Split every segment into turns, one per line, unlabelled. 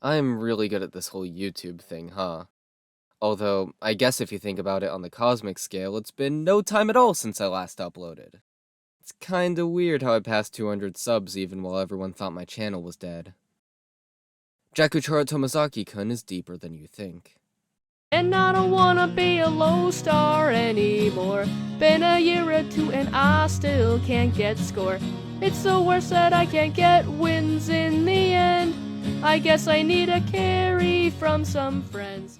I'm really good at this whole YouTube thing, huh? Although, I guess if you think about it on the cosmic scale, it's been no time at all since I last uploaded. It's kinda weird how I passed 200 subs even while everyone thought my channel was dead. Jaku-chara Tomozaki-kun is deeper than you think.
And I don't wanna be a low star anymore. Been a year or two and I still can't get score. It's the worst that I can't get wins in the end. I guess I need a carry from some friends.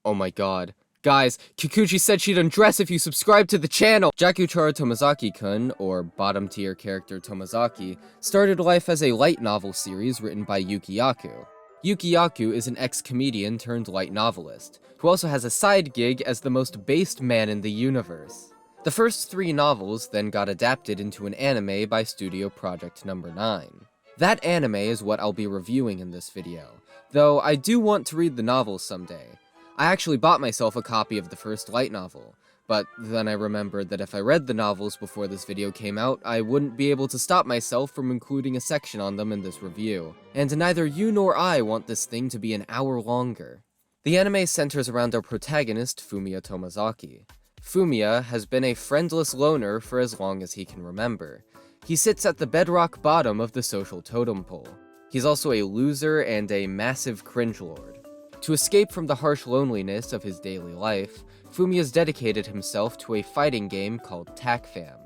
Oh my god. Guys, Kikuchi said she'd undress if you subscribe to the channel! Jaku-chara Tomozaki-kun, or bottom-tier character Tomozaki, started life as a light novel series written by Yaku. Yaku is an ex-comedian turned light novelist, who also has a side gig as the most based man in the universe. The first 3 novels then got adapted into an anime by Studio Project No. 9. That anime is what I'll be reviewing in this video, though I do want to read the novels someday. I actually bought myself a copy of the first light novel, but then I remembered that if I read the novels before this video came out, I wouldn't be able to stop myself from including a section on them in this review, and neither you nor I want this thing to be an hour longer. The anime centers around our protagonist, Fumiya Tomozaki. Fumiya has been a friendless loner for as long as he can remember. He sits at the bedrock bottom of the social totem pole. He's also a loser and a massive cringe lord. To escape from the harsh loneliness of his daily life, Fumiya's dedicated himself to a fighting game called TACFAM.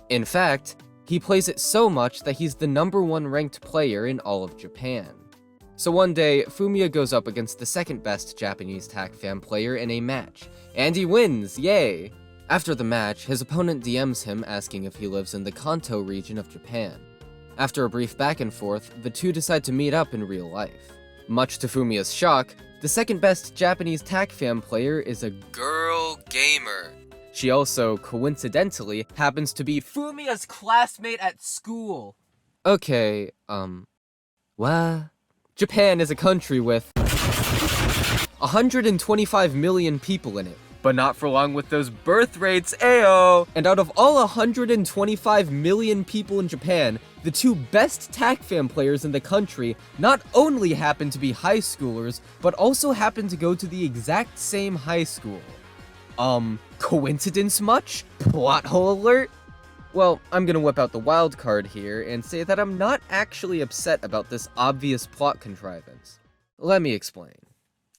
In fact, he plays it so much that he's the #1 ranked player in all of Japan. So one day, Fumiya goes up against the second best Japanese TACFAM player in a match, and he wins, yay! After the match, his opponent DMs him asking if he lives in the Kanto region of Japan. After a brief back and forth, the two decide to meet up in real life. Much to Fumiya's shock, the second best Japanese TACFAM player is a girl gamer. She also, coincidentally, happens to be Fumiya's classmate at school. Okay, what? Japan is a country with 125 million people in it. But not for long with those birth rates, ayo! And out of all 125 million people in Japan, the 2 best TACFAM players in the country not only happen to be high schoolers, but also happen to go to the exact same high school. Coincidence much? Plot hole alert? Well, I'm gonna whip out the wild card here and say that I'm not actually upset about this obvious plot contrivance. Let me explain.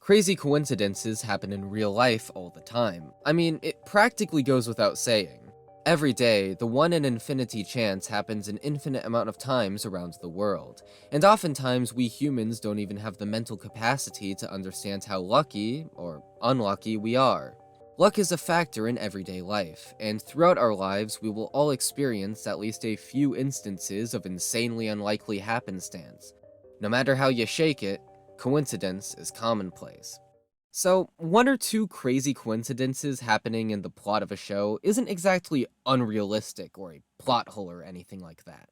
Crazy coincidences happen in real life all the time. I mean, it practically goes without saying. Every day, the 1 in infinity chance happens an infinite amount of times around the world, and oftentimes we humans don't even have the mental capacity to understand how lucky, or unlucky, we are. Luck is a factor in everyday life, and throughout our lives we will all experience at least a few instances of insanely unlikely happenstance. No matter how you shake it, coincidence is commonplace. So, 1 or 2 crazy coincidences happening in the plot of a show isn't exactly unrealistic or a plot hole or anything like that.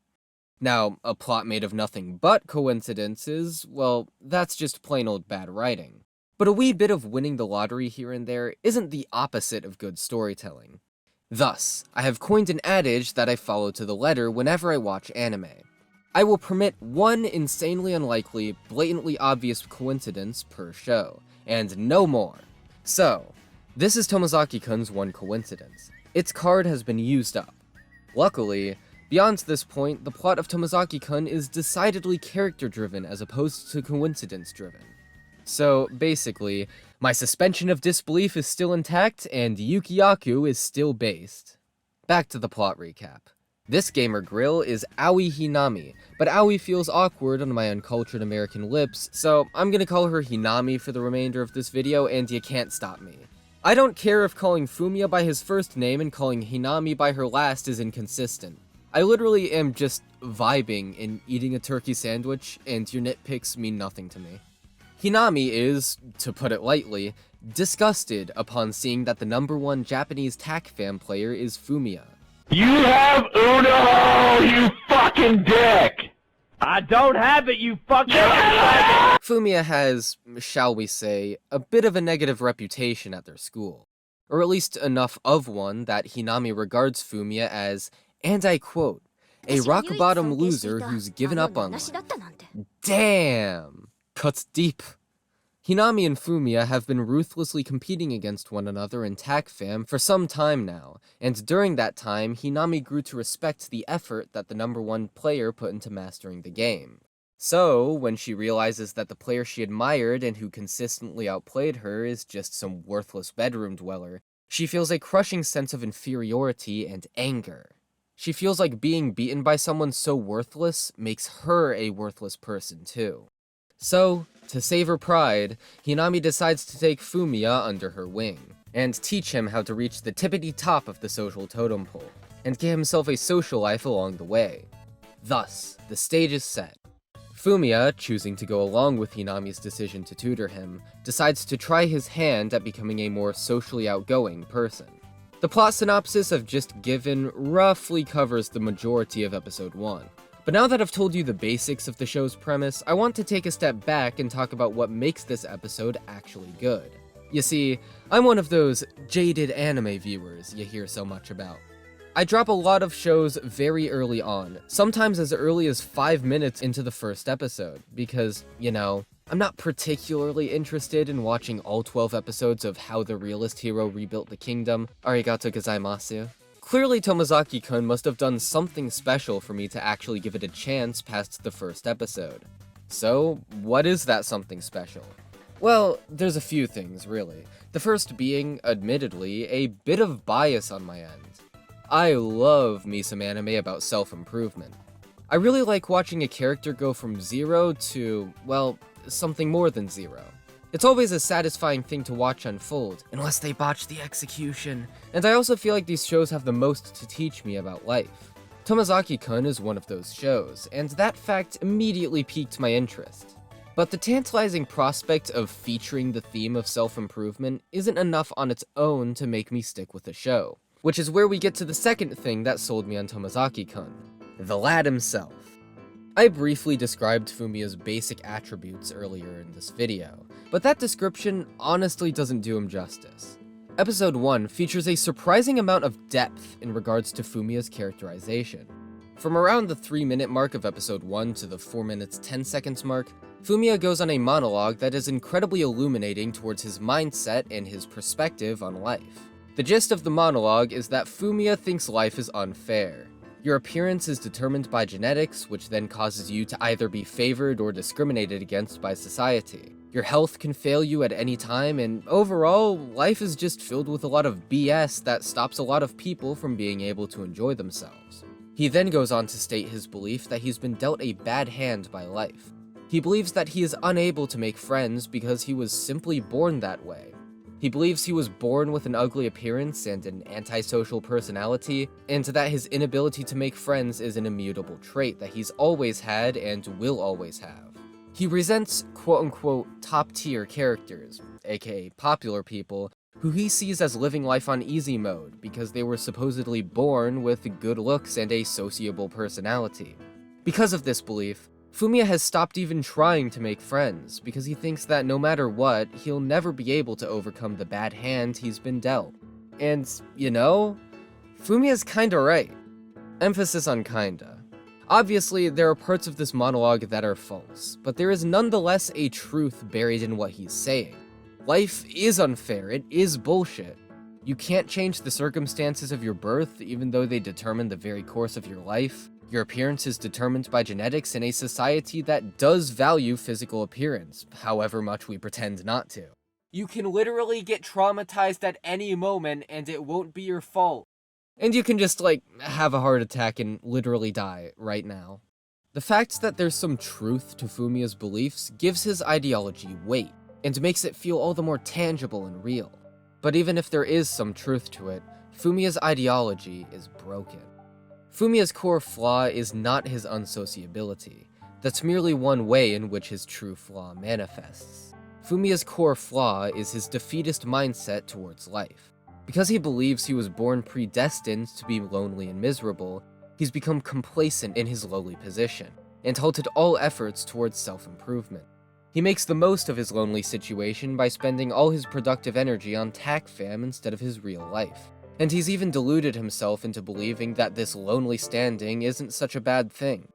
Now, a plot made of nothing but coincidences, well, that's just plain old bad writing. But a wee bit of winning the lottery here and there isn't the opposite of good storytelling. Thus, I have coined an adage that I follow to the letter whenever I watch anime. I will permit 1 insanely unlikely, blatantly obvious coincidence per show, and no more. So, this is Tomozaki-kun's 1 coincidence. Its card has been used up. Luckily, beyond this point, the plot of Tomozaki-kun is decidedly character-driven as opposed to coincidence-driven. So, basically, my suspension of disbelief is still intact, and Yaku is still based. Back to the plot recap. This gamer grill is Aoi Hinami, but Aoi feels awkward on my uncultured American lips, so I'm gonna call her Hinami for the remainder of this video, and you can't stop me. I don't care if calling Fumiya by his first name and calling Hinami by her last is inconsistent. I literally am just vibing in eating a turkey sandwich, and your nitpicks mean nothing to me. Hinami is, to put it lightly, disgusted upon seeing that the #1 Japanese TACFAM player is Fumiya.
You have Uno, you fucking dick!
I don't have it, you fucking...
Fumiya has, shall we say, a bit of a negative reputation at their school. Or at least enough of one that Hinami regards Fumiya as, and I quote, a rock-bottom loser who's given up on life. Damn! cuts deep. Hinami and Fumiya have been ruthlessly competing against one another in TAC Fam for some time now, and during that time, Hinami grew to respect the effort that the #1 player put into mastering the game. So, when she realizes that the player she admired and who consistently outplayed her is just some worthless bedroom dweller, she feels a crushing sense of inferiority and anger. She feels like being beaten by someone so worthless makes her a worthless person too. So, to save her pride, Hinami decides to take Fumiya under her wing, and teach him how to reach the tippity top of the social totem pole, and get himself a social life along the way. Thus, the stage is set. Fumiya, choosing to go along with Hinami's decision to tutor him, decides to try his hand at becoming a more socially outgoing person. The plot synopsis I've just given roughly covers the majority of episode 1. But now that I've told you the basics of the show's premise, I want to take a step back and talk about what makes this episode actually good. You see, I'm one of those jaded anime viewers you hear so much about. I drop a lot of shows very early on, sometimes as early as 5 minutes into the first episode, because, I'm not particularly interested in watching all 12 episodes of How the Realist Hero Rebuilt the Kingdom. Arigato gozaimasu. Clearly, Tomozaki-kun must have done something special for me to actually give it a chance past the first episode. So, what is that something special? Well, there's a few things, really. The first being, admittedly, a bit of bias on my end. I love me some anime about self-improvement. I really like watching a character go from 0 to, well, something more than 0. It's always a satisfying thing to watch unfold, unless they botch the execution. And I also feel like these shows have the most to teach me about life. Tomozaki-kun is one of those shows, and that fact immediately piqued my interest. But the tantalizing prospect of featuring the theme of self-improvement isn't enough on its own to make me stick with the show. Which is where we get to the second thing that sold me on Tomozaki-kun, the lad himself. I briefly described Fumiya's basic attributes earlier in this video, but that description honestly doesn't do him justice. Episode 1 features a surprising amount of depth in regards to Fumiya's characterization. From around the 3-minute mark of episode 1 to the 4 minutes 10 seconds mark, Fumiya goes on a monologue that is incredibly illuminating towards his mindset and his perspective on life. The gist of the monologue is that Fumiya thinks life is unfair. Your appearance is determined by genetics, which then causes you to either be favored or discriminated against by society. Your health can fail you at any time, and overall, life is just filled with a lot of BS that stops a lot of people from being able to enjoy themselves. He then goes on to state his belief that he's been dealt a bad hand by life. He believes that he is unable to make friends because he was simply born that way. He believes he was born with an ugly appearance and an antisocial personality, and that his inability to make friends is an immutable trait that he's always had and will always have. He resents quote-unquote top-tier characters, aka popular people, who he sees as living life on easy mode because they were supposedly born with good looks and a sociable personality. Because of this belief, Fumiya has stopped even trying to make friends, because he thinks that no matter what, he'll never be able to overcome the bad hand he's been dealt. And, Fumiya's kinda right. Emphasis on kinda. Obviously, there are parts of this monologue that are false, but there is nonetheless a truth buried in what he's saying. Life is unfair, it is bullshit. You can't change the circumstances of your birth, even though they determine the very course of your life. Your appearance is determined by genetics in a society that does value physical appearance, however much we pretend not to. You can literally get traumatized at any moment and it won't be your fault. And you can just, have a heart attack and literally die right now. The fact that there's some truth to Fumiya's beliefs gives his ideology weight, and makes it feel all the more tangible and real. But even if there is some truth to it, Fumiya's ideology is broken. Fumiya's core flaw is not his unsociability. That's merely one way in which his true flaw manifests. Fumiya's core flaw is his defeatist mindset towards life. Because he believes he was born predestined to be lonely and miserable, he's become complacent in his lowly position, and halted all efforts towards self-improvement. He makes the most of his lonely situation by spending all his productive energy on TAC Fam instead of his real life. And he's even deluded himself into believing that this lonely standing isn't such a bad thing.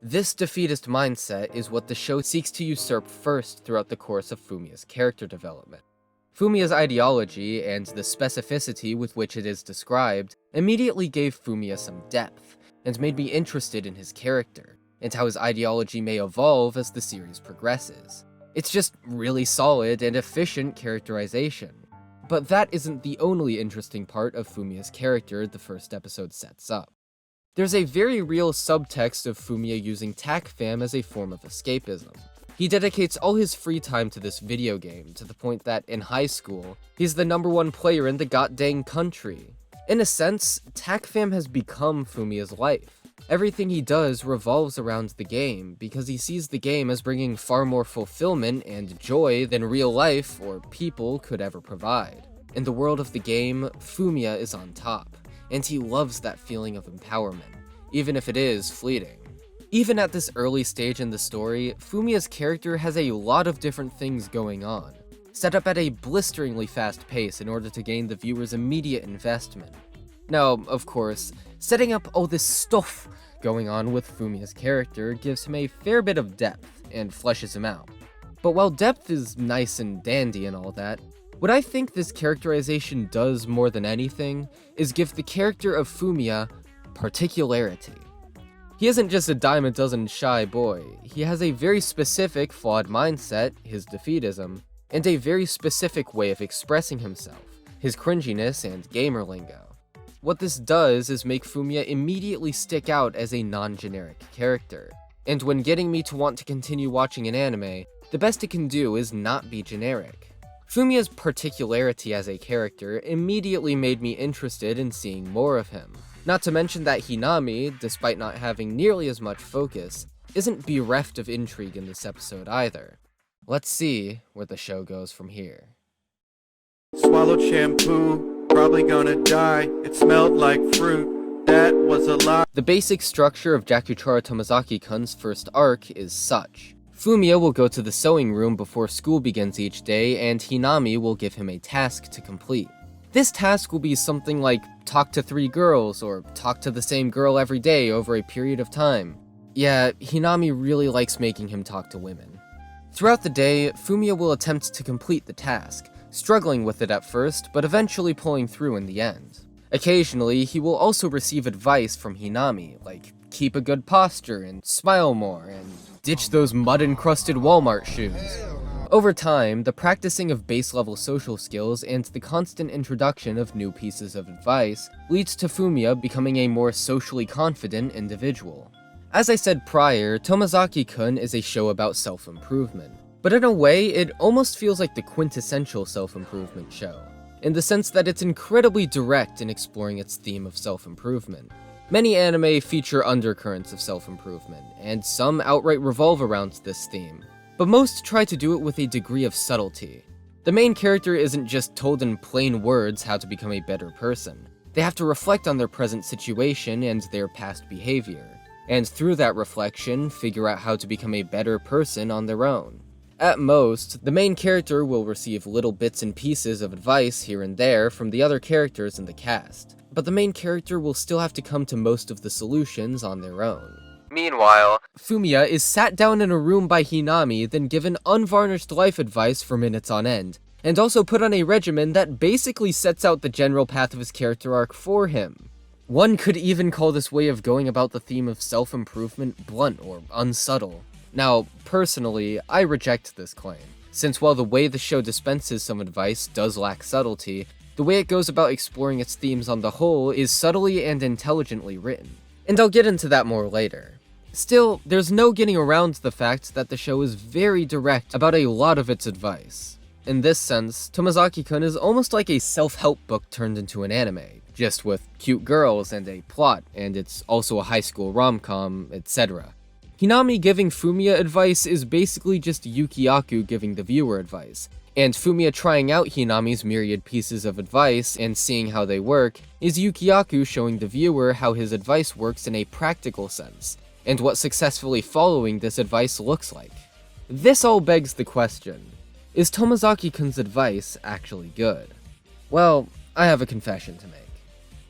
This defeatist mindset is what the show seeks to usurp first throughout the course of Fumiya's character development. Fumiya's ideology, and the specificity with which it is described, immediately gave Fumiya some depth, and made me interested in his character, and how his ideology may evolve as the series progresses. It's just really solid and efficient characterization. But that isn't the only interesting part of Fumiya's character the first episode sets up. There's a very real subtext of Fumiya using TAC-FAM as a form of escapism. He dedicates all his free time to this video game, to the point that, in high school, he's the #1 player in the god-dang country. In a sense, TAC-FAM has become Fumiya's life. Everything he does revolves around the game, because he sees the game as bringing far more fulfillment and joy than real life or people could ever provide. In the world of the game, Fumiya is on top, and he loves that feeling of empowerment, even if it is fleeting. Even at this early stage in the story, Fumiya's character has a lot of different things going on, set up at a blisteringly fast pace in order to gain the viewer's immediate investment. Now, of course, setting up all this stuff going on with Fumiya's character gives him a fair bit of depth, and fleshes him out. But while depth is nice and dandy and all that, what I think this characterization does more than anything is give the character of Fumiya particularity. He isn't just a dime a dozen shy boy, he has a very specific flawed mindset, his defeatism, and a very specific way of expressing himself, his cringiness and gamer lingo. What this does is make Fumiya immediately stick out as a non-generic character, and when getting me to want to continue watching an anime, the best it can do is not be generic. Fumiya's particularity as a character immediately made me interested in seeing more of him. Not to mention that Hinami, despite not having nearly as much focus, isn't bereft of intrigue in this episode either. Let's see where the show goes from here.
Swallowed shampoo, probably gonna die. It smelled like fruit, that was a lie.
The basic structure of Jaku-chara Tomozaki-kun's first arc is such. Fumiya will go to the sewing room before school begins each day, and Hinami will give him a task to complete. This task will be something like talk to 3 girls, or talk to the same girl every day over a period of time. Yeah, Hinami really likes making him talk to women. Throughout the day, Fumiya will attempt to complete the task, struggling with it at first, but eventually pulling through in the end. Occasionally, he will also receive advice from Hinami, like keep a good posture and smile more, and ditch those mud-encrusted Walmart shoes. Over time, the practicing of base-level social skills and the constant introduction of new pieces of advice leads to Fumiya becoming a more socially confident individual. As I said prior, Tomozaki-kun is a show about self-improvement, but in a way, it almost feels like the quintessential self-improvement show, in the sense that it's incredibly direct in exploring its theme of self-improvement. Many anime feature undercurrents of self-improvement, and some outright revolve around this theme, but most try to do it with a degree of subtlety. The main character isn't just told in plain words how to become a better person. They have to reflect on their present situation and their past behavior, and through that reflection, figure out how to become a better person on their own. At most, the main character will receive little bits and pieces of advice here and there from the other characters in the cast, but the main character will still have to come to most of the solutions on their own. Meanwhile, Fumiya is sat down in a room by Hinami, then given unvarnished life advice for minutes on end, and also put on a regimen that basically sets out the general path of his character arc for him. One could even call this way of going about the theme of self-improvement blunt or unsubtle. Now, personally, I reject this claim, since while the way the show dispenses some advice does lack subtlety, the way it goes about exploring its themes on the whole is subtly and intelligently written. And I'll get into that more later. Still, there's no getting around the fact that the show is very direct about a lot of its advice. In this sense, Tomozaki-kun is almost like a self-help book turned into an anime, just with cute girls and a plot, and it's also a high school rom-com, etc. Hinami giving Fumiya advice is basically just Yukiyaku giving the viewer advice, and Fumiya trying out Hinami's myriad pieces of advice and seeing how they work is Yukiyaku showing the viewer how his advice works in a practical sense, and what successfully following this advice looks like. This all begs the question, is Tomozaki-kun's advice actually good? Well, I have a confession to make.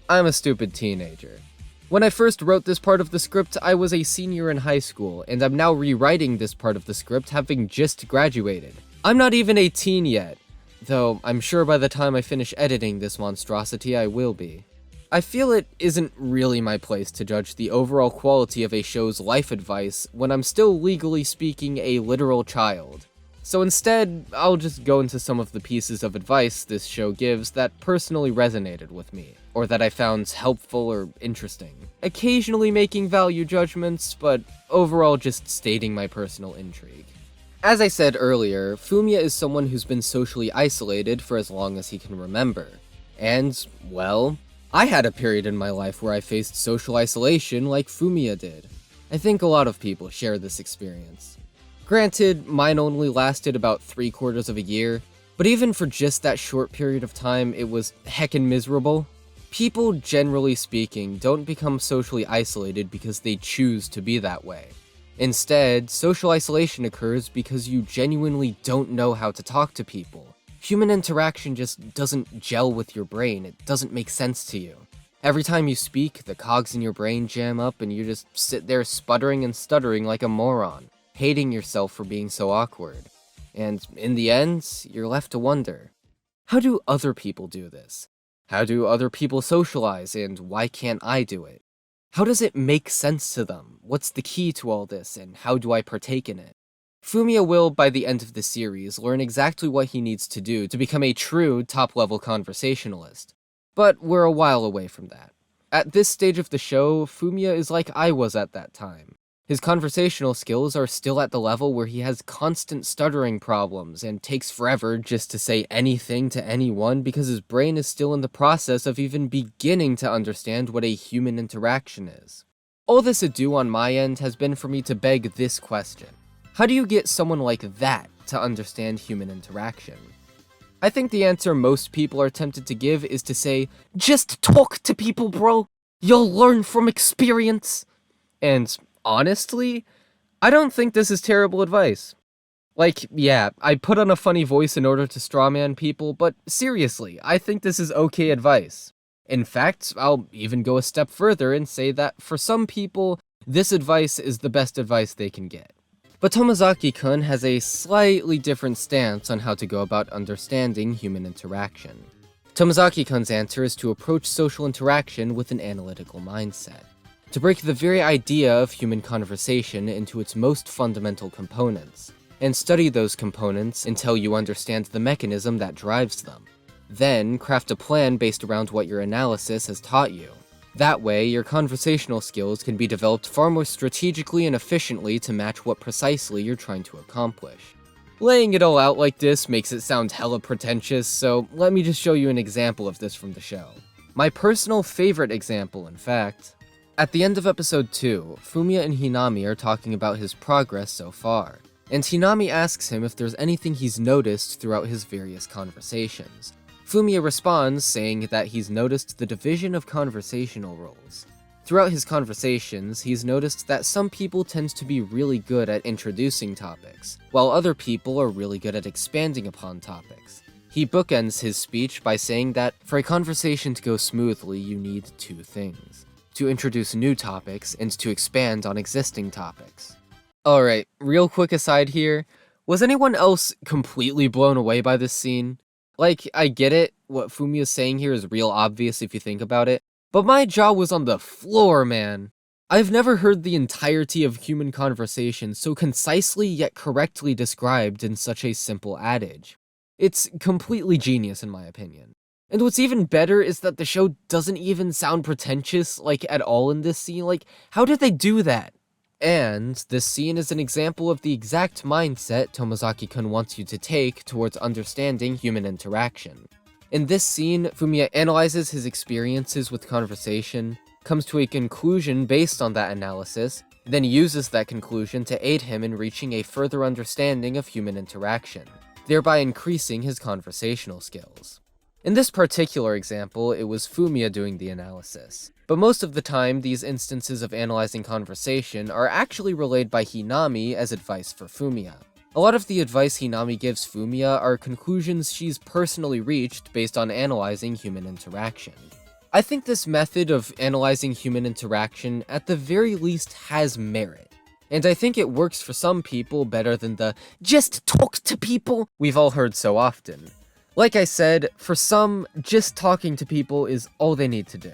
I'm a stupid teenager. When I first wrote this part of the script, I was a senior in high school, and I'm now rewriting this part of the script having just graduated. I'm not even 18 yet, though I'm sure by the time I finish editing this monstrosity I will be. I feel it isn't really my place to judge the overall quality of a show's life advice when I'm still legally speaking a literal child. So instead, I'll just go into some of the pieces of advice this show gives that personally resonated with me, or that I found helpful or interesting. Occasionally making value judgments, but overall just stating my personal intrigue. As I said earlier, Fumiya is someone who's been socially isolated for as long as he can remember. And, well, I had a period in my life where I faced social isolation like Fumiya did. I think a lot of people share this experience. Granted, mine only lasted about 3/4 of a year, but even for just that short period of time, it was heckin' miserable. People, generally speaking, don't become socially isolated because they choose to be that way. Instead, social isolation occurs because you genuinely don't know how to talk to people. Human interaction just doesn't gel with your brain, it doesn't make sense to you. Every time you speak, the cogs in your brain jam up and you just sit there sputtering and stuttering like a moron, hating yourself for being so awkward. And in the end, you're left to wonder, how do other people do this? How do other people socialize, and why can't I do it? How does it make sense to them? What's the key to all this, and how do I partake in it? Fumiya will, by the end of the series, learn exactly what he needs to do to become a true top-level conversationalist. But we're a while away from that. At this stage of the show, Fumiya is like I was at that time. His conversational skills are still at the level where he has constant stuttering problems and takes forever just to say anything to anyone because his brain is still in the process of even beginning to understand what a human interaction is. All this ado on my end has been for me to beg this question. How do you get someone like that to understand human interaction? I think the answer most people are tempted to give is to say, just talk to people, bro. You'll learn from experience. And honestly, I don't think this is terrible advice. Like, yeah, I put on a funny voice in order to strawman people, but seriously, I think this is okay advice. In fact, I'll even go a step further and say that for some people, this advice is the best advice they can get. But Tomozaki-kun has a slightly different stance on how to go about understanding human interaction. Tomozaki-kun's answer is to approach social interaction with an analytical mindset, to break the very idea of human conversation into its most fundamental components, and study those components until you understand the mechanism that drives them. Then, craft a plan based around what your analysis has taught you. That way, your conversational skills can be developed far more strategically and efficiently to match what precisely you're trying to accomplish. Laying it all out like this makes it sound hella pretentious, so let me just show you an example of this from the show. My personal favorite example, in fact. At the end of episode 2, Fumiya and Hinami are talking about his progress so far, and Hinami asks him if there's anything he's noticed throughout his various conversations. Fumiya responds saying that he's noticed the division of conversational roles. Throughout his conversations, he's noticed that some people tend to be really good at introducing topics, while other people are really good at expanding upon topics. He bookends his speech by saying that for a conversation to go smoothly, you need two things: to introduce new topics and to expand on existing topics. Alright, real quick aside here, was anyone else completely blown away by this scene? Like, I get it, what Fumiya's saying here is real obvious if you think about it, but my jaw was on the floor, man. I've never heard the entirety of human conversation so concisely yet correctly described in such a simple adage. It's completely genius in my opinion. And what's even better is that the show doesn't even sound pretentious, like, at all in this scene. Like, how did they do that? And this scene is an example of the exact mindset Tomozaki-kun wants you to take towards understanding human interaction. In this scene, Fumiya analyzes his experiences with conversation, comes to a conclusion based on that analysis, then uses that conclusion to aid him in reaching a further understanding of human interaction, thereby increasing his conversational skills. In this particular example, it was Fumiya doing the analysis, but most of the time, these instances of analyzing conversation are actually relayed by Hinami as advice for Fumiya. A lot of the advice Hinami gives Fumiya are conclusions she's personally reached based on analyzing human interaction. I think this method of analyzing human interaction at the very least has merit. And I think it works for some people better than the "just talk to people" we've all heard so often. Like I said, for some, just talking to people is all they need to do.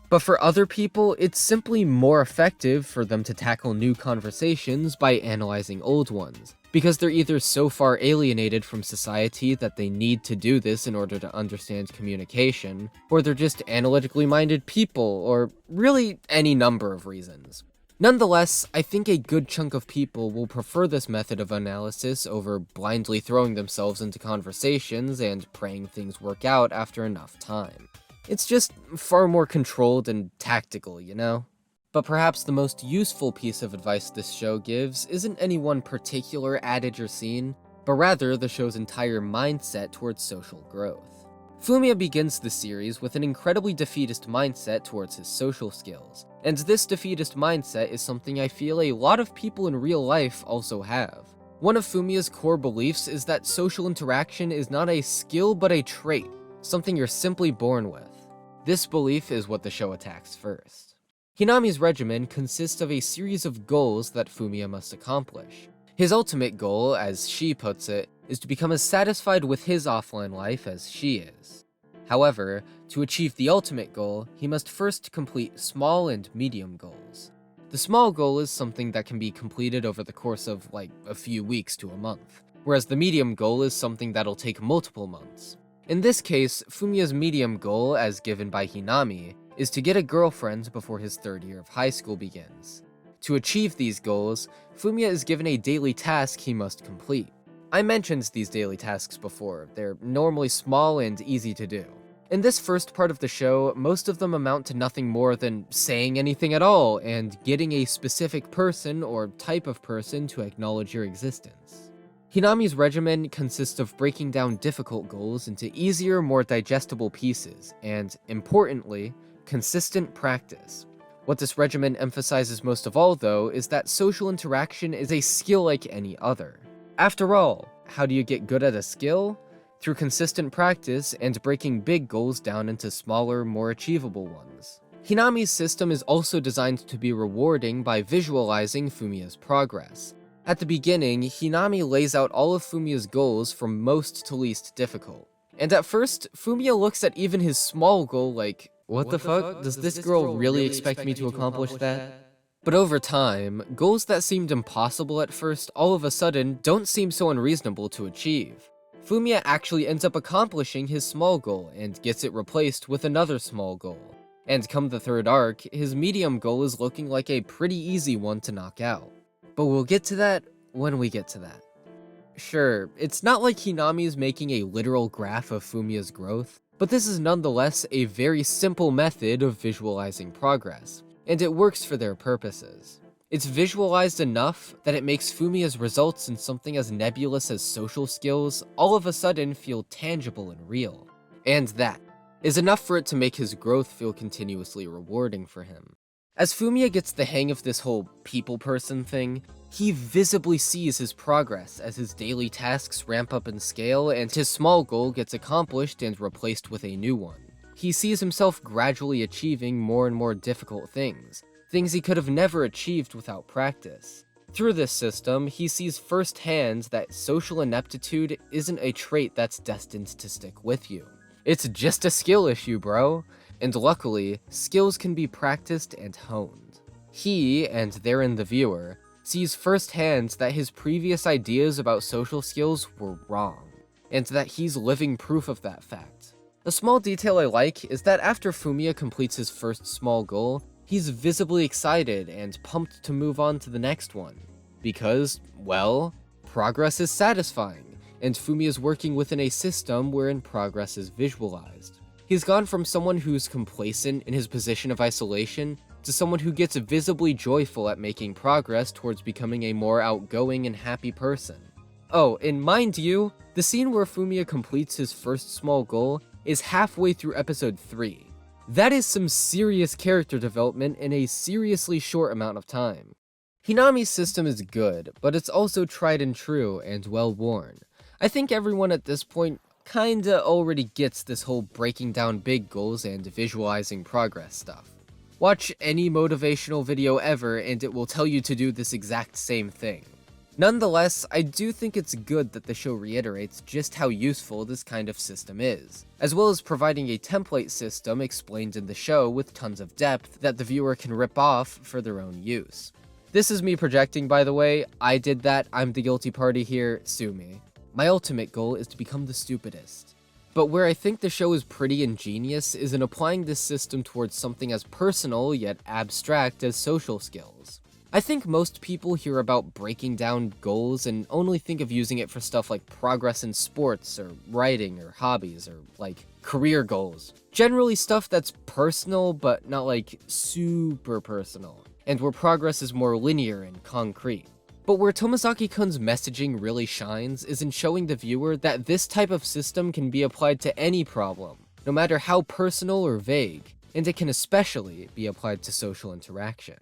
But for other people, it's simply more effective for them to tackle new conversations by analyzing old ones, because they're either so far alienated from society that they need to do this in order to understand communication, or they're just analytically minded people, or really any number of reasons. Nonetheless, I think a good chunk of people will prefer this method of analysis over blindly throwing themselves into conversations and praying things work out after enough time. It's just far more controlled and tactical, you know? But perhaps the most useful piece of advice this show gives isn't any one particular adage or scene, but rather the show's entire mindset towards social growth. Fumiya begins the series with an incredibly defeatist mindset towards his social skills, and this defeatist mindset is something I feel a lot of people in real life also have. One of Fumiya's core beliefs is that social interaction is not a skill but a trait, something you're simply born with. This belief is what the show attacks first. Hinami's regimen consists of a series of goals that Fumiya must accomplish. His ultimate goal, as she puts it, is to become as satisfied with his offline life as she is. However, to achieve the ultimate goal, he must first complete small and medium goals. The small goal is something that can be completed over the course of, like, a few weeks to a month, whereas the medium goal is something that'll take multiple months. In this case, Fumiya's medium goal, as given by Hinami, is to get a girlfriend before his third year of high school begins. To achieve these goals, Fumiya is given a daily task he must complete. I mentioned these daily tasks before. They're normally small and easy to do. In this first part of the show, most of them amount to nothing more than saying anything at all and getting a specific person or type of person to acknowledge your existence. Hinami's regimen consists of breaking down difficult goals into easier, more digestible pieces, and, importantly, consistent practice. What this regimen emphasizes most of all, though, is that social interaction is a skill like any other. After all, how do you get good at a skill? Through consistent practice and breaking big goals down into smaller, more achievable ones. Hinami's system is also designed to be rewarding by visualizing Fumiya's progress. At the beginning, Hinami lays out all of Fumiya's goals from most to least difficult. And at first, Fumiya looks at even his small goal like, what the fuck? Does this girl really expect me to accomplish that? But over time, goals that seemed impossible at first all of a sudden don't seem so unreasonable to achieve. Fumiya actually ends up accomplishing his small goal and gets it replaced with another small goal. And come the third arc, his medium goal is looking like a pretty easy one to knock out. But we'll get to that when we get to that. Sure, it's not like Hinami is making a literal graph of Fumiya's growth, but this is nonetheless a very simple method of visualizing progress, and it works for their purposes. It's visualized enough that it makes Fumiya's results in something as nebulous as social skills all of a sudden feel tangible and real. And that is enough for it to make his growth feel continuously rewarding for him. As Fumiya gets the hang of this whole people person thing, he visibly sees his progress as his daily tasks ramp up in scale and his small goal gets accomplished and replaced with a new one. He sees himself gradually achieving more and more difficult things he could have never achieved without practice. Through this system, he sees firsthand that social ineptitude isn't a trait that's destined to stick with you. It's just a skill issue, bro. And luckily, skills can be practiced and honed. He, and therein the viewer, sees firsthand that his previous ideas about social skills were wrong, and that he's living proof of that fact. A small detail I like is that after Fumiya completes his first small goal, he's visibly excited and pumped to move on to the next one. Because, well, progress is satisfying, and Fumiya's working within a system wherein progress is visualized. He's gone from someone who's complacent in his position of isolation to someone who gets visibly joyful at making progress towards becoming a more outgoing and happy person. Oh, and mind you, the scene where Fumiya completes his first small goal is halfway through episode 3. That is some serious character development in a seriously short amount of time. Hinami's system is good, but it's also tried and true and well worn. I think everyone at this point kinda already gets this whole breaking down big goals and visualizing progress stuff. Watch any motivational video ever and it will tell you to do this exact same thing. Nonetheless, I do think it's good that the show reiterates just how useful this kind of system is, as well as providing a template system explained in the show with tons of depth that the viewer can rip off for their own use. This is me projecting, by the way. I did that, I'm the guilty party here, sue me. My ultimate goal is to become the stupidest. But where I think the show is pretty ingenious is in applying this system towards something as personal yet abstract as social skills. I think most people hear about breaking down goals and only think of using it for stuff like progress in sports or writing or hobbies or like career goals. Generally stuff that's personal but not like super personal, and where progress is more linear and concrete. But where Tomozaki-kun's messaging really shines is in showing the viewer that this type of system can be applied to any problem, no matter how personal or vague, and it can especially be applied to social interaction.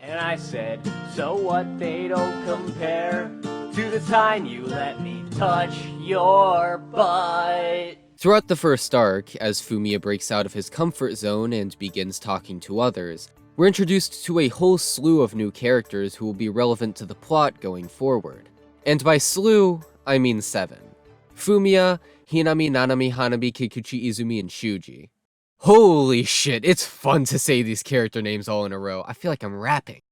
And I said, so what, they don't compare to the time you let me touch your butt.
Throughout the first arc, as Fumiya breaks out of his comfort zone and begins talking to others, we're introduced to a whole slew of new characters who will be relevant to the plot going forward. And by slew, I mean 7. Fumiya, Hinami, Nanami, Hanabi, Kikuchi, Izumi, and Shuji. Holy shit, it's fun to say these character names all in a row. I feel like I'm rapping.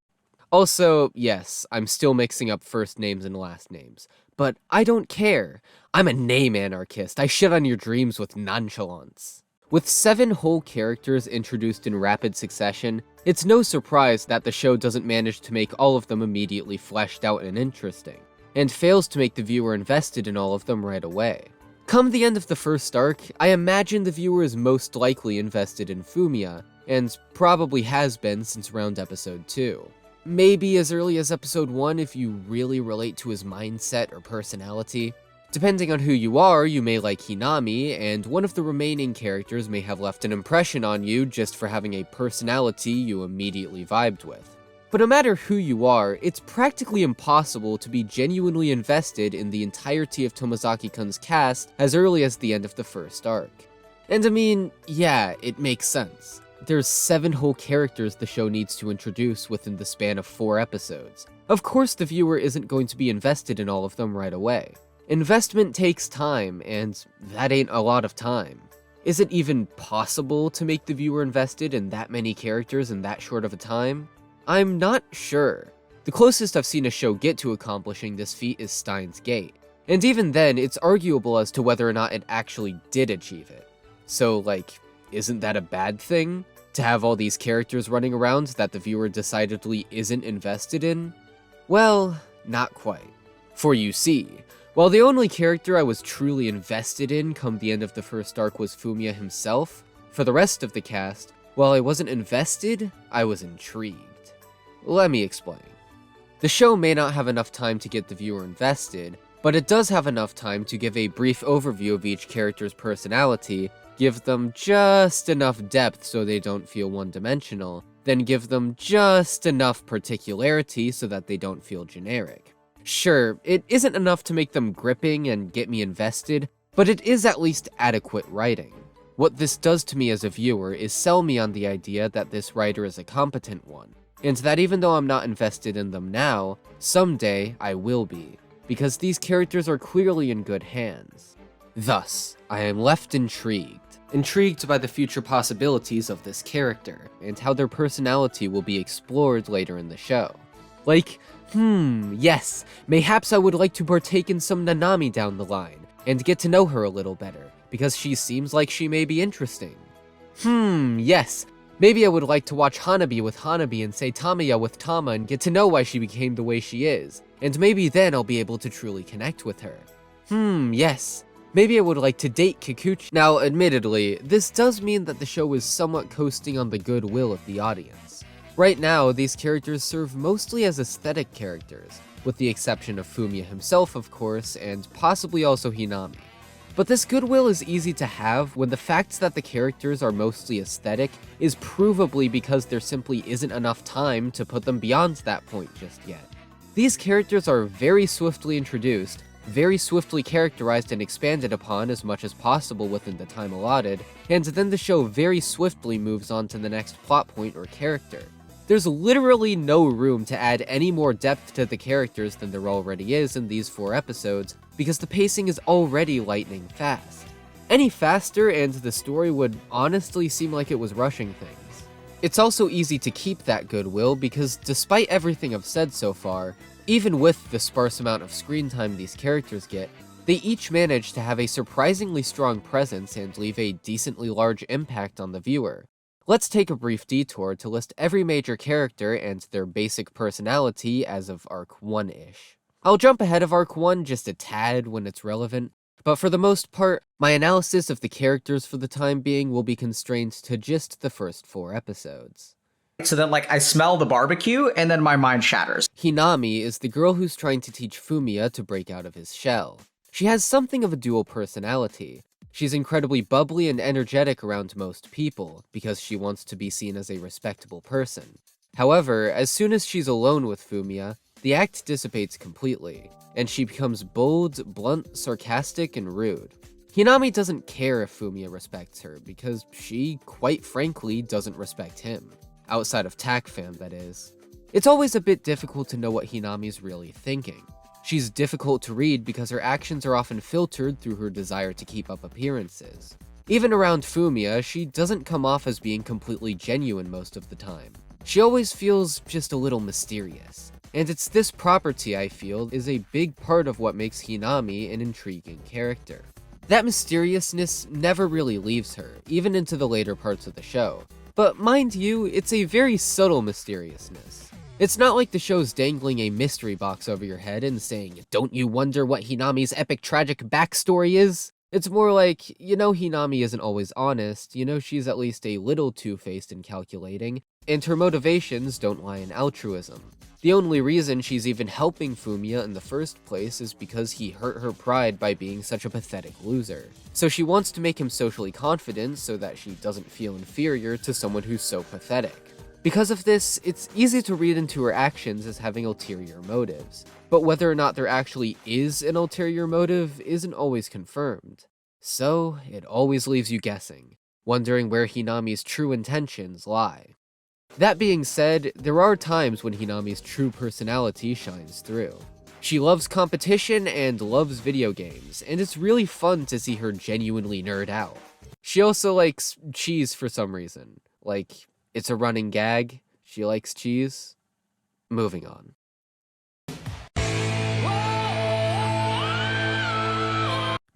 Also, yes, I'm still mixing up first names and last names. But I don't care. I'm a name anarchist. I shit on your dreams with nonchalance. With 7 whole characters introduced in rapid succession, it's no surprise that the show doesn't manage to make all of them immediately fleshed out and interesting, and fails to make the viewer invested in all of them right away. Come the end of the first arc, I imagine the viewer is most likely invested in Fumiya, and probably has been since around episode 2. Maybe as early as episode 1 if you really relate to his mindset or personality. Depending on who you are, you may like Hinami, and one of the remaining characters may have left an impression on you just for having a personality you immediately vibed with. But no matter who you are, it's practically impossible to be genuinely invested in the entirety of Tomozaki-kun's cast as early as the end of the first arc. And I mean, yeah, it makes sense. There's 7 whole characters the show needs to introduce within the span of 4 episodes. Of course the viewer isn't going to be invested in all of them right away. Investment takes time, and that ain't a lot of time. Is it even possible to make the viewer invested in that many characters in that short of a time? I'm not sure. The closest I've seen a show get to accomplishing this feat is Steins Gate, and even then, it's arguable as to whether or not it actually did achieve it. So, like, isn't that a bad thing? To have all these characters running around that the viewer decidedly isn't invested in? Well, not quite. For you see, while the only character I was truly invested in come the end of the first arc was Fumiya himself, for the rest of the cast, while I wasn't invested, I was intrigued. Let me explain. The show may not have enough time to get the viewer invested, but it does have enough time to give a brief overview of each character's personality, give them just enough depth so they don't feel one-dimensional, then give them just enough particularity so that they don't feel generic. Sure, it isn't enough to make them gripping and get me invested, but it is at least adequate writing. What this does to me as a viewer is sell me on the idea that this writer is a competent one, and that even though I'm not invested in them now, someday I will be, because these characters are clearly in good hands. Thus, I am left intrigued by the future possibilities of this character, and how their personality will be explored later in the show. Like, yes, mayhaps I would like to partake in some Nanami down the line, and get to know her a little better, because she seems like she may be interesting. Yes, maybe I would like to watch Hanabi with Hanabi and Saitama with Tama and get to know why she became the way she is, and maybe then I'll be able to truly connect with her. Yes, maybe I would like to date Kikuchi. Now, admittedly, this does mean that the show is somewhat coasting on the goodwill of the audience. Right now, these characters serve mostly as aesthetic characters, with the exception of Fumiya himself, of course, and possibly also Hinami. But this goodwill is easy to have when the fact that the characters are mostly aesthetic is provably because there simply isn't enough time to put them beyond that point just yet. These characters are very swiftly introduced, very swiftly characterized and expanded upon as much as possible within the time allotted, and then the show very swiftly moves on to the next plot point or character. There's literally no room to add any more depth to the characters than there already is in these 4 episodes, because the pacing is already lightning fast. Any faster and the story would honestly seem like it was rushing things. It's also easy to keep that goodwill because despite everything I've said so far, even with the sparse amount of screen time these characters get, they each manage to have a surprisingly strong presence and leave a decently large impact on the viewer. Let's take a brief detour to list every major character and their basic personality as of Arc 1-ish. I'll jump ahead of Arc 1 just a tad when it's relevant, but for the most part, my analysis of the characters for the time being will be constrained to just the first 4 episodes.
So then, I smell the barbecue, and then my mind shatters.
Hinami is the girl who's trying to teach Fumiya to break out of his shell. She has something of a dual personality. She's incredibly bubbly and energetic around most people, because she wants to be seen as a respectable person. However, as soon as she's alone with Fumiya, the act dissipates completely, and she becomes bold, blunt, sarcastic, and rude. Hinami doesn't care if Fumiya respects her, because she, quite frankly, doesn't respect him. Outside of TAC fam, that is. It's always a bit difficult to know what Hinami's really thinking. She's difficult to read because her actions are often filtered through her desire to keep up appearances. Even around Fumiya, she doesn't come off as being completely genuine most of the time. She always feels just a little mysterious. And it's this property, I feel, is a big part of what makes Hinami an intriguing character. That mysteriousness never really leaves her, even into the later parts of the show. But mind you, it's a very subtle mysteriousness. It's not like the show's dangling a mystery box over your head and saying, "Don't you wonder what Hinami's epic tragic backstory is?" It's more like, you know Hinami isn't always honest, you know she's at least a little two-faced and calculating, and her motivations don't lie in altruism. The only reason she's even helping Fumiya in the first place is because he hurt her pride by being such a pathetic loser. So she wants to make him socially confident so that she doesn't feel inferior to someone who's so pathetic. Because of this, it's easy to read into her actions as having ulterior motives, but whether or not there actually is an ulterior motive isn't always confirmed. So, it always leaves you guessing, wondering where Hinami's true intentions lie. That being said, there are times when Hinami's true personality shines through. She loves competition and loves video games, and it's really fun to see her genuinely nerd out. She also likes cheese for some reason. It's a running gag. She likes cheese. Moving on.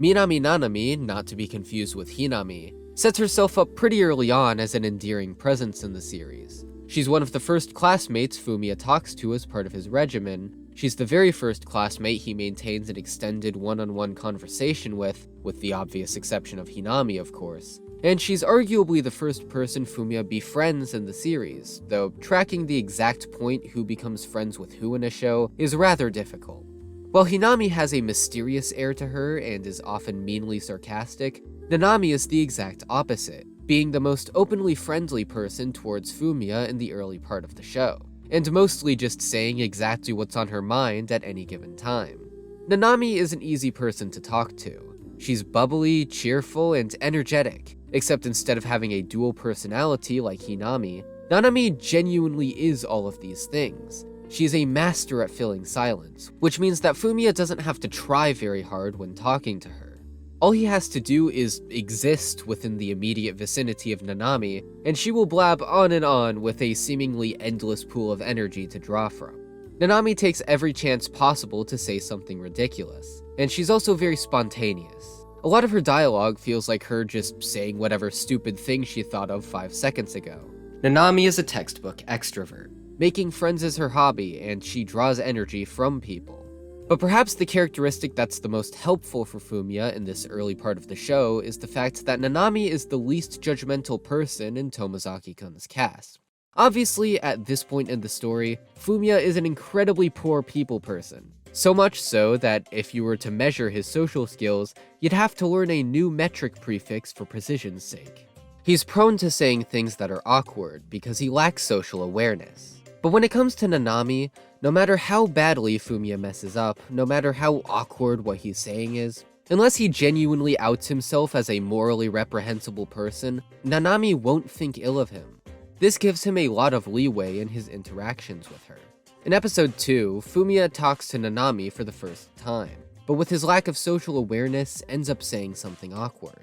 Minami Nanami, not to be confused with Hinami, sets herself up pretty early on as an endearing presence in the series. She's one of the first classmates Fumiya talks to as part of his regimen. She's the very first classmate he maintains an extended one-on-one conversation with the obvious exception of Hinami, of course. And she's arguably the first person Fumiya befriends in the series, though tracking the exact point who becomes friends with who in a show is rather difficult. While Hinami has a mysterious air to her and is often meanly sarcastic, Nanami is the exact opposite, being the most openly friendly person towards Fumiya in the early part of the show, and mostly just saying exactly what's on her mind at any given time. Nanami is an easy person to talk to. She's bubbly, cheerful, and energetic, except instead of having a dual personality like Hinami, Nanami genuinely is all of these things. She's a master at filling silence, which means that Fumiya doesn't have to try very hard when talking to her. All he has to do is exist within the immediate vicinity of Nanami, and she will blab on and on with a seemingly endless pool of energy to draw from. Nanami takes every chance possible to say something ridiculous, and she's also very spontaneous. A lot of her dialogue feels like her just saying whatever stupid thing she thought of 5 seconds ago. Nanami is a textbook extrovert. Making friends is her hobby, and she draws energy from people. But perhaps the characteristic that's the most helpful for Fumiya in this early part of the show is the fact that Nanami is the least judgmental person in Tomozaki-kun's cast. Obviously, at this point in the story, Fumiya is an incredibly poor people person. So much so that if you were to measure his social skills, you'd have to learn a new metric prefix for precision's sake. He's prone to saying things that are awkward because he lacks social awareness. But when it comes to Nanami, no matter how badly Fumiya messes up, no matter how awkward what he's saying is, unless he genuinely outs himself as a morally reprehensible person, Nanami won't think ill of him. This gives him a lot of leeway in his interactions with her. In episode 2, Fumiya talks to Nanami for the first time, but with his lack of social awareness, ends up saying something awkward.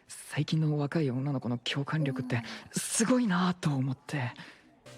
最近の若い女の子の共感力ってすごいなと思って。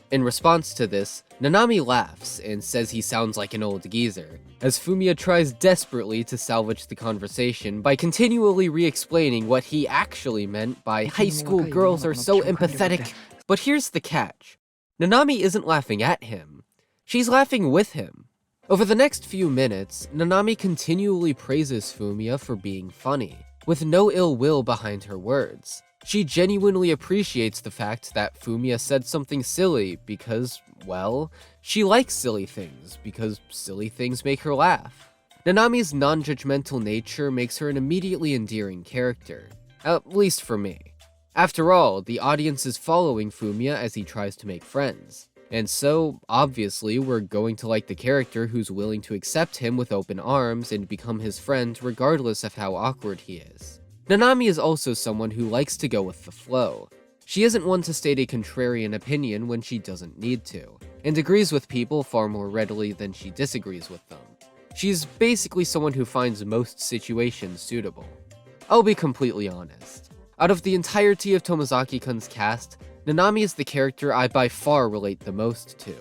In response to this, Nanami laughs and says he sounds like an old geezer, as Fumiya tries desperately to salvage the conversation by continually re-explaining what he actually meant by high school girls are so empathetic. But here's the catch. Nanami isn't laughing at him. She's laughing with him. Over the next few minutes, Nanami continually praises Fumiya for being funny, with no ill will behind her words. She genuinely appreciates the fact that Fumiya said something silly because, well, she likes silly things because silly things make her laugh. Nanami's non-judgmental nature makes her an immediately endearing character, at least for me. After all, the audience is following Fumiya as he tries to make friends, and so, obviously, we're going to like the character who's willing to accept him with open arms and become his friend regardless of how awkward he is. Nanami is also someone who likes to go with the flow. She isn't one to state a contrarian opinion when she doesn't need to, and agrees with people far more readily than she disagrees with them. She's basically someone who finds most situations suitable. I'll be completely honest. Out of the entirety of Tomozaki-kun's cast, Nanami is the character I by far relate the most to.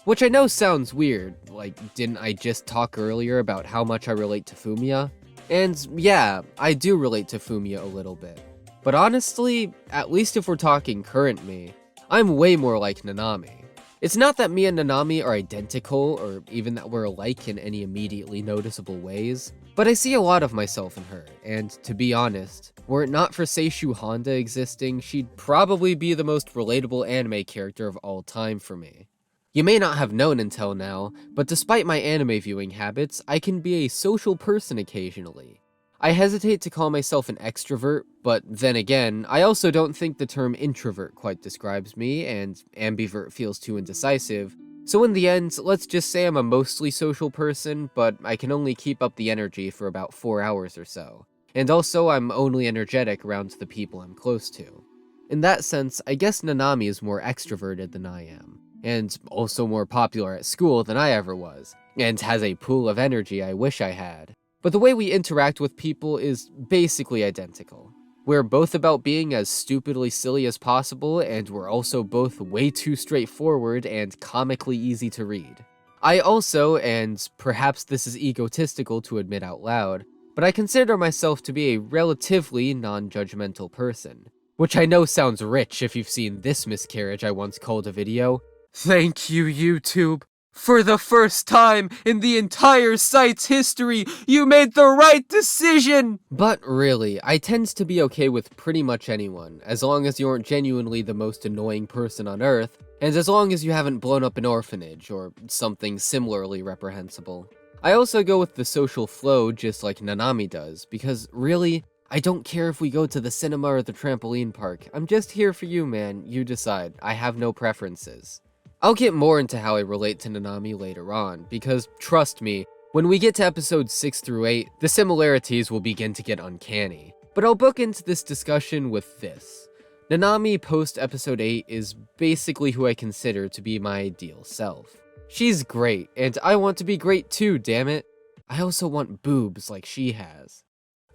Which I know sounds weird, like didn't I just talk earlier about how much I relate to Fumiya? And yeah, I do relate to Fumiya a little bit. But honestly, at least if we're talking current me, I'm way more like Nanami. It's not that me and Nanami are identical, or even that we're alike in any immediately noticeable ways, but I see a lot of myself in her, and to be honest, were it not for Seishu Honda existing, she'd probably be the most relatable anime character of all time for me. You may not have known until now, but despite my anime viewing habits, I can be a social person occasionally. I hesitate to call myself an extrovert, but then again, I also don't think the term introvert quite describes me, and ambivert feels too indecisive, so in the end, let's just say I'm a mostly social person, but I can only keep up the energy for about 4 hours or so. And also, I'm only energetic around the people I'm close to. In that sense, I guess Nanami is more extroverted than I am, and also more popular at school than I ever was, and has a pool of energy I wish I had. But the way we interact with people is basically identical. We're both about being as stupidly silly as possible, and we're also both way too straightforward and comically easy to read. I also, and perhaps this is egotistical to admit out loud, but I consider myself to be a relatively non-judgmental person. Which I know sounds rich if you've seen this miscarriage I once called a video. Thank you, YouTube. For the first time in the entire site's history, you made the right decision! But really, I tend to be okay with pretty much anyone, as long as you aren't genuinely the most annoying person on Earth, and as long as you haven't blown up an orphanage, or something similarly reprehensible. I also go with the social flow just like Nanami does, because really, I don't care if we go to the cinema or the trampoline park. I'm just here for you, man. You decide. I have no preferences. I'll get more into how I relate to Nanami later on, because trust me, when we get to episodes 6 through 8, the similarities will begin to get uncanny. But I'll book into this discussion with this. Nanami post episode 8 is basically who I consider to be my ideal self. She's great, and I want to be great too, damn it. I also want boobs like she has.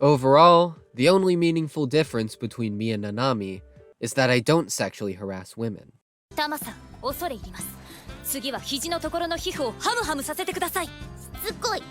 Overall, the only meaningful difference between me and Nanami is that I don't sexually harass women.
タマさん、恐れ入ります。次は肘のところの皮膚をハムハムさせてください。すっごい。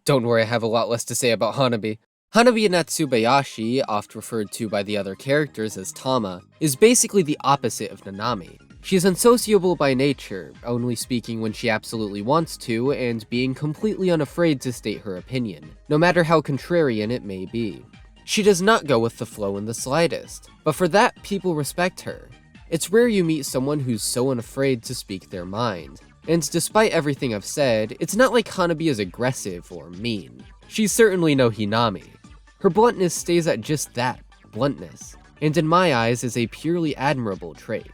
Don't worry, I have a lot less to say about Hanabi. Hanabi Natsubayashi, oft referred to by the other characters as Tama, is basically the opposite of Nanami. She's unsociable by nature, only speaking when she absolutely wants to, and being completely unafraid to state her opinion, no matter how contrarian it may be. She does not go with the flow in the slightest, but for that, people respect her. It's rare you meet someone who's so unafraid to speak their mind. And despite everything I've said, it's not like Hanabi is aggressive or mean. She's certainly no Hinami. Her bluntness stays at just that, bluntness, and in my eyes is a purely admirable trait.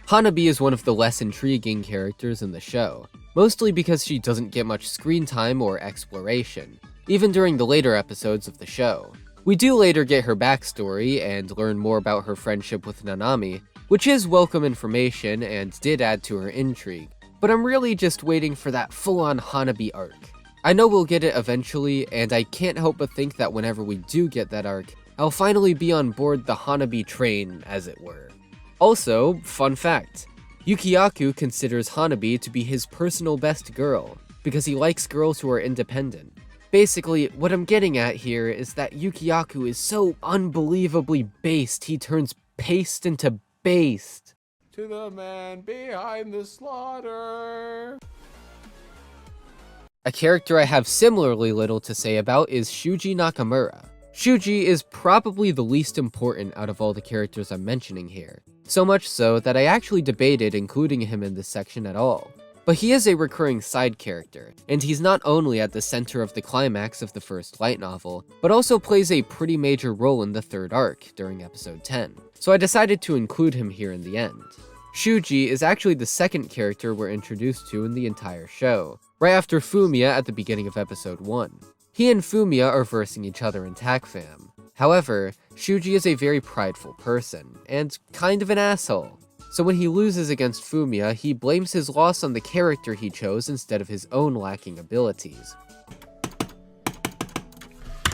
Hanabi is one of the less intriguing characters in the show, mostly because she doesn't get much screen time or exploration, even during the later episodes of the show. We do later get her backstory and learn more about her friendship with Nanami, which is welcome information and did add to her intrigue, but I'm really just waiting for that full-on Hanabi arc. I know we'll get it eventually, and I can't help but think that whenever we do get that arc, I'll finally be on board the Hanabi train, as it were. Also, fun fact, Yukiyaku considers Hanabi to be his personal best girl, because he likes girls who are independent. Basically, what I'm getting at here is that Yukiyaku is so unbelievably based he turns paste into based.
To the man behind the slaughter.
A character I have similarly little to say about is Shuji Nakamura. Shuji is probably the least important out of all the characters I'm mentioning here, so much so that I actually debated including him in this section at all. But he is a recurring side character, and he's not only at the center of the climax of the first light novel, but also plays a pretty major role in the third arc during episode 10, so I decided to include him here in the end. Shuji is actually the second character we're introduced to in the entire show, right after Fumiya at the beginning of episode 1. He and Fumiya are versing each other in TACFAM. However, Shuji is a very prideful person, and kind of an asshole. So when he loses against Fumiya, he blames his loss on the character he chose instead of his own lacking abilities.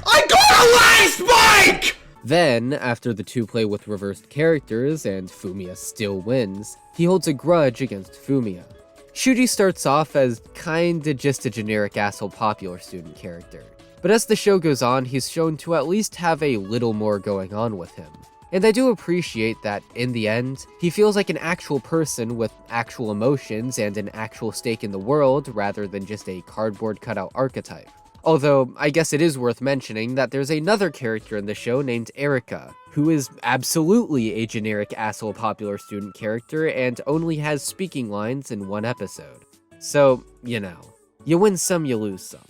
I got a last bike!
Then, after the two play with reversed characters and Fumiya still wins, he holds a grudge against Fumiya. Shuji starts off as kinda just a generic asshole popular student character, but as the show goes on, he's shown to at least have a little more going on with him. And I do appreciate that, in the end, he feels like an actual person with actual emotions and an actual stake in the world rather than just a cardboard cutout archetype. Although, I guess it is worth mentioning that there's another character in the show named Erika, who is absolutely a generic asshole popular student character and only has speaking lines in one episode. So, you know, you win some, you lose some.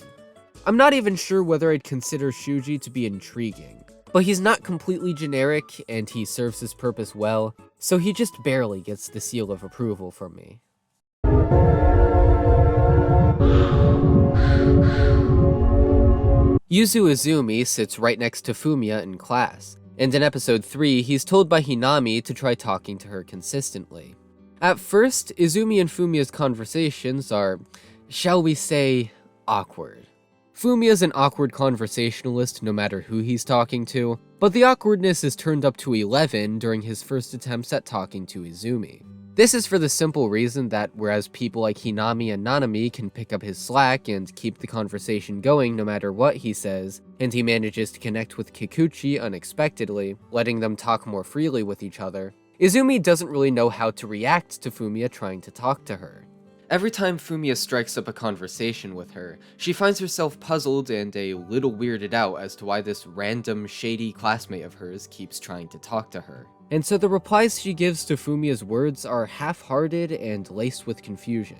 I'm not even sure whether I'd consider Shuji to be intriguing, but he's not completely generic and he serves his purpose well, so he just barely gets the seal of approval from me. Yuzu Izumi sits right next to Fumiya in class, and in episode 3, he's told by Hinami to try talking to her consistently. At first, Izumi and Fumiya's conversations are, shall we say, awkward. Fumiya's an awkward conversationalist no matter who he's talking to, but the awkwardness is turned up to 11 during his first attempts at talking to Izumi. This is for the simple reason that whereas people like Hinami and Nanami can pick up his slack and keep the conversation going no matter what he says, and he manages to connect with Kikuchi unexpectedly, letting them talk more freely with each other, Izumi doesn't really know how to react to Fumiya trying to talk to her. Every time Fumiya strikes up a conversation with her, she finds herself puzzled and a little weirded out as to why this random, shady classmate of hers keeps trying to talk to her. And so the replies she gives to Fumiya's words are half-hearted and laced with confusion.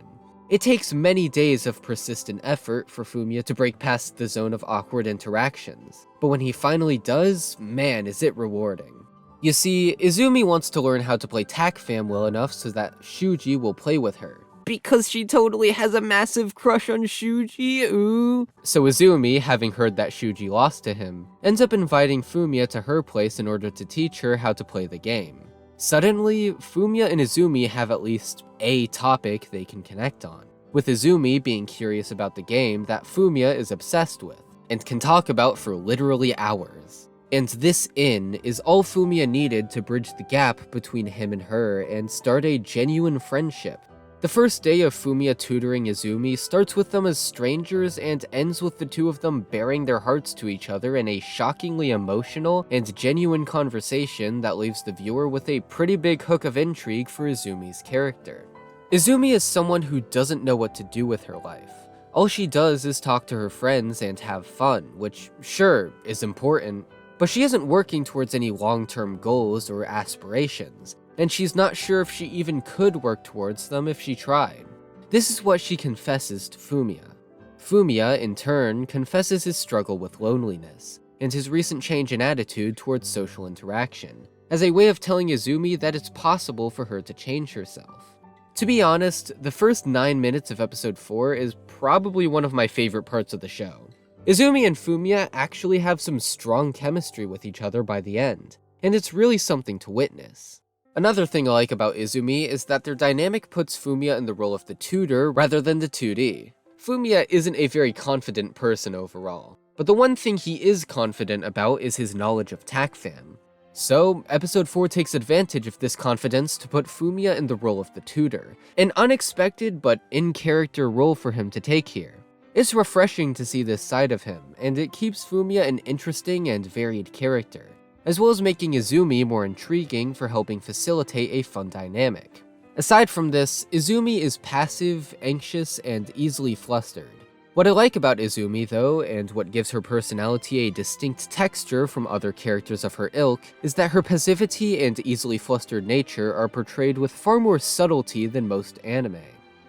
It takes many days of persistent effort for Fumiya to break past the zone of awkward interactions, but when he finally does, man is it rewarding. You see, Izumi wants to learn how to play TACFAM well enough so that Shuji will play with her. Because she totally has a massive crush on Shuji, ooh. So Izumi, having heard that Shuji lost to him, ends up inviting Fumiya to her place in order to teach her how to play the game. Suddenly, Fumiya and Izumi have at least a topic they can connect on, with Izumi being curious about the game that Fumiya is obsessed with, and can talk about for literally hours. And this is all Fumiya needed to bridge the gap between him and her and start a genuine friendship. The first day of Fumiya tutoring Izumi starts with them as strangers and ends with the two of them baring their hearts to each other in a shockingly emotional and genuine conversation that leaves the viewer with a pretty big hook of intrigue for Izumi's character. Izumi is someone who doesn't know what to do with her life. All she does is talk to her friends and have fun, which, sure, is important, but she isn't working towards any long-term goals or aspirations, and she's not sure if she even could work towards them if she tried. This is what she confesses to Fumiya. Fumiya, in turn, confesses his struggle with loneliness, and his recent change in attitude towards social interaction, as a way of telling Izumi that it's possible for her to change herself. To be honest, the first 9 minutes of episode 4 is probably one of my favorite parts of the show. Izumi and Fumiya actually have some strong chemistry with each other by the end, and it's really something to witness. Another thing I like about Izumi is that their dynamic puts Fumiya in the role of the tutor rather than the tutee. Fumiya isn't a very confident person overall, but the one thing he is confident about is his knowledge of TACFAM. So, episode 4 takes advantage of this confidence to put Fumiya in the role of the tutor, an unexpected but in-character role for him to take here. It's refreshing to see this side of him, and it keeps Fumiya an interesting and varied character, as well as making Izumi more intriguing for helping facilitate a fun dynamic. Aside from this, Izumi is passive, anxious, and easily flustered. What I like about Izumi, though, and what gives her personality a distinct texture from other characters of her ilk, is that her passivity and easily flustered nature are portrayed with far more subtlety than most anime.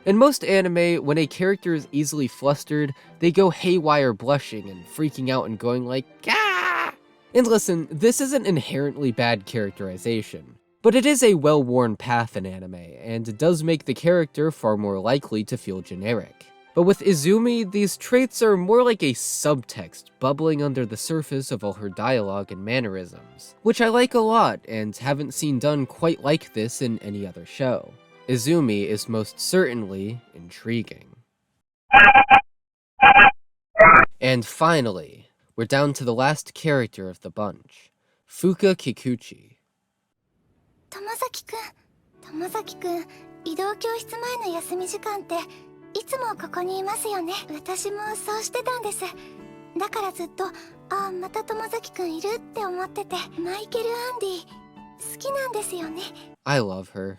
In most anime, when a character is easily flustered, they go haywire blushing and freaking out and going like, "Gah!" And listen, this isn't inherently bad characterization, but it is a well-worn path in anime, and it does make the character far more likely to feel generic. But with Izumi, these traits are more like a subtext bubbling under the surface of all her dialogue and mannerisms, which I like a lot and haven't seen done quite like this in any other show. Izumi is most certainly intriguing. And finally, we're down to the last character of the bunch, Fuka Kikuchi.
Tomozaki-kun, 移動教室前の休み時間っていつもここにいますよね。私もそうしてたんです。だからずっと、また友崎くんいるって思ってて、マイケル・アンディ、好きなんですよね。
I love her.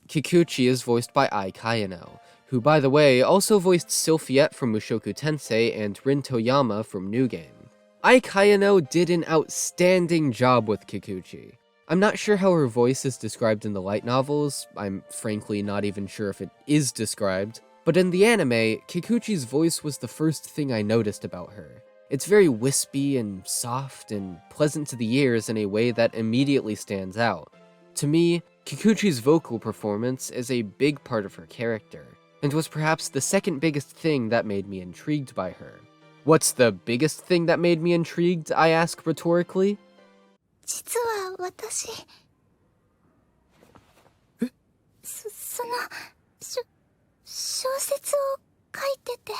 Kikuchi is voiced by Ai Kayano, who by the way also voiced Sylphiette from Mushoku Tensei and Rin Toyama from New Game. Ai Kayano did an outstanding job with Kikuchi. I'm not sure how her voice is described in the light novels, I'm frankly not even sure if it is described, but in the anime, Kikuchi's voice was the first thing I noticed about her. It's very wispy and soft and pleasant to the ears in a way that immediately stands out. To me, Kikuchi's vocal performance is a big part of her character, and was perhaps the second biggest thing that made me intrigued by her. What's the biggest thing that made me intrigued, I ask rhetorically?
実は私、小説を書いてて。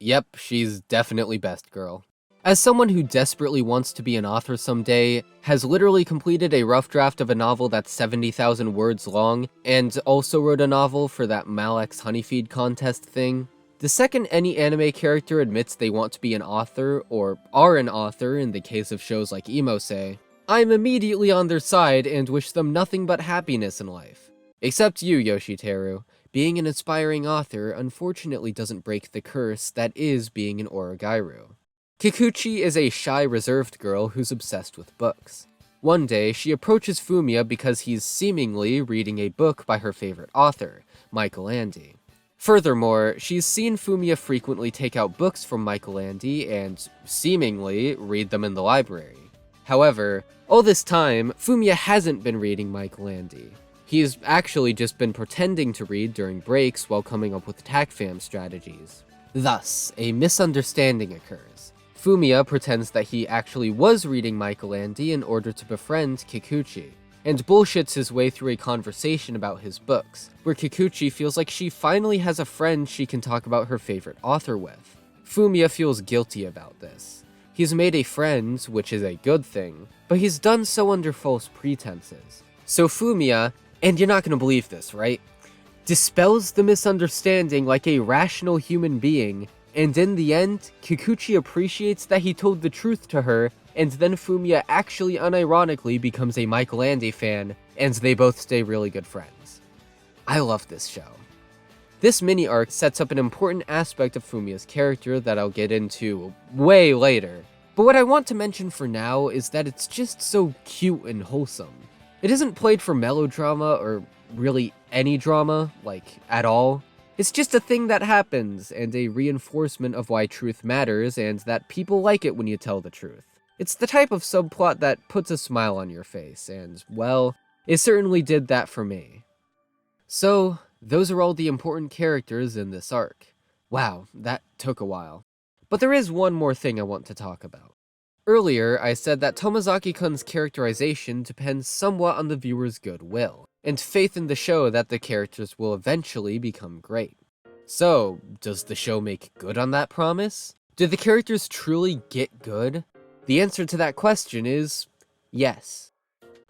Yep, she's definitely best girl. As someone who desperately wants to be an author someday, has literally completed a rough draft of a novel that's 70,000 words long, and also wrote a novel for that Malek's Honeyfeed contest thing, the second any anime character admits they want to be an author, or are an author in the case of shows like Imose, I'm immediately on their side and wish them nothing but happiness in life. Except you, Yoshiteru. Being an aspiring author unfortunately doesn't break the curse that is being an orogairu. Kikuchi is a shy, reserved girl who's obsessed with books. One day, she approaches Fumiya because he's seemingly reading a book by her favorite author, Michael Ande. Furthermore, she's seen Fumiya frequently take out books from Michael Ande and, seemingly, read them in the library. However, all this time, Fumiya hasn't been reading Michael Ande. He's actually just been pretending to read during breaks while coming up with TACFAM strategies. Thus, a misunderstanding occurs. Fumiya pretends that he actually was reading Michael Ande in order to befriend Kikuchi, and bullshits his way through a conversation about his books, where Kikuchi feels like she finally has a friend she can talk about her favorite author with. Fumiya feels guilty about this. He's made a friend, which is a good thing, but he's done so under false pretenses. So Fumiya, and you're not gonna believe this, right? Dispels the misunderstanding like a rational human being, and in the end, Kikuchi appreciates that he told the truth to her, and then Fumiya actually unironically becomes a Michael Ande fan, and they both stay really good friends. I love this show. This mini-arc sets up an important aspect of Fumiya's character that I'll get into way later, but what I want to mention for now is that it's just so cute and wholesome. It isn't played for melodrama or really any drama, like, at all. It's just a thing that happens, and a reinforcement of why truth matters, and that people like it when you tell the truth. It's the type of subplot that puts a smile on your face, and, well, it certainly did that for me. So, those are all the important characters in this arc. Wow, that took a while. But there is one more thing I want to talk about. Earlier, I said that Tomozaki-kun's characterization depends somewhat on the viewer's goodwill, and faith in the show that the characters will eventually become great. So, does the show make good on that promise? Do the characters truly get good? The answer to that question is yes.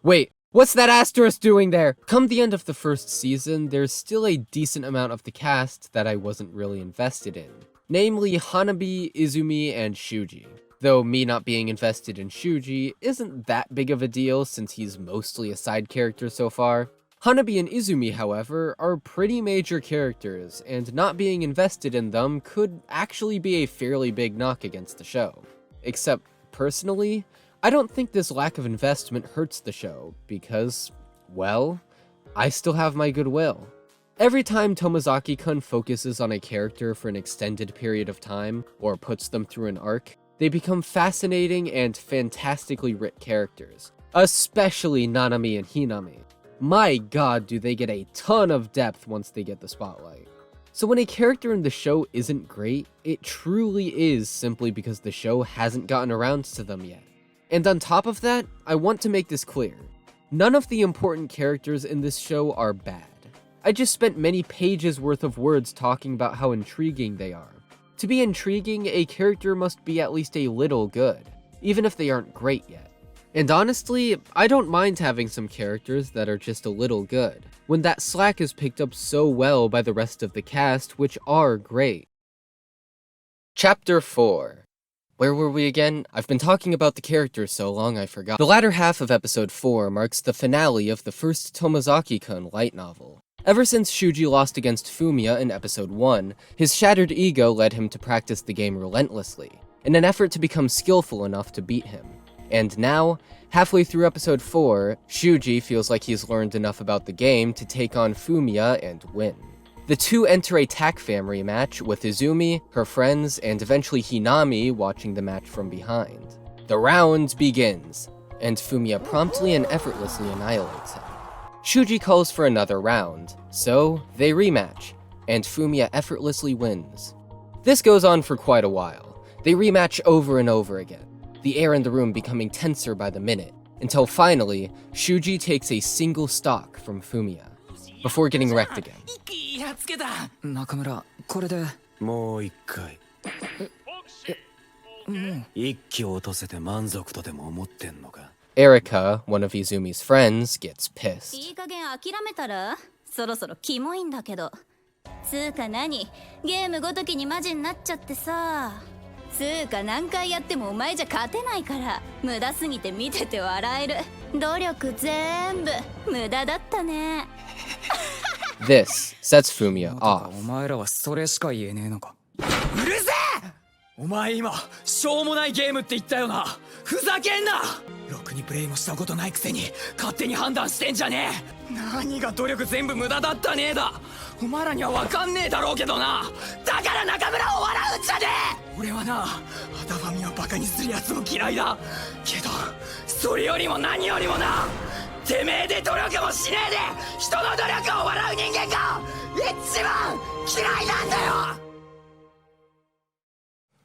Wait, what's that asterisk doing there? Come the end of the first season, there's still a decent amount of the cast that I wasn't really invested in. Namely Hanabi, Izumi, and Shuji. Though me not being invested in Shuji isn't that big of a deal since he's mostly a side character so far. Hanabi and Izumi, however, are pretty major characters, and not being invested in them could actually be a fairly big knock against the show. Except, personally, I don't think this lack of investment hurts the show, because, well, I still have my goodwill. Every time Tomozaki-kun focuses on a character for an extended period of time, or puts them through an arc, they become fascinating and fantastically writ characters, especially Nanami and Hinami. My god, do they get a ton of depth once they get the spotlight. So when a character in the show isn't great, it truly is simply because the show hasn't gotten around to them yet. And on top of that, I want to make this clear. None of the important characters in this show are bad. I just spent many pages worth of words talking about how intriguing they are. To be intriguing, a character must be at least a little good, even if they aren't great yet. And honestly, I don't mind having some characters that are just a little good, when that slack is picked up so well by the rest of the cast, which are great. Chapter 4. Where were we again? I've been talking about the characters so long I forgot. The latter half of episode 4 marks the finale of the first Tomozaki-kun light novel. Ever since Shuji lost against Fumiya in episode 1, his shattered ego led him to practice the game relentlessly, in an effort to become skillful enough to beat him. And now, halfway through episode 4, Shuji feels like he's learned enough about the game to take on Fumiya and win. The two enter a tack fam rematch with Izumi, her friends, and eventually Hinami watching the match from behind. The round begins, and Fumiya promptly and effortlessly annihilates him. Shuji calls for another round, so they rematch, and Fumiya effortlessly wins. This goes on for quite a while. They rematch over and over again, the air in the room becoming tenser by the minute, until finally, Shuji takes a single stock from Fumiya, before getting wrecked again.
中村これで
もう一回一気落とせて満足とでも思ってんのか
Erika, one of Izumi's friends, gets pissed.
いい加減諦めたらそろそろキモいんだけどつうか何ゲームごときにマジになっちゃってさつうか何回やってもお前じゃ勝てないから無駄すぎて見てて笑える努力全部無駄だったね
This sets Fumiya
お
off.
前らはそれしか言えねえのか
うるせえお前今しょうもないゲームって言ったよなふざけんなろくにプレイもしたことないくせに勝手に判断してんじゃねえ何が努力全部無駄だったねえだお前らには分かんねえだろうけどなだから中村を笑うんじゃねえ俺はなアダファミをバカにするやつも嫌いだけどそれよりも何よりもなてめえで努力もしねえで人の努力を笑う人間が一番嫌いなんだよ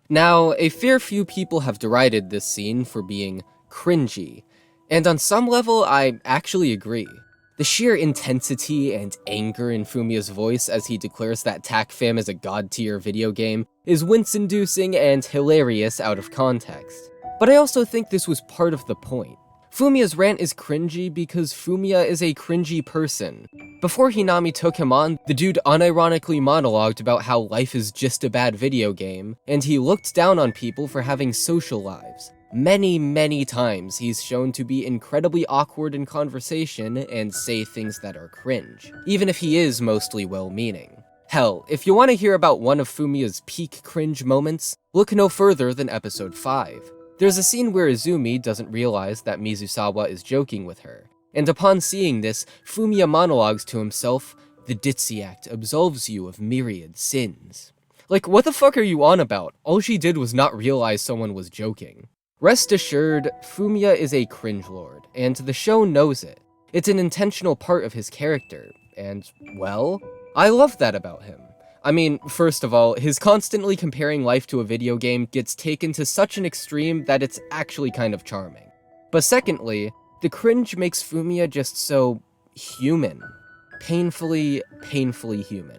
Now, a fair few people have derided this scene for being cringy, and on some level, I actually agree. The sheer intensity and anger in Fumiya's voice as he declares that TAC-FAM is a god-tier video game is wince-inducing and hilarious out of context. But I also think this was part of the point. Fumiya's rant is cringy because Fumiya is a cringy person. Before Hinami took him on, the dude unironically monologued about how life is just a bad video game, and he looked down on people for having social lives. Many times he's shown to be incredibly awkward in conversation and say things that are cringe, even if he is mostly well-meaning. Hell, if you want to hear about one of Fumiya's peak cringe moments, look no further than episode 5. There's a scene where Izumi doesn't realize that Mizusawa is joking with her, and upon seeing this, Fumiya monologues to himself, "The ditzy act absolves you of myriad sins." Like, what the fuck are you on about? All she did was not realize someone was joking. Rest assured, Fumiya is a cringe lord, and the show knows it. It's an intentional part of his character, and, well, I love that about him. I mean, first of all, his constantly comparing life to a video game gets taken to such an extreme that it's actually kind of charming. But secondly, the cringe makes Fumiya just so human. Painfully human.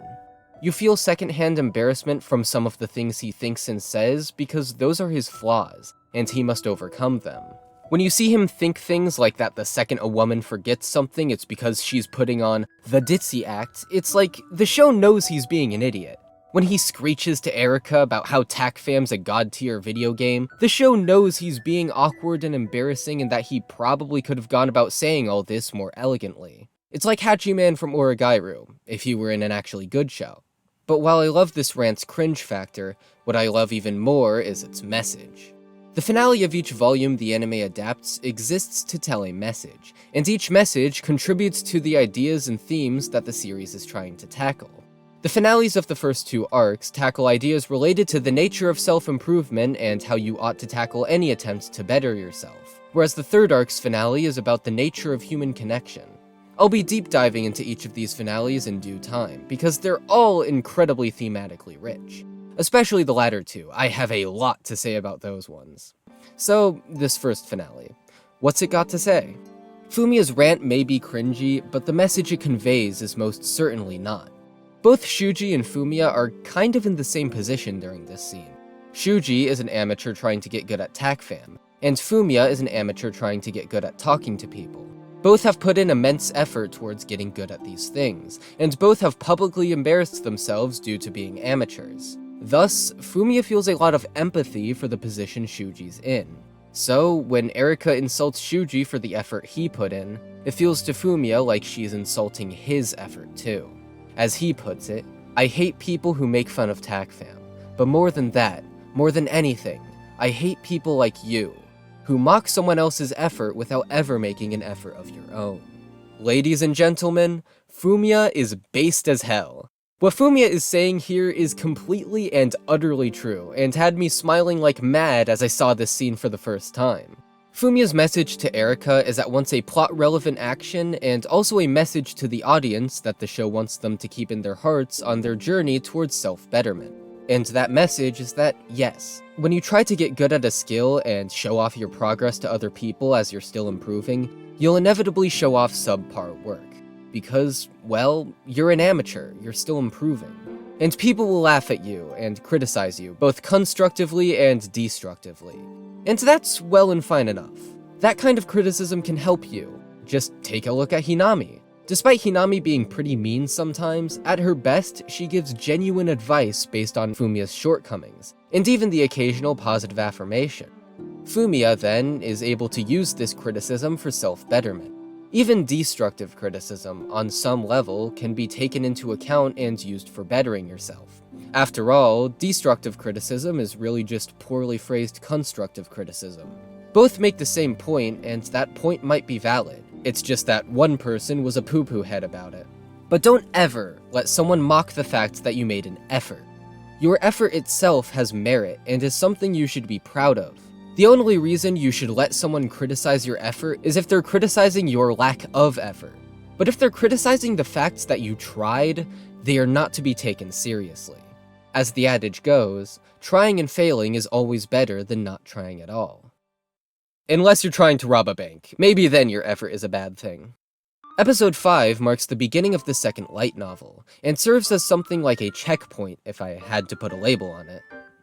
You feel secondhand embarrassment from some of the things he thinks and says because those are his flaws, and he must overcome them. When you see him think things like that the second a woman forgets something, it's because she's putting on the ditzy act, it's like the show knows he's being an idiot. When he screeches to Erika about how TACFAM's a god-tier video game, the show knows he's being awkward and embarrassing and that he probably could have gone about saying all this more elegantly. It's like Hachiman from Origairu, if he were in an actually good show. But while I love this rant's cringe factor, what I love even more is its message. The finale of each volume the anime adapts exists to tell a message, and each message contributes to the ideas and themes that the series is trying to tackle. The finales of the first two arcs tackle ideas related to the nature of self-improvement and how you ought to tackle any attempt to better yourself, whereas the third arc's finale is about the nature of human connection. I'll be deep diving into each of these finales in due time, because they're all incredibly thematically rich. Especially the latter two, I have a lot to say about those ones. So, this first finale. What's it got to say? Fumiya's rant may be cringy, but the message it conveys is most certainly not. Both Shuji and Fumiya are kind of in the same position during this scene. Shuji is an amateur trying to get good at TACFAM, and Fumiya is an amateur trying to get good at talking to people. Both have put in immense effort towards getting good at these things, and both have publicly embarrassed themselves due to being amateurs. Thus, Fumiya feels a lot of empathy for the position Shuji's in. So, when Erika insults Shuji for the effort he put in, it feels to Fumiya like she's insulting his effort too. As he puts it, I hate people who make fun of TACFAM, but more than that, more than anything, I hate people like you, who mock someone else's effort without ever making an effort of your own. Ladies and gentlemen, Fumiya is based as hell. What Fumiya is saying here is completely and utterly true, and had me smiling like mad as I saw this scene for the first time. Fumiya's message to Erika is at once a plot-relevant action and also a message to the audience that the show wants them to keep in their hearts on their journey towards self-betterment. And that message is that, yes, when you try to get good at a skill and show off your progress to other people as you're still improving, you'll inevitably show off subpar work. Because, well, you're an amateur, you're still improving. And people will laugh at you and criticize you, both constructively and destructively. And that's well and fine enough. That kind of criticism can help you. Just take a look at Hinami. Despite Hinami being pretty mean sometimes, at her best, she gives genuine advice based on Fumiya's shortcomings, and even the occasional positive affirmation. Fumiya, then, is able to use this criticism for self-betterment. Even destructive criticism, on some level, can be taken into account and used for bettering yourself. After all, destructive criticism is really just poorly phrased constructive criticism. Both make the same point, and that point might be valid. It's just that one person was a poo-poo head about it. But don't ever let someone mock the fact that you made an effort. Your effort itself has merit and is something you should be proud of. The only reason you should let someone criticize your effort is if they're criticizing your lack of effort. But if they're criticizing the fact that you tried, they are not to be taken seriously. As the adage goes, trying and failing is always better than not trying at all. Unless you're trying to rob a bank, maybe then your effort is a bad thing. Episode 5 marks the beginning of the second light novel, and serves as something like a checkpoint if I had to put a label on it.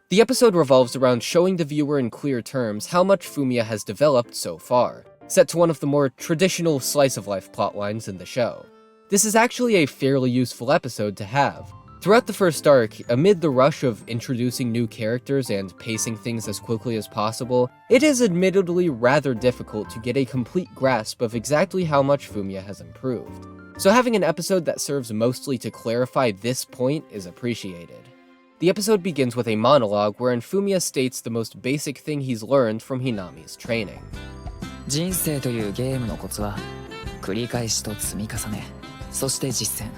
The episode revolves around showing the viewer in clear terms how much Fumiya has developed so far, set to one of the more traditional slice-of-life plotlines in the show. This is actually a fairly useful episode to have. Throughout the first arc, amid the rush of introducing new characters and pacing things as quickly as possible, it is admittedly rather difficult to get a complete grasp of exactly how much Fumiya has improved. So having an episode that serves mostly to clarify this point is appreciated. The episode begins with a monologue wherein Fumiya states the most basic thing he's learned from Hinami's training.
人生というゲームのコツは繰り返しと積み重ね、そして実践。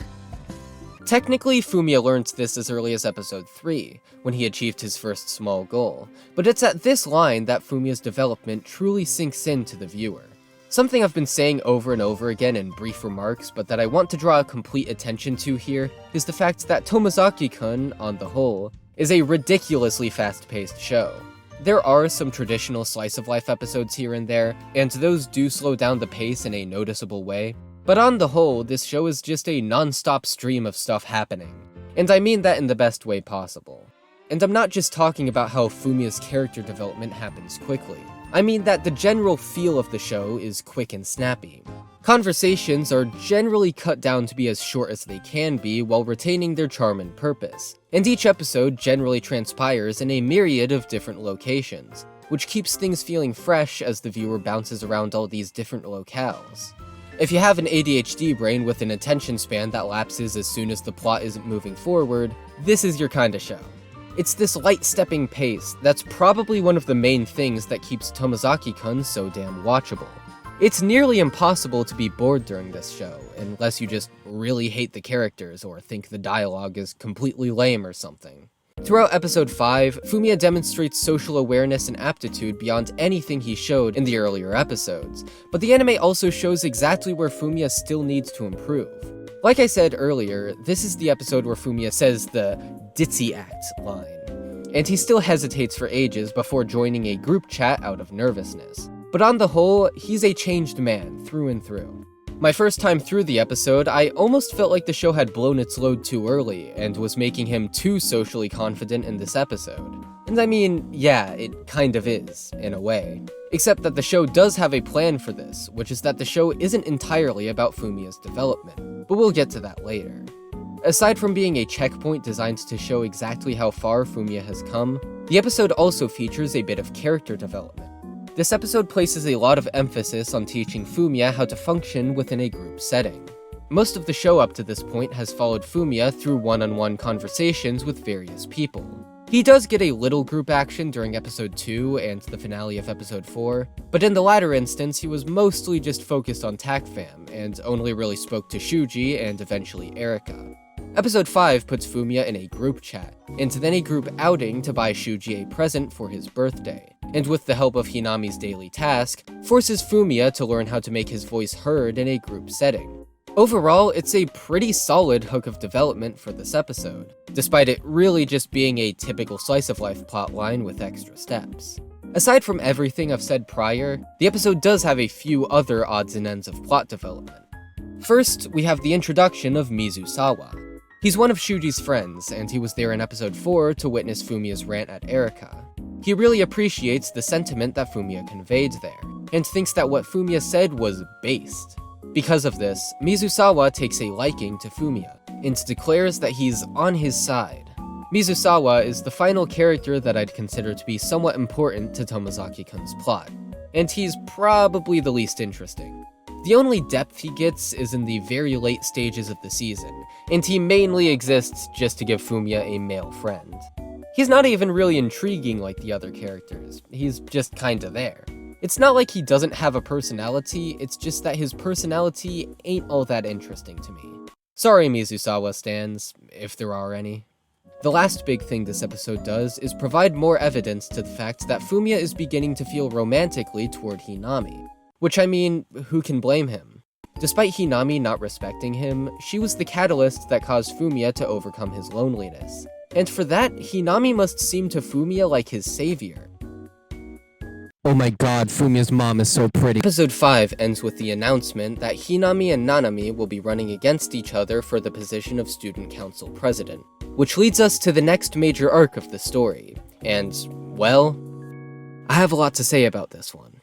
Technically, Fumiya learned this as early as episode 3, when he achieved his first small goal, but it's at this line that Fumiya's development truly sinks into the viewer. Something I've been saying over and over again in brief remarks, but that I want to draw complete attention to here, is the fact that Tomozaki-kun, on the whole, is a ridiculously fast-paced show. There are some traditional slice-of-life episodes here and there, and those do slow down the pace in a noticeable way, but on the whole, this show is just a non-stop stream of stuff happening. And I mean that in the best way possible. And I'm not just talking about how Fumiya's character development happens quickly. I mean that the general feel of the show is quick and snappy. Conversations are generally cut down to be as short as they can be while retaining their charm and purpose. And each episode generally transpires in a myriad of different locations, which keeps things feeling fresh as the viewer bounces around all these different locales. If you have an ADHD brain with an attention span that lapses as soon as the plot isn't moving forward, this is your kind of show. It's this light-stepping pace that's probably one of the main things that keeps Tomozaki-kun so damn watchable. It's nearly impossible to be bored during this show, unless you just really hate the characters or think the dialogue is completely lame or something. Throughout episode 5, Fumiya demonstrates social awareness and aptitude beyond anything he showed in the earlier episodes, but the anime also shows exactly where Fumiya still needs to improve. Like I said earlier, this is the episode where Fumiya says the ditzy act line, and he still hesitates for ages before joining a group chat out of nervousness. But on the whole, he's a changed man through and through. My first time through the episode, I almost felt like the show had blown its load too early and was making him too socially confident in this episode. And I mean, yeah, it kind of is, in a way. Except that the show does have a plan for this, which is that the show isn't entirely about Fumiya's development, but we'll get to that later. Aside from being a checkpoint designed to show exactly how far Fumiya has come, the episode also features a bit of character development. This episode places a lot of emphasis on teaching Fumiya how to function within a group setting. Most of the show up to this point has followed Fumiya through one-on-one conversations with various people. He does get a little group action during episode 2 and the finale of episode 4, but in the latter instance he was mostly just focused on TAC-fam, and only really spoke to Shuji and eventually Erika. Episode 5 puts Fumiya in a group chat, and then a group outing to buy Shuji a present for his birthday, and with the help of Hinami's daily task, forces Fumiya to learn how to make his voice heard in a group setting. Overall, it's a pretty solid hook of development for this episode, despite it really just being a typical slice-of-life plotline with extra steps. Aside from everything I've said prior, the episode does have a few other odds and ends of plot development. First, we have the introduction of Mizusawa. He's one of Shuji's friends, and he was there in episode 4 to witness Fumiya's rant at Erika. He really appreciates the sentiment that Fumiya conveyed there, and thinks that what Fumiya said was based. Because of this, Mizusawa takes a liking to Fumiya, and declares that he's on his side. Mizusawa is the final character that I'd consider to be somewhat important to Tomozaki-kun's plot, and he's probably the least interesting. The only depth he gets is in the very late stages of the season, and he mainly exists just to give Fumiya a male friend. He's not even really intriguing like the other characters, he's just kinda there. It's not like he doesn't have a personality, it's just that his personality ain't all that interesting to me. Sorry Mizusawa stans, if there are any. The last big thing this episode does is provide more evidence to the fact that Fumiya is beginning to feel romantically toward Hinami. Which, I mean, who can blame him? Despite Hinami not respecting him, she was the catalyst that caused Fumiya to overcome his loneliness. And for that, Hinami must seem to Fumiya like his savior. Oh my god, Fumiya's mom is so pretty. Episode 5 ends with the announcement that Hinami and Nanami will be running against each other for the position of Student Council President, which leads us to the next major arc of the story. And, well, I have a lot to say about this one.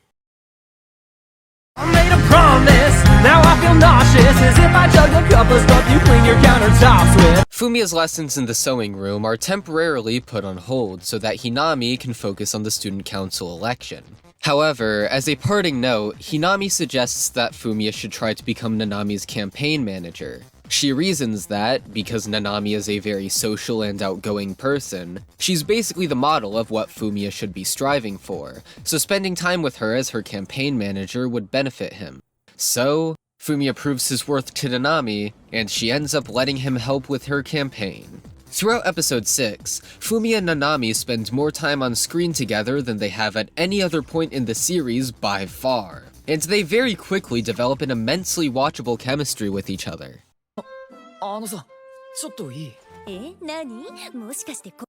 I made a promise, now I feel nauseous, as if I chugged a cup of stuff you clean your countertops with.
Fumiya's lessons in the sewing room are temporarily put on hold so that Hinami can focus on the student council election. However, as a parting note, Hinami suggests that Fumiya should try to become Nanami's campaign manager. She reasons that, because Nanami is a very social and outgoing person, she's basically the model of what Fumiya should be striving for, so spending time with her as her campaign manager would benefit him. So, Fumiya proves his worth to Nanami, and she ends up letting him help with her campaign. Throughout episode 6, Fumiya and Nanami spend more time on screen together than they have at any other point in the series by far, and they very quickly develop an immensely watchable chemistry with each other.
あのさ、ちょっといい？
何？もしかしてこ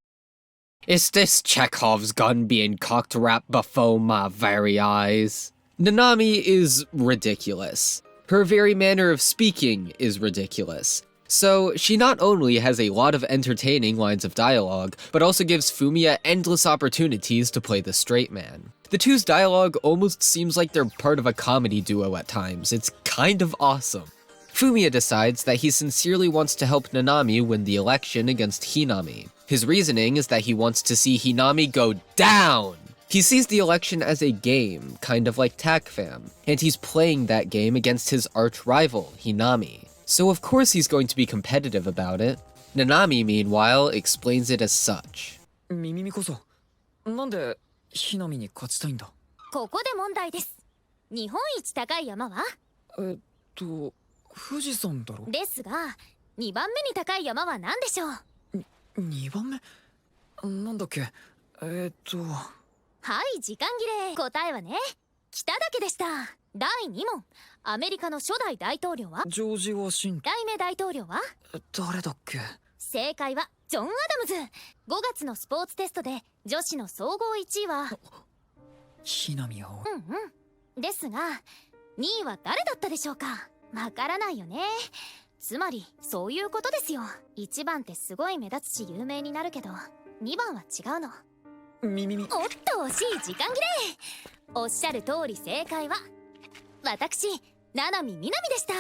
Is this Chekhov's gun being cocked right before my very eyes? Nanami is ridiculous. Her very manner of speaking is ridiculous. So, she not only has a lot of entertaining lines of dialogue, but also gives Fumiya endless opportunities to play the straight man. The two's dialogue almost seems like they're part of a comedy duo at times. It's kind of awesome. Fumiya decides that he sincerely wants to help Nanami win the election against Hinami. His reasoning is that he wants to see Hinami go down! He sees the election as a game, kind of like TACFAM, and he's playing that game against his arch-rival, Hinami. So of course he's going to be competitive about it. Nanami, meanwhile, explains it as such.
ミミミこそ、なんでひなみに勝ちたいんだ？
ここで問題です。日本一高い山は？
富士山だろ？
ですが、2番目に高い山は何でしょう
？2番目？なんだっけ？
はい、時間切れ。答えはね、北岳でした。第2問。アメリカの初代大統領は？
ジョージ・ワシントン。
代名大統領は？
誰だっけ？
正解はジョン・アダムズ。5月のスポーツテストで女子の総合1位は
ひなみを。
ですが、2位は誰だったでしょうか？わからないよね。つまりそういうことですよ。1番ってすごい目立つし有名になるけど、2番は違うの。
ミミミ。
おっと惜しい、時間切れ。おっしゃる通り正解は私、七海みなみでした。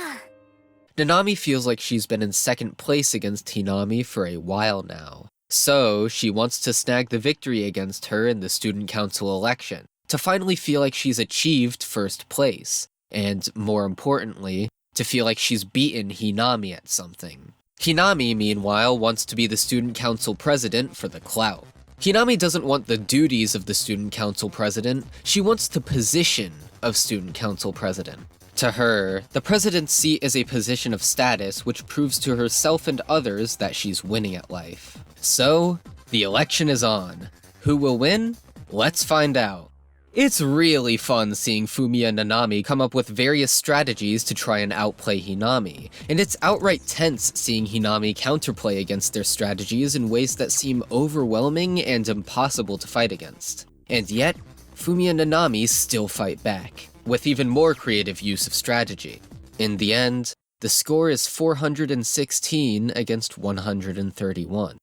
Nanami feels like she's been in second place against Hinami for a while now. So, she wants to snag the victory against her in the student council election, to finally feel like she's achieved first place, and more importantly, to feel like she's beaten Hinami at something. Hinami, meanwhile, wants to be the student council president for the clout. Hinami doesn't want the duties of the student council president, she wants the position of student council president. To her, the president's seat is a position of status which proves to herself and others that she's winning at life. So, the election is on. Who will win? Let's find out. It's really fun seeing Fumiya and Nanami come up with various strategies to try and outplay Hinami, and it's outright tense seeing Hinami counterplay against their strategies in ways that seem overwhelming and impossible to fight against. And yet, Fumiya and Nanami still fight back, with even more creative use of strategy. In the end, the score is 416 against 131.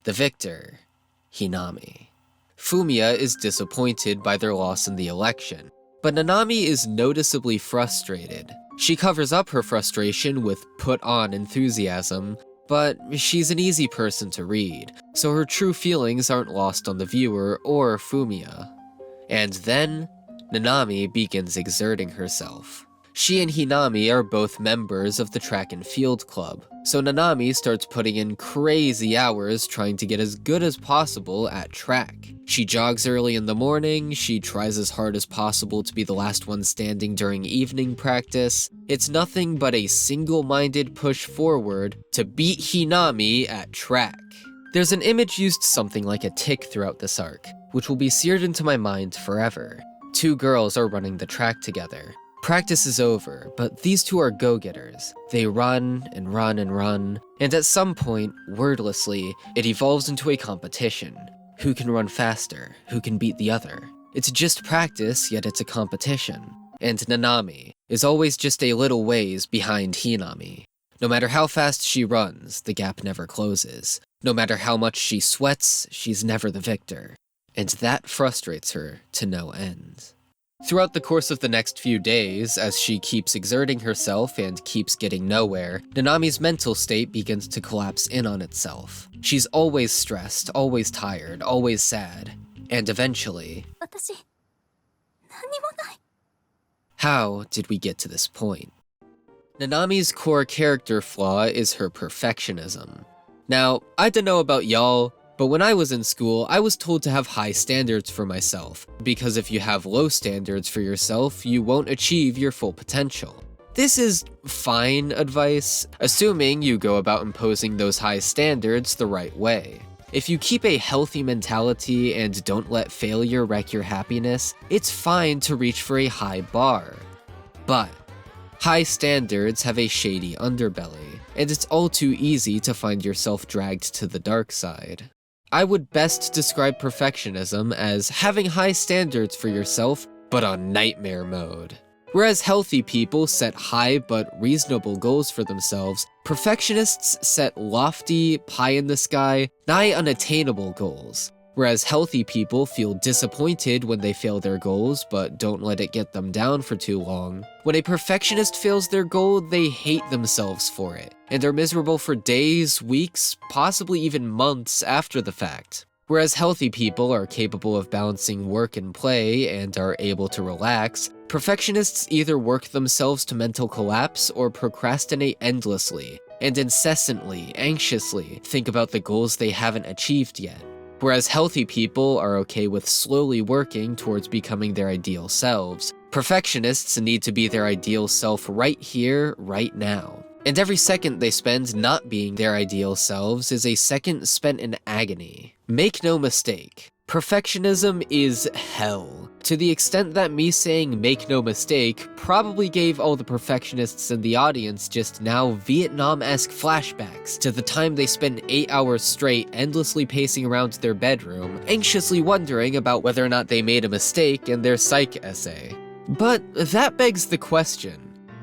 The victor, Hinami. Fumiya is disappointed by their loss in the election, but Nanami is noticeably frustrated. She covers up her frustration with put-on enthusiasm, but she's an easy person to read, so her true feelings aren't lost on the viewer or Fumiya. And then, Nanami begins exerting herself. She and Hinami are both members of the track and field club, so Nanami starts putting in crazy hours trying to get as good as possible at track. She jogs early in the morning, she tries as hard as possible to be the last one standing during evening practice. It's nothing but a single-minded push forward to beat Hinami at track. There's an image used something like a tick throughout this arc, which will be seared into my mind forever. Two girls are running the track together. Practice is over, but these two are go-getters. They run and run and run, and at some point, wordlessly, it evolves into a competition. Who can run faster? Who can beat the other? It's just practice, yet it's a competition. And Nanami is always just a little ways behind Hinami. No matter how fast she runs, the gap never closes. No matter how much she sweats, she's never the victor. And that frustrates her to no end. Throughout the course of the next few days, as she keeps exerting herself and keeps getting nowhere, Nanami's mental state begins to collapse in on itself. She's always stressed, always tired, always sad, and eventually... How did we get to this point? Nanami's core character flaw is her perfectionism. Now, I don't know about y'all, but when I was in school, I was told to have high standards for myself, because if you have low standards for yourself, you won't achieve your full potential. This is fine advice, assuming you go about imposing those high standards the right way. If you keep a healthy mentality and don't let failure wreck your happiness, it's fine to reach for a high bar. But high standards have a shady underbelly, and it's all too easy to find yourself dragged to the dark side. I would best describe perfectionism as having high standards for yourself, but on nightmare mode. Whereas healthy people set high but reasonable goals for themselves, perfectionists set lofty, pie-in-the-sky, nigh unattainable goals. Whereas healthy people feel disappointed when they fail their goals, but don't let it get them down for too long. When a perfectionist fails their goal, they hate themselves for it, and are miserable for days, weeks, possibly even months after the fact. Whereas healthy people are capable of balancing work and play and are able to relax, perfectionists either work themselves to mental collapse or procrastinate endlessly, and incessantly, anxiously think about the goals they haven't achieved yet. Whereas healthy people are okay with slowly working towards becoming their ideal selves, perfectionists need to be their ideal self right here, right now. And every second they spend not being their ideal selves is a second spent in agony. Make no mistake, perfectionism is hell. To the extent that me saying make no mistake probably gave all the perfectionists in the audience just now Vietnam-esque flashbacks to the time they spent 8 hours straight endlessly pacing around their bedroom, anxiously wondering about whether or not they made a mistake in their psych essay. But that begs the question,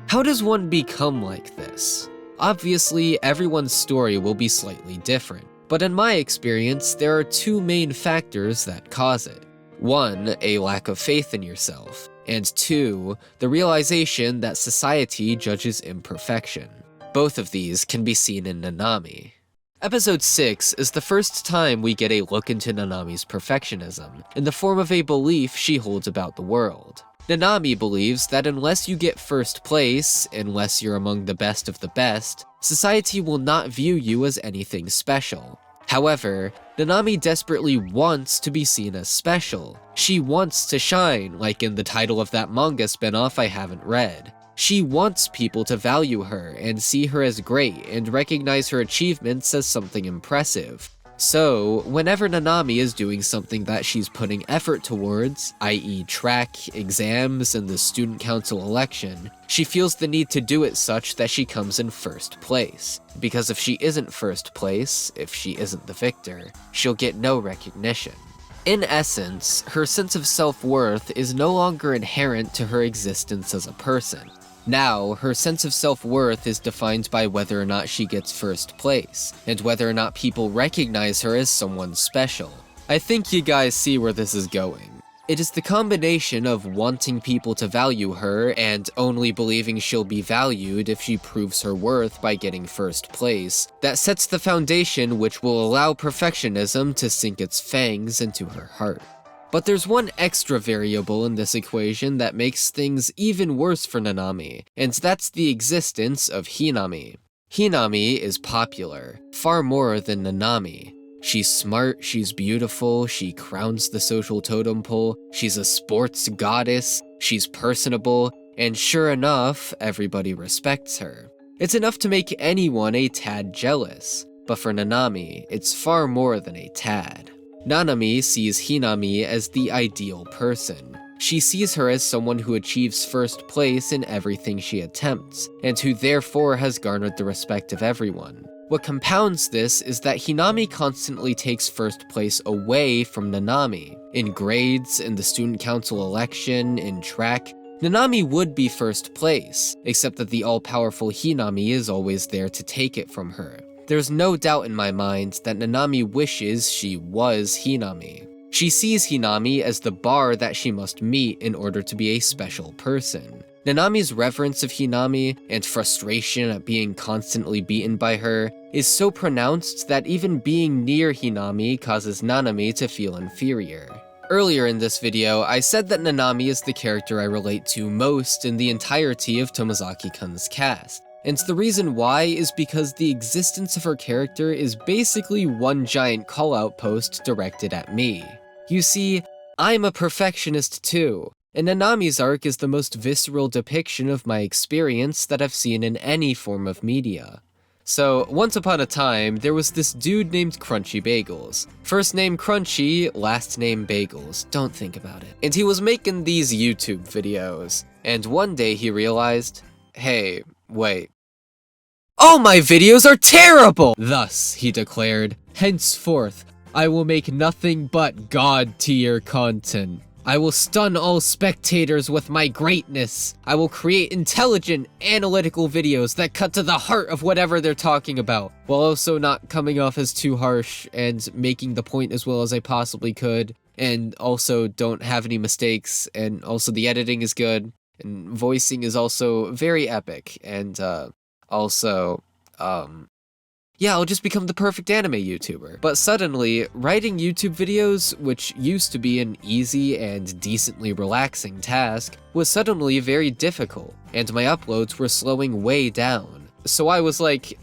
how does one become like this? Obviously, everyone's story will be slightly different, but in my experience, there are two main factors that cause it. One, a lack of faith in yourself, and two, the realization that society judges imperfection. Both of these can be seen in Nanami. Episode 6 is the first time we get a look into Nanami's perfectionism, in the form of a belief she holds about the world. Nanami believes that unless you get first place, unless you're among the best of the best, society will not view you as anything special. However, Nanami desperately wants to be seen as special. She wants to shine, like in the title of that manga spinoff I haven't read. She wants people to value her and see her as great and recognize her achievements as something impressive. So, whenever Nanami is doing something that she's putting effort towards, i.e. track, exams, and the student council election, she feels the need to do it such that she comes in first place. Because if she isn't first place, if she isn't the victor, she'll get no recognition. In essence, her sense of self-worth is no longer inherent to her existence as a person. Now, her sense of self-worth is defined by whether or not she gets first place, and whether or not people recognize her as someone special. I think you guys see where this is going. It is the combination of wanting people to value her and only believing she'll be valued if she proves her worth by getting first place that sets the foundation which will allow perfectionism to sink its fangs into her heart. But there's one extra variable in this equation that makes things even worse for Nanami, and that's the existence of Hinami. Hinami is popular, far more than Nanami. She's smart, she's beautiful, she crowns the social totem pole, she's a sports goddess, she's personable, and sure enough, everybody respects her. It's enough to make anyone a tad jealous, but for Nanami, it's far more than a tad. Nanami sees Hinami as the ideal person. She sees her as someone who achieves first place in everything she attempts, and who therefore has garnered the respect of everyone. What compounds this is that Hinami constantly takes first place away from Nanami. In grades, in the student council election, in track, Nanami would be first place, except that the all-powerful Hinami is always there to take it from her. There's no doubt in my mind that Nanami wishes she was Hinami. She sees Hinami as the bar that she must meet in order to be a special person. Nanami's reverence of Hinami and frustration at being constantly beaten by her is so pronounced that even being near Hinami causes Nanami to feel inferior. Earlier in this video, I said that Nanami is the character I relate to most in the entirety of Tomozaki-kun's cast. And the reason why is because the existence of her character is basically one giant call-out post directed at me. You see, I'm a perfectionist too, and Nanami's arc is the most visceral depiction of my experience that I've seen in any form of media. So, once upon a time, there was this dude named Crunchy Bagels. First name Crunchy, last name Bagels. Don't think about it. And he was making these YouTube videos. And one day he realized, hey, wait. All my videos are terrible! Thus, he declared, henceforth, I will make nothing but God-tier content. I will stun all spectators with my greatness. I will create intelligent, analytical videos that cut to the heart of whatever they're talking about, while also not coming off as too harsh and making the point as well as I possibly could, and also don't have any mistakes, and also the editing is good, and voicing is also very epic, and yeah, I'll just become the perfect anime YouTuber. But suddenly, writing YouTube videos, which used to be an easy and decently relaxing task, was suddenly very difficult, and my uploads were slowing way down. So I was like,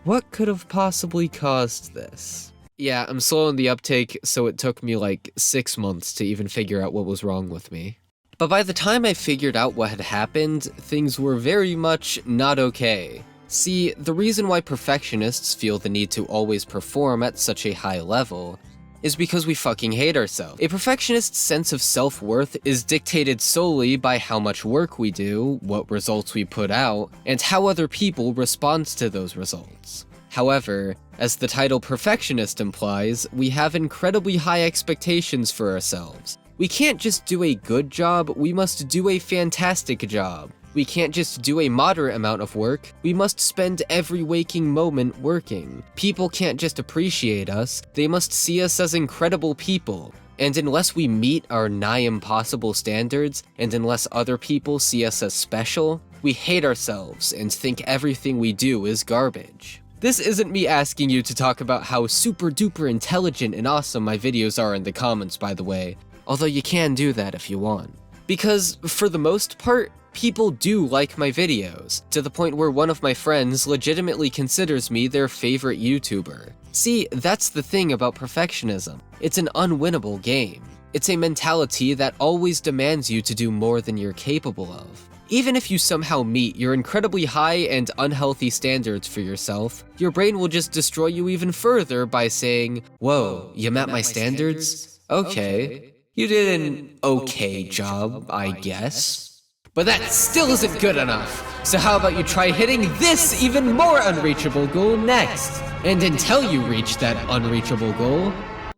what could have possibly caused this? Yeah, I'm slow in the uptake, so it took me like 6 months to even figure out what was wrong with me. But by the time I figured out what had happened, things were very much not okay. See, the reason why perfectionists feel the need to always perform at such a high level is because we fucking hate ourselves. A perfectionist's sense of self-worth is dictated solely by how much work we do, what results we put out, and how other people respond to those results. However, as the title perfectionist implies, we have incredibly high expectations for ourselves. We can't just do a good job, we must do a fantastic job. We can't just do a moderate amount of work, we must spend every waking moment working. People can't just appreciate us, they must see us as incredible people. And unless we meet our nigh impossible standards, and unless other people see us as special, we hate ourselves and think everything we do is garbage. This isn't me asking you to talk about how super duper intelligent and awesome my videos are in the comments, by the way, although you can do that if you want. Because, for the most part, people do like my videos, to the point where one of my friends legitimately considers me their favorite YouTuber. See, that's the thing about perfectionism. It's an unwinnable game. It's a mentality that always demands you to do more than you're capable of. Even if you somehow meet your incredibly high and unhealthy standards for yourself, your brain will just destroy you even further by saying, whoa, you met my standards? Okay. You did an okay job, I guess. But that still isn't good enough. So how about you try hitting this even more unreachable goal next? And until you reach that unreachable goal,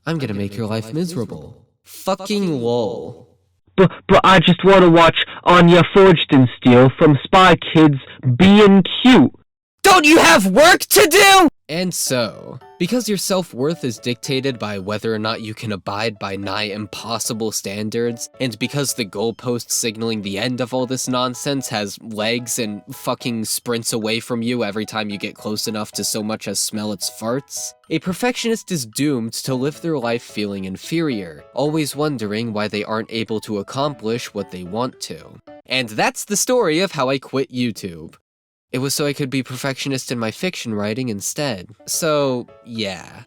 I'm gonna make your life miserable. Fucking lol.
But I just want to watch Anya Forged in Steel from Spy Kids being cute.
Don't you have work to do? And so, because your self-worth is dictated by whether or not you can abide by nigh impossible standards, and because the goalpost signaling the end of all this nonsense has legs and fucking sprints away from you every time you get close enough to so much as smell its farts, a perfectionist is doomed to live their life feeling inferior, always wondering why they aren't able to accomplish what they want to. And that's the story of how I quit YouTube. It was so I could be perfectionist in my fiction writing instead. So, yeah.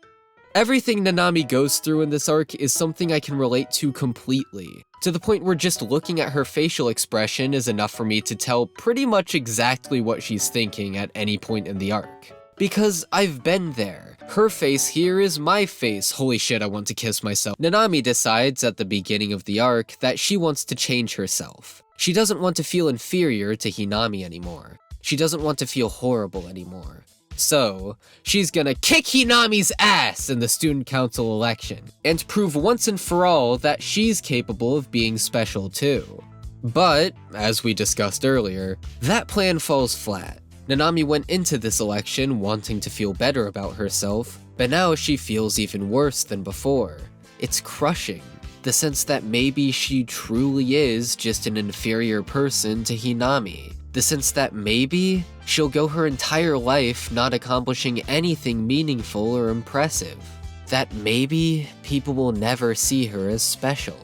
Everything Nanami goes through in this arc is something I can relate to completely, to the point where just looking at her facial expression is enough for me to tell pretty much exactly what she's thinking at any point in the arc. Because I've been there. Her face here is my face. Holy shit, I want to kiss myself. Nanami decides at the beginning of the arc that she wants to change herself. She doesn't want to feel inferior to Hinami anymore. She doesn't want to feel horrible anymore. So, she's gonna kick Hinami's ass in the student council election, and prove once and for all that she's capable of being special too. But, as we discussed earlier, that plan falls flat. Nanami went into this election wanting to feel better about herself, but now she feels even worse than before. It's crushing. The sense that maybe she truly is just an inferior person to Hinami. The sense that maybe she'll go her entire life not accomplishing anything meaningful or impressive. That maybe people will never see her as special.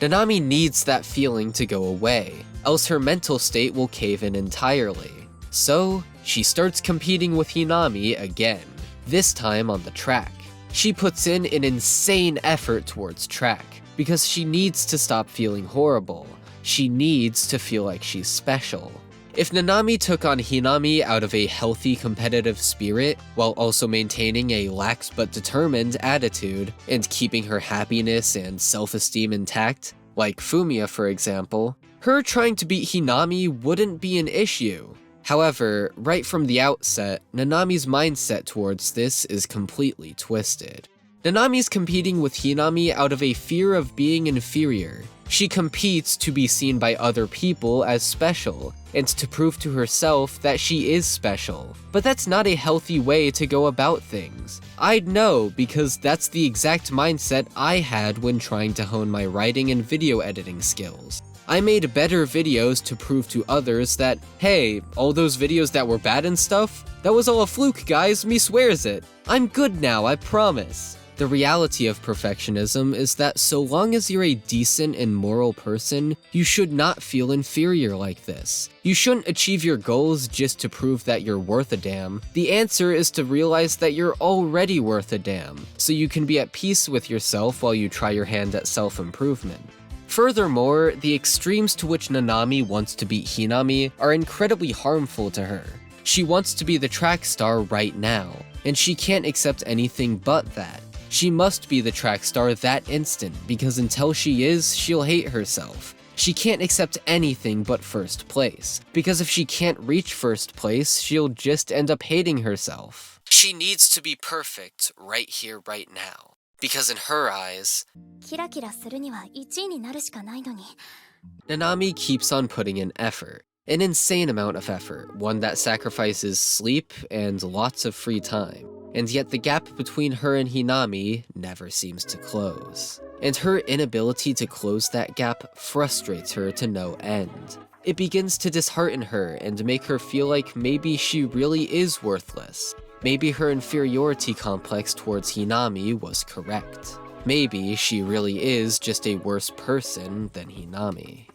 Nanami needs that feeling to go away, else her mental state will cave in entirely. So, she starts competing with Hinami again, this time on the track. She puts in an insane effort towards track. because she needs to stop feeling horrible. She needs to feel like she's special. If Nanami took on Hinami out of a healthy competitive spirit, while also maintaining a lax but determined attitude, and keeping her happiness and self-esteem intact, like Fumiya for example, her trying to beat Hinami wouldn't be an issue. However, right from the outset, Nanami's mindset towards this is completely twisted. Nanami's competing with Hinami out of a fear of being inferior. She competes to be seen by other people as special, and to prove to herself that she is special. But that's not a healthy way to go about things. I'd know, because that's the exact mindset I had when trying to hone my writing and video editing skills. I made better videos to prove to others that, hey, all those videos that were bad and stuff, that was all a fluke guys, me swears it. I'm good now, I promise. The reality of perfectionism is that so long as you're a decent and moral person, you should not feel inferior like this. You shouldn't achieve your goals just to prove that you're worth a damn. The answer is to realize that you're already worth a damn, so you can be at peace with yourself while you try your hand at self-improvement. Furthermore, the extremes to which Nanami wants to beat Hinami are incredibly harmful to her. She wants to be the track star right now, and she can't accept anything but that. She must be the track star that instant, because until she is, she'll hate herself. She can't accept anything but first place, because if she can't reach first place, she'll just end up hating herself. She needs to be perfect right here, right now, because in her eyes, Nanami keeps on putting in effort. An insane amount of effort, one that sacrifices sleep and lots of free time. And yet the gap between her and Hinami never seems to close. And her inability to close that gap frustrates her to no end. It begins to dishearten her and make her feel like maybe she really is worthless. Maybe her inferiority complex towards Hinami was correct. Maybe she really is just a worse person than Hinami.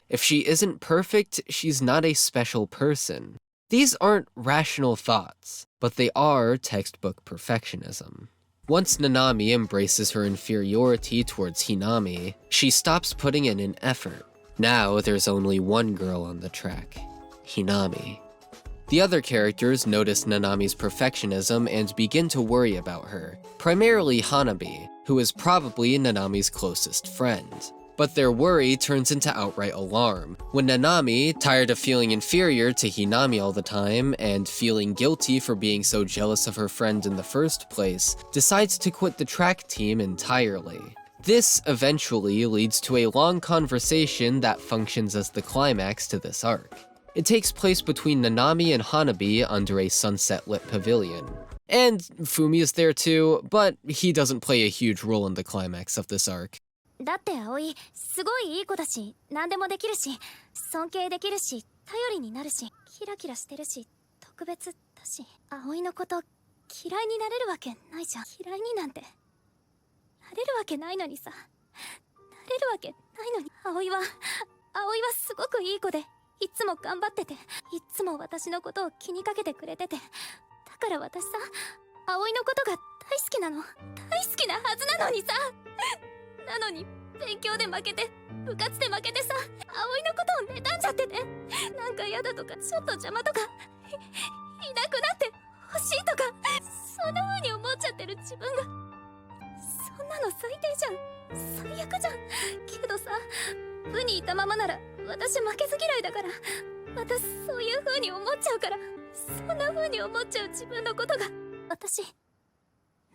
If she isn't perfect, she's not a special person. These aren't rational thoughts, but they are textbook perfectionism. Once Nanami embraces her inferiority towards Hinami, she stops putting in an effort. Now there's only one girl on the track, Hinami. The other characters notice Nanami's perfectionism and begin to worry about her, primarily Hanabi, who is probably Nanami's closest friend. But their worry turns into outright alarm, when Nanami, tired of feeling inferior to Hinami all the time, and feeling guilty for being so jealous of her friend in the first place, decides to quit the track team entirely. This eventually leads to a long conversation that functions as the climax to this arc. It takes place between Nanami and Hanabi under a sunset-lit pavilion. And Fumi is there too, but he doesn't play a huge role in the climax of this arc.
だって葵すごいいい子だし何でもできるし尊敬できるし頼りになるしキラキラしてるし特別だし葵のこと嫌いになれるわけないじゃん嫌いになんてなれるわけないのにさなれるわけないのに葵はすごくいい子でいつも頑張ってていつも私のことを気にかけてくれててだから私さ葵のことが大好きなの大好きなはずなのにさなのに勉強で負けて部活で負けてさ葵のことを妬んじゃっててなんか嫌だとかちょっと邪魔とかいなくなってほしいとかそんな風に思っちゃってる自分がそんなの最低じゃん最悪じゃんけどさ部にいたままなら私負けず嫌いだからまたそういう風に思っちゃうからそんな風に思っちゃう自分のことが私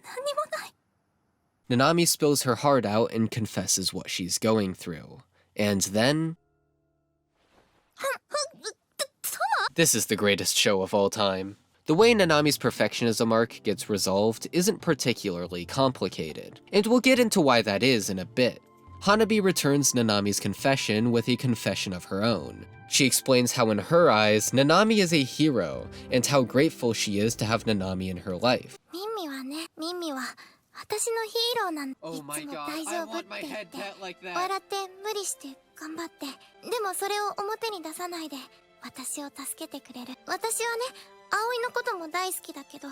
何にもない
Nanami spills her heart out and confesses what she's going through. And then... This is the greatest show of all time. The way Nanami's perfectionism arc gets resolved isn't particularly complicated, and we'll get into why that is in a bit. Hanabi returns Nanami's confession with a confession of her own. She explains how in her eyes, Nanami is a hero, and how grateful she is to have Nanami in her life.
Oh my god, I want my head pet like that. 笑って無理して頑張ってでもそれを表に出さないで私を助けてくれる私はね葵のことも大好きだけど、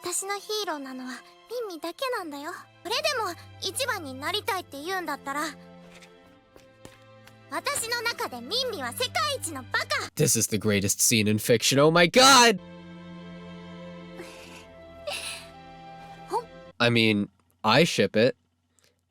私のヒーローなのはミンミだけなんだよ。それでも一番になりたいって言うんだったら、私の中でミンミは世界一のバカ。
This is the greatest scene in fiction, oh my god! I mean, I ship it.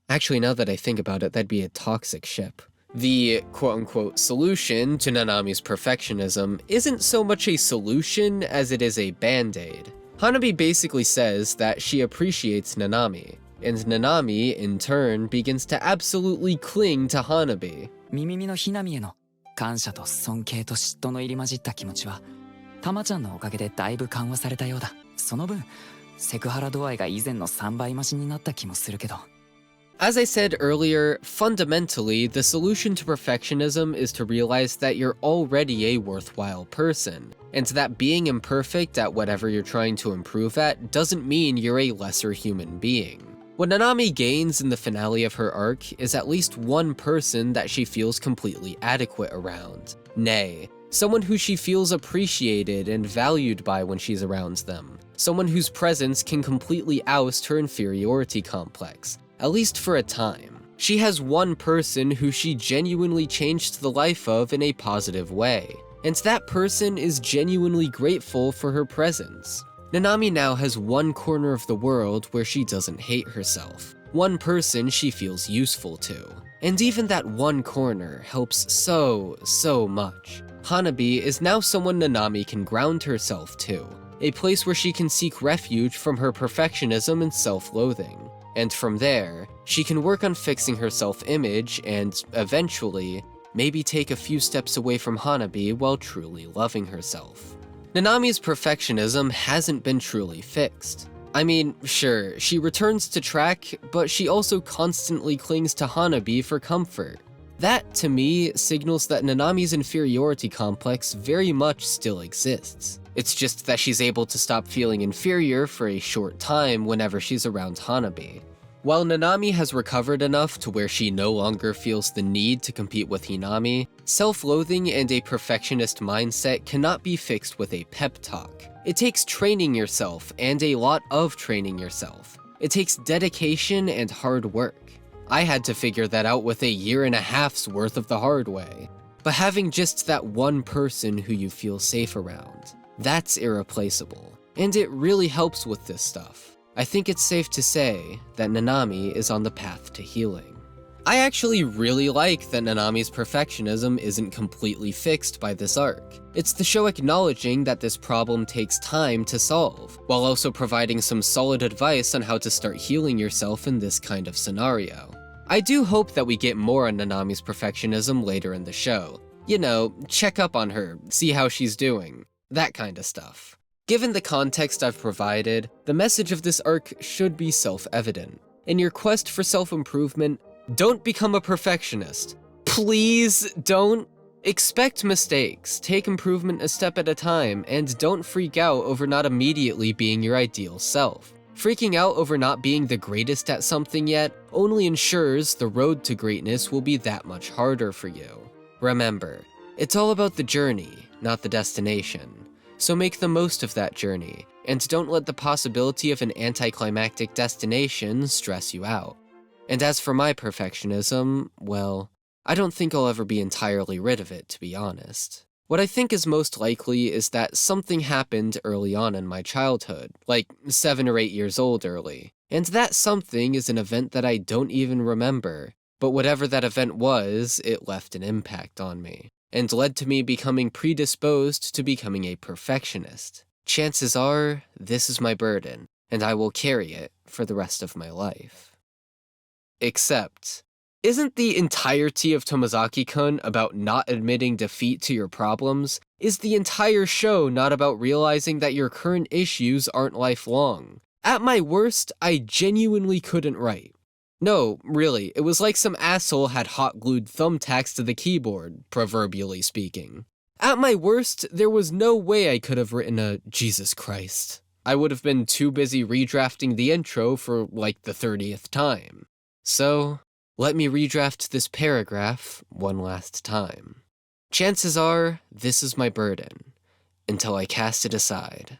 Actually, now that I think about it, that'd be a toxic ship. The quote-unquote solution to Nanami's perfectionism isn't so much a solution as it is a band-aid. Hanabi basically says that she appreciates Nanami, and Nanami, in turn, begins to absolutely cling to Hanabi.
みみみのひなみへの感謝と尊敬と嫉妬の入り混じった気持ちはたまちゃんのおかげでだいぶ緩和されたようだ。その分セクハラ度合いが以前の3倍増しになった気もするけど。
As I said earlier, fundamentally, the solution to perfectionism is to realize that you're already a worthwhile person, and that being imperfect at whatever you're trying to improve at doesn't mean you're a lesser human being. What Nanami gains in the finale of her arc is at least one person that she feels completely adequate around. Nay, someone who she feels appreciated and valued by when she's around them. Someone whose presence can completely oust her inferiority complex, at least for a time. She has one person who she genuinely changed the life of in a positive way, and that person is genuinely grateful for her presence. Nanami now has one corner of the world where she doesn't hate herself, one person she feels useful to. And even that one corner helps so much. Hanabi is now someone Nanami can ground herself to, a place where she can seek refuge from her perfectionism and self-loathing. And from there, she can work on fixing her self-image and, eventually, maybe take a few steps away from Hanabi while truly loving herself. Nanami's perfectionism hasn't been truly fixed. I mean, sure, she returns to track, but she also constantly clings to Hanabi for comfort. That, to me, signals that Nanami's inferiority complex very much still exists. It's just that she's able to stop feeling inferior for a short time whenever she's around Hanabi. While Nanami has recovered enough to where she no longer feels the need to compete with Hinami, self-loathing and a perfectionist mindset cannot be fixed with a pep talk. It takes training yourself, and a lot of training yourself. It takes dedication and hard work. I had to figure that out with 1.5 years worth of the hard way. But having just that one person who you feel safe around, that's irreplaceable. And it really helps with this stuff. I think it's safe to say that Nanami is on the path to healing. I actually really like that Nanami's perfectionism isn't completely fixed by this arc. It's the show acknowledging that this problem takes time to solve, while also providing some solid advice on how to start healing yourself in this kind of scenario. I do hope that we get more on Nanami's perfectionism later in the show. You know, check up on her, see how she's doing, that kind of stuff. Given the context I've provided, the message of this arc should be self-evident. In your quest for self-improvement, don't become a perfectionist. Please don't. Expect mistakes, take improvement a step at a time, and don't freak out over not immediately being your ideal self. Freaking out over not being the greatest at something yet only ensures the road to greatness will be that much harder for you. Remember, it's all about the journey, not the destination. So make the most of that journey, and don't let the possibility of an anticlimactic destination stress you out. And as for my perfectionism, well, I don't think I'll ever be entirely rid of it, to be honest. What I think is most likely is that something happened early on in my childhood, like 7 or 8 years old early, and that something is an event that I don't even remember, but whatever that event was, it left an impact on me, and led to me becoming predisposed to becoming a perfectionist. Chances are, this is my burden, and I will carry it for the rest of my life. Except, isn't the entirety of Tomozaki-kun about not admitting defeat to your problems? Is the entire show not about realizing that your current issues aren't lifelong? At my worst, I genuinely couldn't write. No, really, it was like some asshole had hot-glued thumbtacks to the keyboard, proverbially speaking. At my worst, there was no way I could have written a Jesus Christ. I would have been too busy redrafting the intro for like the 30th time. So, let me redraft this paragraph one last time. Chances are, this is my burden. until I cast it aside.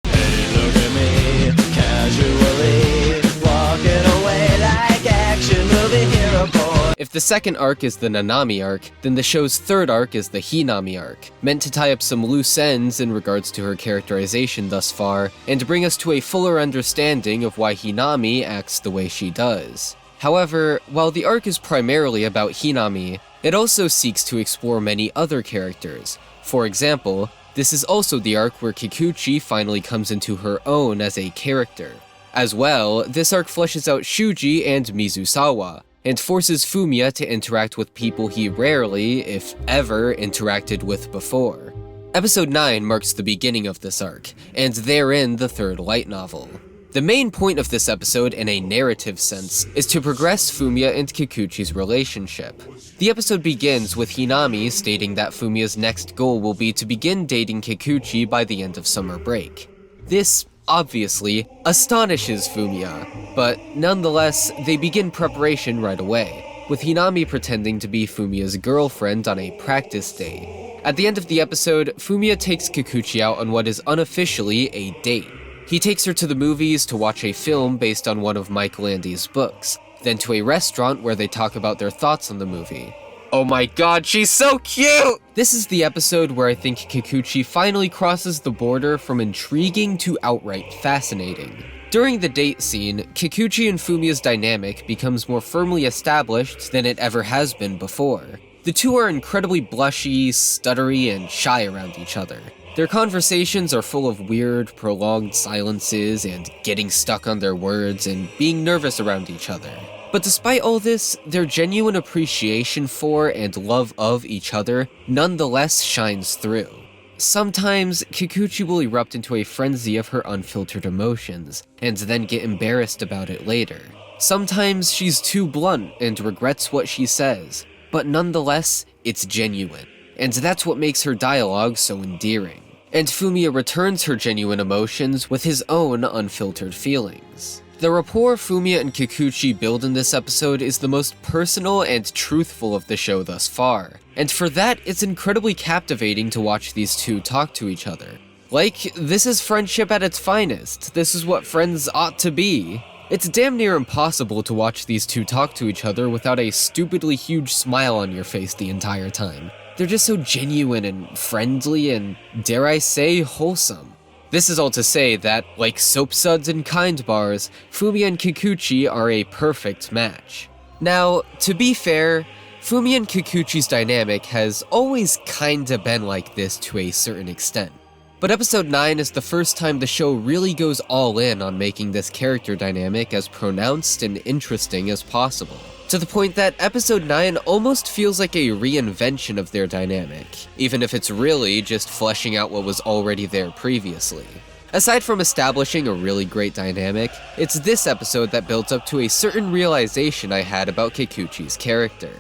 Look at me, casually walking away like action movie hero boy.
If the second arc is the Nanami arc, then the show's third arc is the Hinami arc, meant to tie up some loose ends in regards to her characterization thus far, and bring us to a fuller understanding of why Hinami acts the way she does. However, while the arc is primarily about Hinami, it also seeks to explore many other characters. For example, this is also the arc where Kikuchi finally comes into her own as a character. As well, this arc fleshes out Shuji and Mizusawa, and forces Fumiya to interact with people he rarely, if ever, interacted with before. Episode 9 marks the beginning of this arc, and therein the third light novel. The main point of this episode, in a narrative sense, is to progress Fumiya and Kikuchi's relationship. The episode begins with Hinami stating that Fumiya's next goal will be to begin dating Kikuchi by the end of summer break. This, obviously, astonishes Fumiya, but nonetheless, they begin preparation right away, with Hinami pretending to be Fumiya's girlfriend on a practice day. At the end of the episode, Fumiya takes Kikuchi out on what is unofficially a date. He takes her to the movies to watch a film based on one of Mike Landy's books, then to a restaurant where they talk about their thoughts on the movie. Oh my god, she's so cute! This is the episode where I think Kikuchi finally crosses the border from intriguing to outright fascinating. During the date scene, Kikuchi and Fumiya's dynamic becomes more firmly established than it ever has been before. The two are incredibly blushy, stuttery, and shy around each other. Their conversations are full of weird, prolonged silences and getting stuck on their words and being nervous around each other. But despite all this, their genuine appreciation for and love of each other nonetheless shines through. Sometimes, Kikuchi will erupt into a frenzy of her unfiltered emotions, and then get embarrassed about it later. Sometimes she's too blunt and regrets what she says, but nonetheless, it's genuine. And that's what makes her dialogue so endearing. And Fumiya returns her genuine emotions with his own unfiltered feelings. The rapport Fumiya and Kikuchi build in this episode is the most personal and truthful of the show thus far, and for that, it's incredibly captivating to watch these two talk to each other. Like, this is friendship at its finest. This is what friends ought to be. It's damn near impossible to watch these two talk to each other without a stupidly huge smile on your face the entire time. They're just so genuine and friendly and, dare I say, wholesome. This is all to say that, like soap suds and kind bars, Fumiya and Kikuchi are a perfect match. Now, to be fair, Fumiya and Kikuchi's dynamic has always kinda been like this to a certain extent. But episode 9 is the first time the show really goes all in on making this character dynamic as pronounced and interesting as possible. To the point that episode 9 almost feels like a reinvention of their dynamic, even if it's really just fleshing out what was already there previously. Aside from establishing a really great dynamic, it's this episode that builds up to a certain realization I had about Kikuchi's character.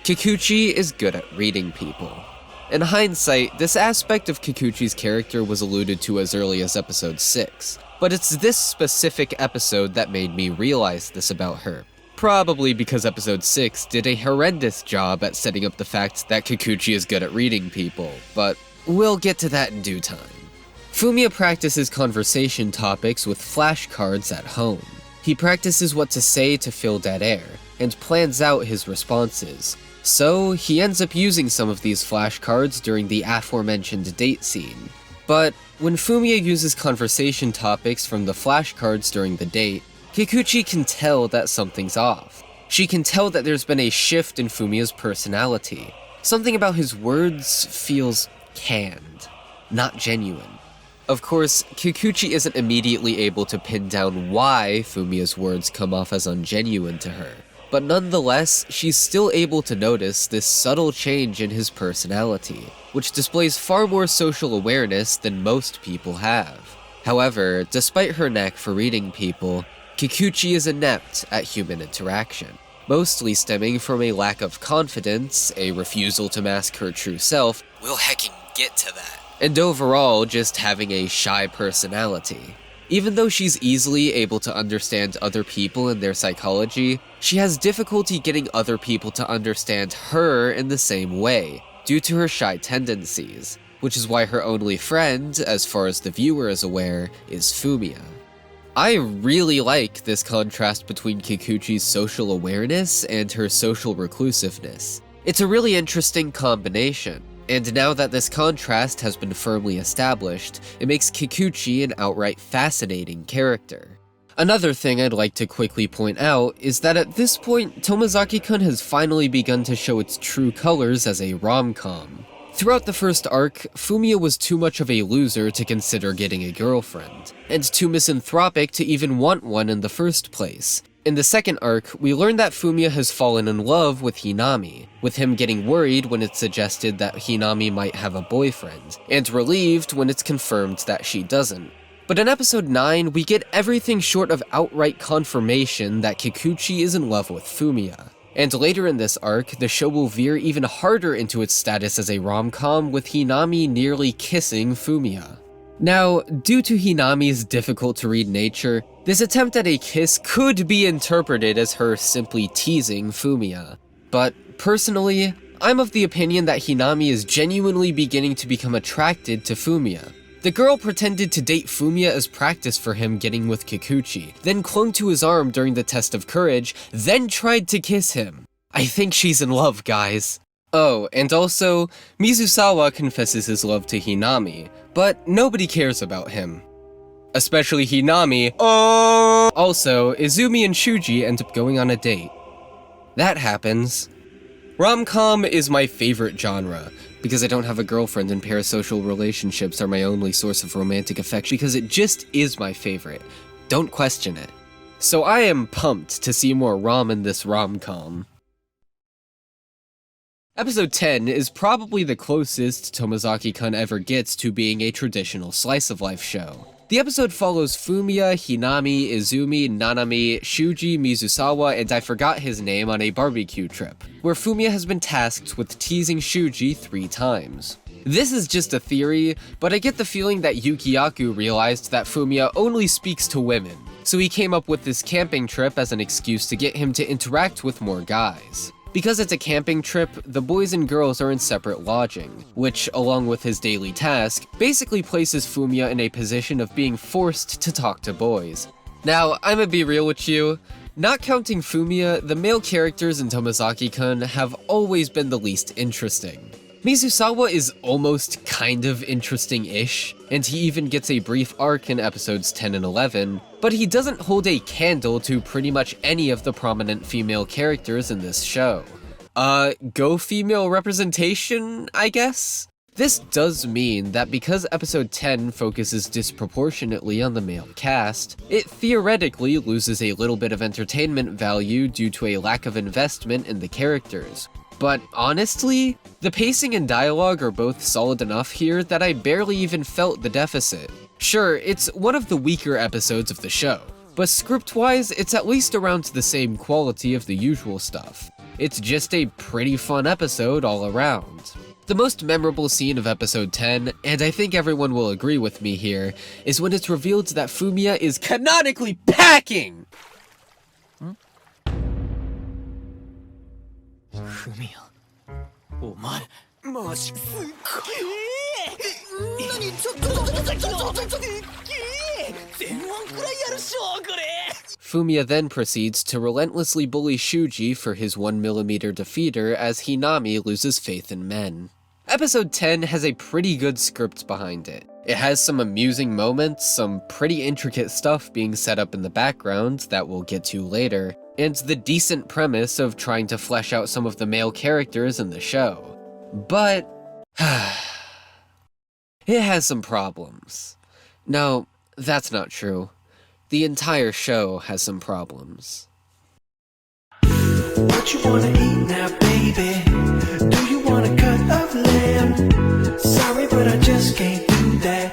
Kikuchi is good at reading people. In hindsight, this aspect of Kikuchi's character was alluded to as early as episode 6, but it's this specific episode that made me realize this about her. Probably because episode 6 did a horrendous job at setting up the fact that Kikuchi is good at reading people, but we'll get to that in due time. Fumiya practices conversation topics with flashcards at home. He practices what to say to fill dead air, and plans out his responses. So, he ends up using some of these flashcards during the aforementioned date scene. But when Fumiya uses conversation topics from the flashcards during the date, Kikuchi can tell that something's off. She can tell that there's been a shift in Fumiya's personality. Something about his words feels canned, not genuine. Of course, Kikuchi isn't immediately able to pin down why Fumiya's words come off as ungenuine to her, but nonetheless, she's still able to notice this subtle change in his personality, which displays far more social awareness than most people have. However, despite her knack for reading people, Kikuchi is inept at human interaction, mostly stemming from a lack of confidence, a refusal to mask her true self, we'll hecking get to that, and overall just having a shy personality. Even though she's easily able to understand other people and their psychology, she has difficulty getting other people to understand her in the same way, due to her shy tendencies, which is why her only friend, as far as the viewer is aware, is Fumiya. I really like this contrast between Kikuchi's social awareness and her social reclusiveness. It's a really interesting combination, and now that this contrast has been firmly established, it makes Kikuchi an outright fascinating character. Another thing I'd like to quickly point out is that at this point, Tomozaki-kun has finally begun to show its true colors as a rom-com. Throughout the first arc, Fumiya was too much of a loser to consider getting a girlfriend, and too misanthropic to even want one in the first place. In the second arc, we learn that Fumiya has fallen in love with Hinami, with him getting worried when it's suggested that Hinami might have a boyfriend, and relieved when it's confirmed that she doesn't. But in episode 9, we get everything short of outright confirmation that Kikuchi is in love with Fumiya. And later in this arc, the show will veer even harder into its status as a rom-com, with Hinami nearly kissing Fumiya. Now, due to Hinami's difficult-to-read nature, this attempt at a kiss could be interpreted as her simply teasing Fumiya. But personally, I'm of the opinion that Hinami is genuinely beginning to become attracted to Fumiya. The girl pretended to date Fumiya as practice for him getting with Kikuchi, then clung to his arm during the test of courage, then tried to kiss him. I think she's in love, guys. Oh, and also, Mizusawa confesses his love to Hinami, but nobody cares about him. Especially Hinami. Also, Izumi and Shuji end up going on a date. That happens. Rom-com is my favorite genre, because I don't have a girlfriend and parasocial relationships are my only source of romantic affection, because it just is my favorite. Don't question it. So I am pumped to see more rom in this rom-com. Episode 10 is probably the closest Tomozaki-kun ever gets to being a traditional slice-of-life show. The episode follows Fumiya, Hinami, Izumi, Nanami, Shuji, Mizusawa, and I forgot his name on a barbecue trip, where Fumiya has been tasked with teasing Shuji 3 times. This is just a theory, but I get the feeling that Yukiyaku realized that Fumiya only speaks to women, so he came up with this camping trip as an excuse to get him to interact with more guys. Because it's a camping trip, the boys and girls are in separate lodging, which, along with his daily task, basically places Fumiya in a position of being forced to talk to boys. Now, I'ma be real with you, not counting Fumiya, the male characters in Tomozaki-kun have always been the least interesting. Mizusawa is almost kind of interesting-ish, and he even gets a brief arc in episodes 10 and 11, but he doesn't hold a candle to pretty much any of the prominent female characters in this show. Go female representation, I guess? This does mean that because episode 10 focuses disproportionately on the male cast, it theoretically loses a little bit of entertainment value due to a lack of investment in the characters. But honestly, the pacing and dialogue are both solid enough here that I barely even felt the deficit. Sure, it's one of the weaker episodes of the show, but script-wise, it's at least around the same quality of the usual stuff. It's just a pretty fun episode all around. The most memorable scene of episode 10, and I think everyone will agree with me here, is when it's revealed that Fumiya is canonically packing!
Fumiya, お前マジすっごい何ちょっと前腕くらいやるっしょこれ
Fumiya then proceeds to relentlessly bully Shuji for his 1mm defeater as Hinami loses faith in men. Episode 10 has a pretty good script behind it. It has some amusing moments, some pretty intricate stuff being set up in the background that we'll get to later, and the decent premise of trying to flesh out some of the male characters in the show. But it has some problems. No, that's not true. The entire show has some problems.
What you wanna eat now, baby? Do you want a cut of lamb? Sorry, but I just can't do that,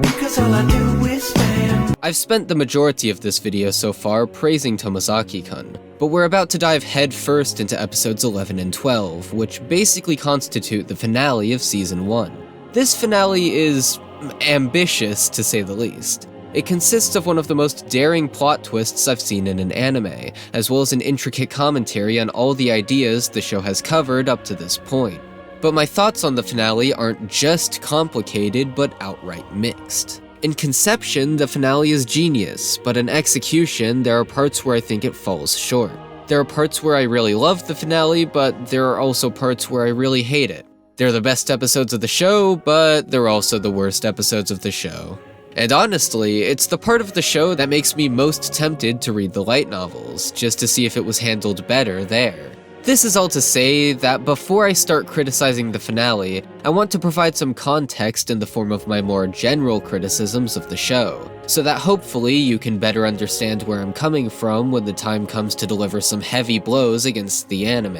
because all I do is spam.
I've spent the majority of this video so far praising Tomozaki-kun, but we're about to dive head first into episodes 11 and 12, which basically constitute the finale of season 1. This finale is ambitious, to say the least. It consists of one of the most daring plot twists I've seen in an anime, as well as an intricate commentary on all the ideas the show has covered up to this point. But my thoughts on the finale aren't just complicated, but outright mixed. In conception, the finale is genius, but in execution, there are parts where I think it falls short. There are parts where I really love the finale, but there are also parts where I really hate it. They're the best episodes of the show, but they're also the worst episodes of the show. And honestly, it's the part of the show that makes me most tempted to read the light novels, just to see if it was handled better there. This is all to say that before I start criticizing the finale, I want to provide some context in the form of my more general criticisms of the show, so that hopefully you can better understand where I'm coming from when the time comes to deliver some heavy blows against the anime.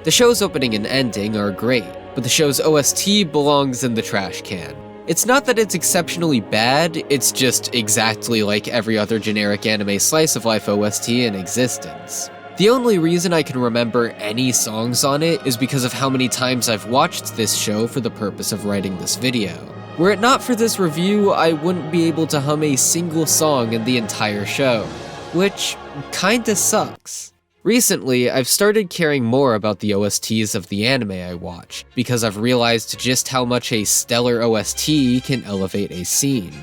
The show's opening and ending are great, but the show's OST belongs in the trash can. It's not that it's exceptionally bad, it's just exactly like every other generic anime slice of life OST in existence. The only reason I can remember any songs on it is because of how many times I've watched this show for the purpose of writing this video. Were it not for this review, I wouldn't be able to hum a single song in the entire show, which kinda sucks. Recently, I've started caring more about the OSTs of the anime I watch, because I've realized just how much a stellar OST can elevate a scene.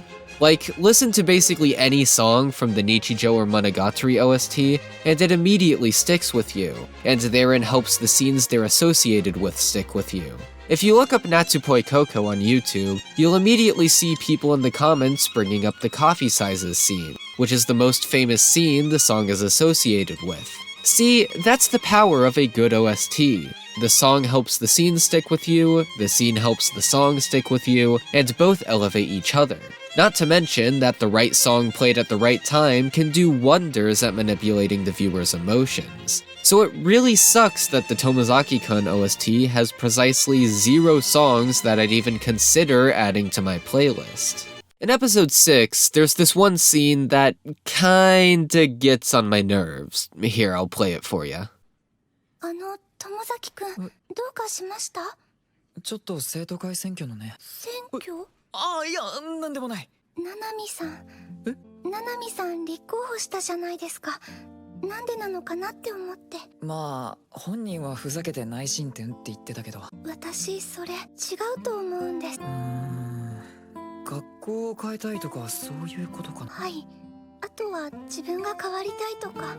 Like, listen to basically any song from the Nichijou or Monogatari OST, and it immediately sticks with you, and therein helps the scenes they're associated with stick with you. If you look up Natsupoi Koko on YouTube, you'll immediately see people in the comments bringing up the coffee sizes scene, which is the most famous scene the song is associated with. See, that's the power of a good OST. The song helps the scene stick with you, the scene helps the song stick with you, and both elevate each other. Not to mention that the right song played at the right time can do wonders at manipulating the viewer's emotions. So it really sucks that the Tomozaki-kun OST has precisely 0 songs that I'd even consider adding to my playlist. In episode 6, there's this one scene that kinda gets on my nerves. Here, I'll play it for you.
友崎くん、どうかしました？
ちょっと生徒会選挙のね。
選挙？
いや、なんでもない。
ななみさん。ななみさん立候補したじゃないですか。なんでなのかなって思って。
まあ、本人はふざけて内申点って言ってたけど。
私、それ違うと思うんです。
学校を変えたいとかそういうことかな。
はい。あとは自分が変わりたいとか。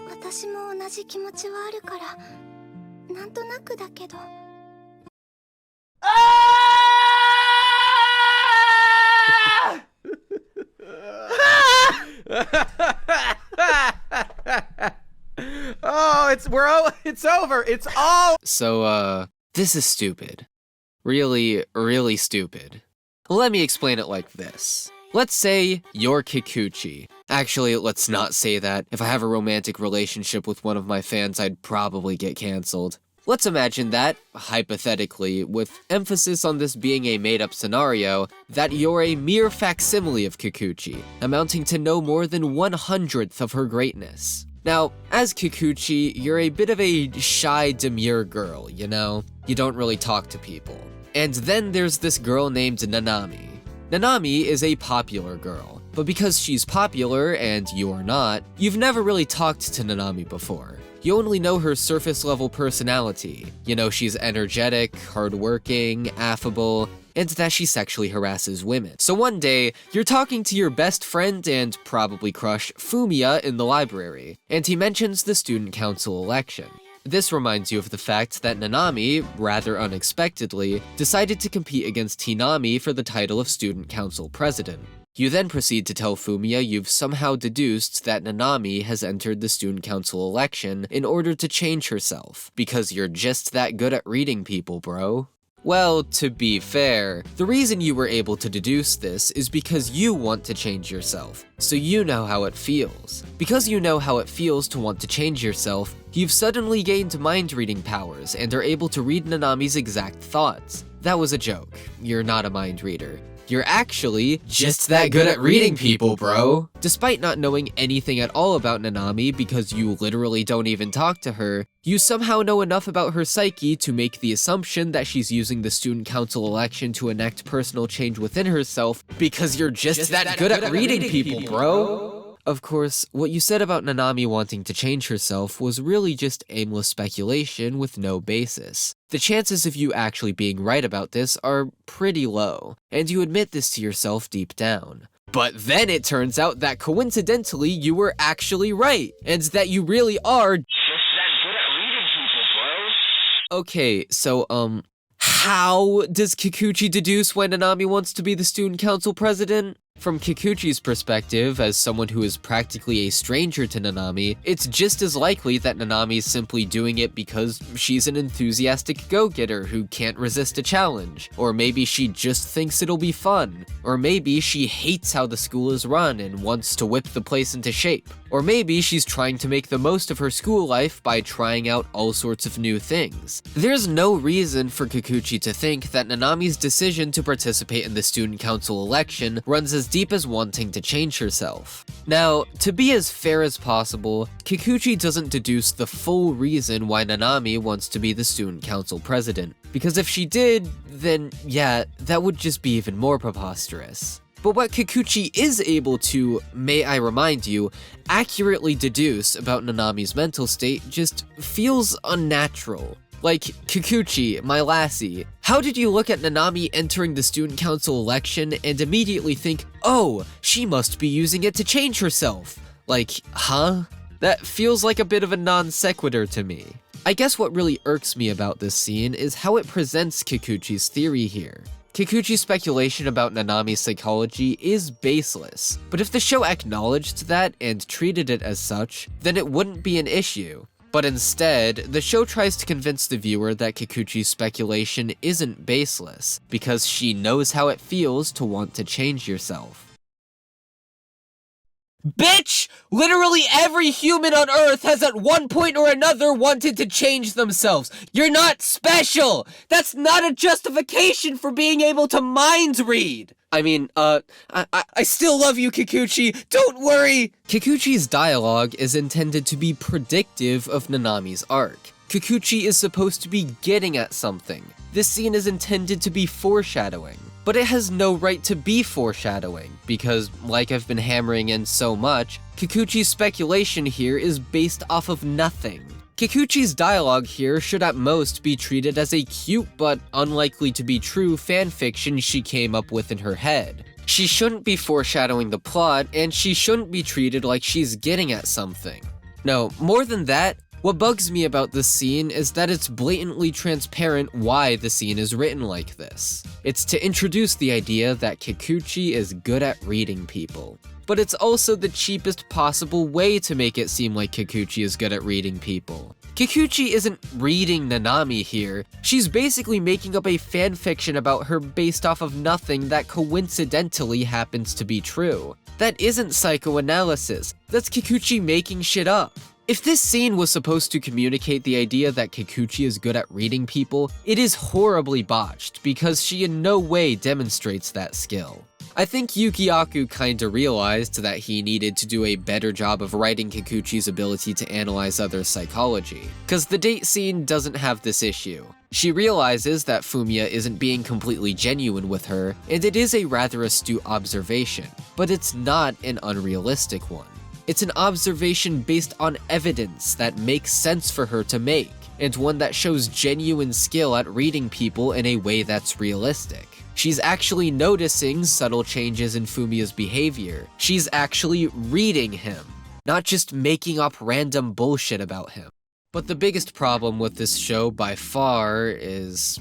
私も同じ気持ちはあるから、なんとなくだけど。
Oh, it's over. It's all.
So, this is stupid. Really, really stupid. Let me explain it like this. Let's say you're Kikuchi. Actually, let's not say that. If I have a romantic relationship with one of my fans, I'd probably get cancelled. Let's imagine that, hypothetically, with emphasis on this being a made-up scenario, that you're a mere facsimile of Kikuchi, amounting to no more than 1/100th of her greatness. Now, as Kikuchi, you're a bit of a shy, demure girl, you know? You don't really talk to people. And then there's this girl named Nanami. Nanami is a popular girl, but because she's popular and you're not, you've never really talked to Nanami before. You only know her surface-level personality. You know she's energetic, hardworking, affable, and that she sexually harasses women. So one day, you're talking to your best friend and probably crush Fumiya in the library, and he mentions the student council election. This reminds you of the fact that Nanami, rather unexpectedly, decided to compete against Hinami for the title of student council president. You then proceed to tell Fumiya you've somehow deduced that Nanami has entered the student council election in order to change herself, because you're just that good at reading people, bro. Well, to be fair, the reason you were able to deduce this is because you want to change yourself, so you know how it feels. Because you know how it feels to want to change yourself, you've suddenly gained mind-reading powers and are able to read Nanami's exact thoughts. That was a joke. You're not a mind reader. You're actually just that good at reading people, bro. Despite not knowing anything at all about Nanami because you literally don't even talk to her, you somehow know enough about her psyche to make the assumption that she's using the student council election to enact personal change within herself because you're just that good at reading people, bro. Of course, what you said about Nanami wanting to change herself was really just aimless speculation with no basis. The chances of you actually being right about this are pretty low, and you admit this to yourself deep down. But then it turns out that coincidentally you were actually right, and that you really are just that good at reading people, bro. Okay, so, how does Kikuchi deduce when Nanami wants to be the student council president? From Kikuchi's perspective, as someone who is practically a stranger to Nanami, it's just as likely that Nanami is simply doing it because she's an enthusiastic go-getter who can't resist a challenge. Or maybe she just thinks it'll be fun. Or maybe she hates how the school is run and wants to whip the place into shape. Or maybe she's trying to make the most of her school life by trying out all sorts of new things. There's no reason for Kikuchi to think that Nanami's decision to participate in the student council election runs as deep as wanting to change herself. Now, to be as fair as possible, Kikuchi doesn't deduce the full reason why Nanami wants to be the student council president, because if she did, then yeah, that would just be even more preposterous. But what Kikuchi is able to, may I remind you, accurately deduce about Nanami's mental state just feels unnatural. Like, Kikuchi, my lassie, how did you look at Nanami entering the student council election and immediately think, oh, she must be using it to change herself? Like, huh? That feels like a bit of a non sequitur to me. I guess what really irks me about this scene is how it presents Kikuchi's theory here. Kikuchi's speculation about Nanami's psychology is baseless, but if the show acknowledged that and treated it as such, then it wouldn't be an issue. But instead, the show tries to convince the viewer that Kikuchi's speculation isn't baseless, because she knows how it feels to want to change yourself. Bitch! Literally every human on Earth has at one point or another wanted to change themselves. You're not special! That's not a justification for being able to mind read! I mean, I still love you, Kikuchi, don't worry! Kikuchi's dialogue is intended to be predictive of Nanami's arc. Kikuchi is supposed to be getting at something. This scene is intended to be foreshadowing. But it has no right to be foreshadowing, because, like I've been hammering in so much, Kikuchi's speculation here is based off of nothing. Kikuchi's dialogue here should at most be treated as a cute but unlikely to be true fanfiction she came up with in her head. She shouldn't be foreshadowing the plot, and she shouldn't be treated like she's getting at something. No, more than that, what bugs me about this scene is that it's blatantly transparent why the scene is written like this. It's to introduce the idea that Kikuchi is good at reading people. But it's also the cheapest possible way to make it seem like Kikuchi is good at reading people. Kikuchi isn't reading Nanami here, she's basically making up a fanfiction about her based off of nothing that coincidentally happens to be true. That isn't psychoanalysis, that's Kikuchi making shit up. If this scene was supposed to communicate the idea that Kikuchi is good at reading people, it is horribly botched because she in no way demonstrates that skill. I think Yukiyaku kinda realized that he needed to do a better job of writing Kikuchi's ability to analyze others' psychology, cause the date scene doesn't have this issue. She realizes that Fumiya isn't being completely genuine with her, and it is a rather astute observation, but it's not an unrealistic one. It's an observation based on evidence that makes sense for her to make, and one that shows genuine skill at reading people in a way that's realistic. She's actually noticing subtle changes in Fumiya's behavior. She's actually reading him, not just making up random bullshit about him. But the biggest problem with this show by far is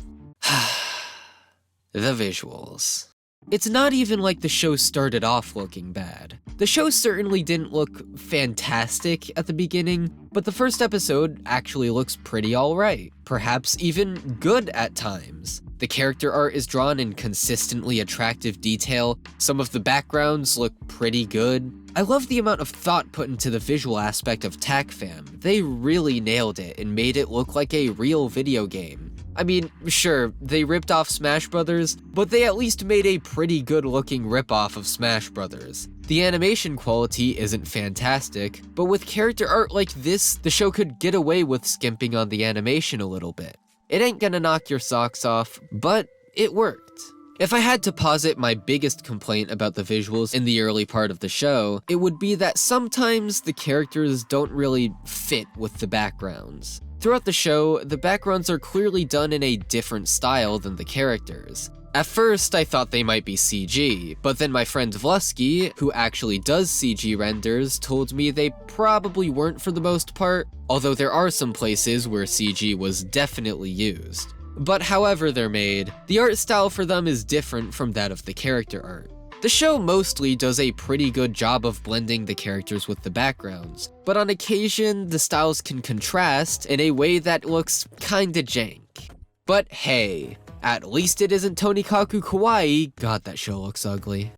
the visuals. It's not even like the show started off looking bad. The show certainly didn't look fantastic at the beginning, but the first episode actually looks pretty alright, perhaps even good at times. The character art is drawn in consistently attractive detail, some of the backgrounds look pretty good. I love the amount of thought put into the visual aspect of TACFAM. They really nailed it and made it look like a real video game. I mean, sure, they ripped off Smash Brothers, but they at least made a pretty good looking ripoff of Smash Brothers. The animation quality isn't fantastic, but with character art like this, the show could get away with skimping on the animation a little bit. It ain't gonna knock your socks off, but it worked. If I had to posit my biggest complaint about the visuals in the early part of the show, it would be that sometimes the characters don't really fit with the backgrounds. Throughout the show, the backgrounds are clearly done in a different style than the characters. At first, I thought they might be CG, but then my friend Vlusky, who actually does CG renders, told me they probably weren't for the most part, although there are some places where CG was definitely used. But however they're made, the art style for them is different from that of the character art. The show mostly does a pretty good job of blending the characters with the backgrounds, but on occasion, the styles can contrast in a way that looks kinda jank. But hey, at least it isn't Tonikaku Kawaii. God, that show looks ugly.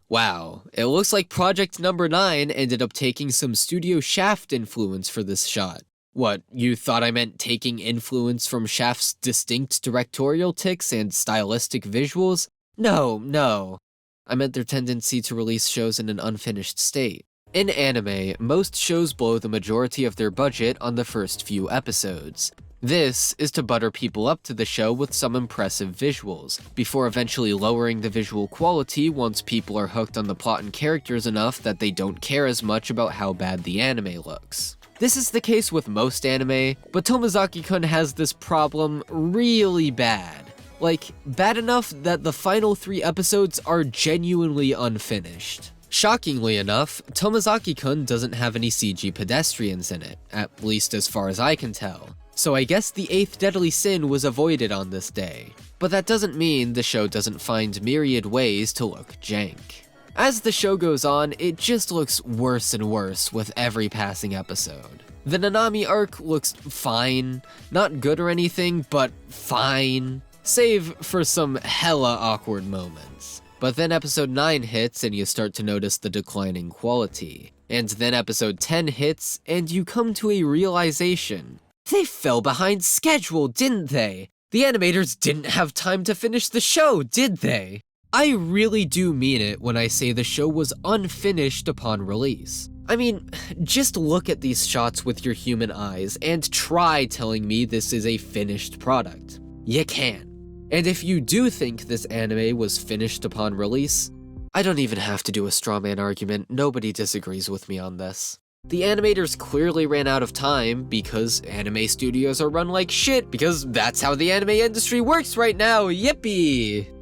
Wow, it looks like Project Number 9 ended up taking some Studio Shaft influence for this shot. What, you thought I meant taking influence from Shaft's distinct directorial tics and stylistic visuals? No. I meant their tendency to release shows in an unfinished state. In anime, most shows blow the majority of their budget on the first few episodes. This is to butter people up to the show with some impressive visuals, before eventually lowering the visual quality once people are hooked on the plot and characters enough that they don't care as much about how bad the anime looks. This is the case with most anime, but Tomozaki-kun has this problem really bad. Like, bad enough that the final 3 episodes are genuinely unfinished. Shockingly enough, Tomozaki-kun doesn't have any CG pedestrians in it, at least as far as I can tell. So I guess the 8th deadly sin was avoided on this day. But that doesn't mean the show doesn't find myriad ways to look jank. As the show goes on, it just looks worse and worse with every passing episode. The Nanami arc looks fine, not good or anything, but fine, save for some hella awkward moments. But then episode 9 hits and you start to notice the declining quality. And then episode 10 hits and you come to a realization. They fell behind schedule, didn't they? The animators didn't have time to finish the show, did they? I really do mean it when I say the show was unfinished upon release. I mean, just look at these shots with your human eyes and try telling me this is a finished product. You can't. And if you do think this anime was finished upon release, I don't even have to do a straw man argument, nobody disagrees with me on this. The animators clearly ran out of time because anime studios are run like shit because that's how the anime industry works right now, yippee!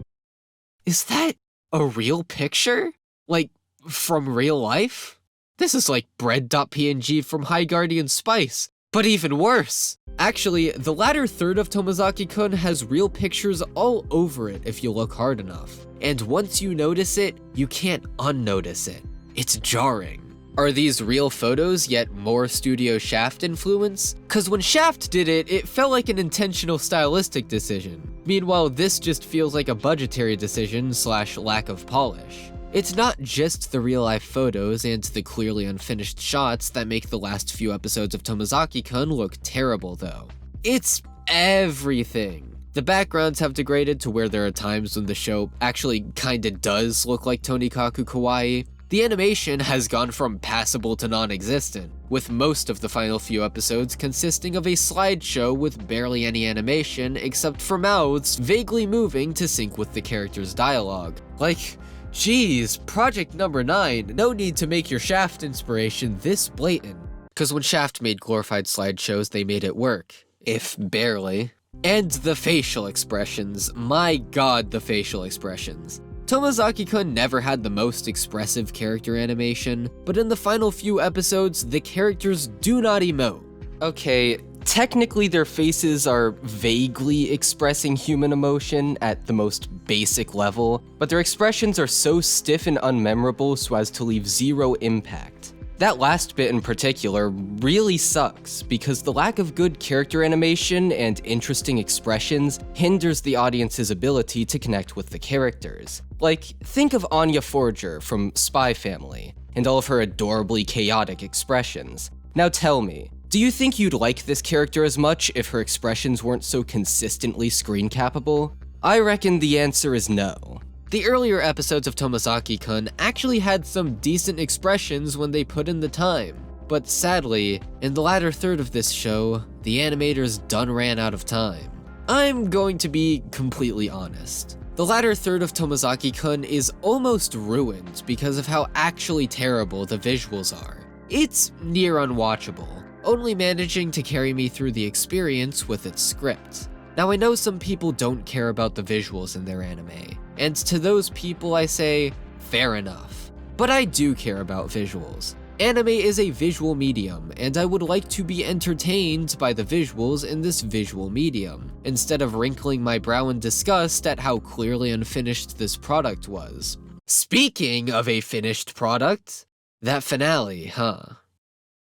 Is that a real picture? Like, from real life? This is like bread.png from High Guardian Spice, but even worse. Actually, the latter third of Tomozaki-kun has real pictures all over it if you look hard enough. And once you notice it, you can't unnotice it. It's jarring. Are these real photos yet more Studio Shaft influence? Cause when Shaft did it, it felt like an intentional stylistic decision. Meanwhile, this just feels like a budgetary decision / lack of polish. It's not just the real-life photos and the clearly unfinished shots that make the last few episodes of Tomozaki-kun look terrible, though. It's everything. The backgrounds have degraded to where there are times when the show actually kinda does look like Tonikaku Kawaii. The animation has gone from passable to non-existent, with most of the final few episodes consisting of a slideshow with barely any animation except for mouths vaguely moving to sync with the character's dialogue. Like, geez, Project Number 9, no need to make your Shaft inspiration this blatant. Cause when Shaft made glorified slideshows, they made it work. If barely. And the facial expressions, my god, the facial expressions. Tomozaki-kun never had the most expressive character animation, but in the final few episodes, the characters do not emote. Okay, technically their faces are vaguely expressing human emotion at the most basic level, but their expressions are so stiff and unmemorable so as to leave zero impact. That last bit in particular really sucks, because the lack of good character animation and interesting expressions hinders the audience's ability to connect with the characters. Like, think of Anya Forger from Spy Family, and all of her adorably chaotic expressions. Now tell me, do you think you'd like this character as much if her expressions weren't so consistently screen cappable? I reckon the answer is no. The earlier episodes of Tomozaki-kun actually had some decent expressions when they put in the time. But sadly, in the latter third of this show, the animators done ran out of time. I'm going to be completely honest. The latter third of Tomozaki-kun is almost ruined because of how actually terrible the visuals are. It's near unwatchable, only managing to carry me through the experience with its script. Now I know some people don't care about the visuals in their anime, and to those people I say, fair enough. But I do care about visuals. Anime is a visual medium, and I would like to be entertained by the visuals in this visual medium, instead of wrinkling my brow in disgust at how clearly unfinished this product was. Speaking of a finished product, that finale, huh?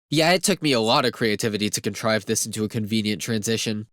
Yeah, it took me a lot of creativity to contrive this into a convenient transition.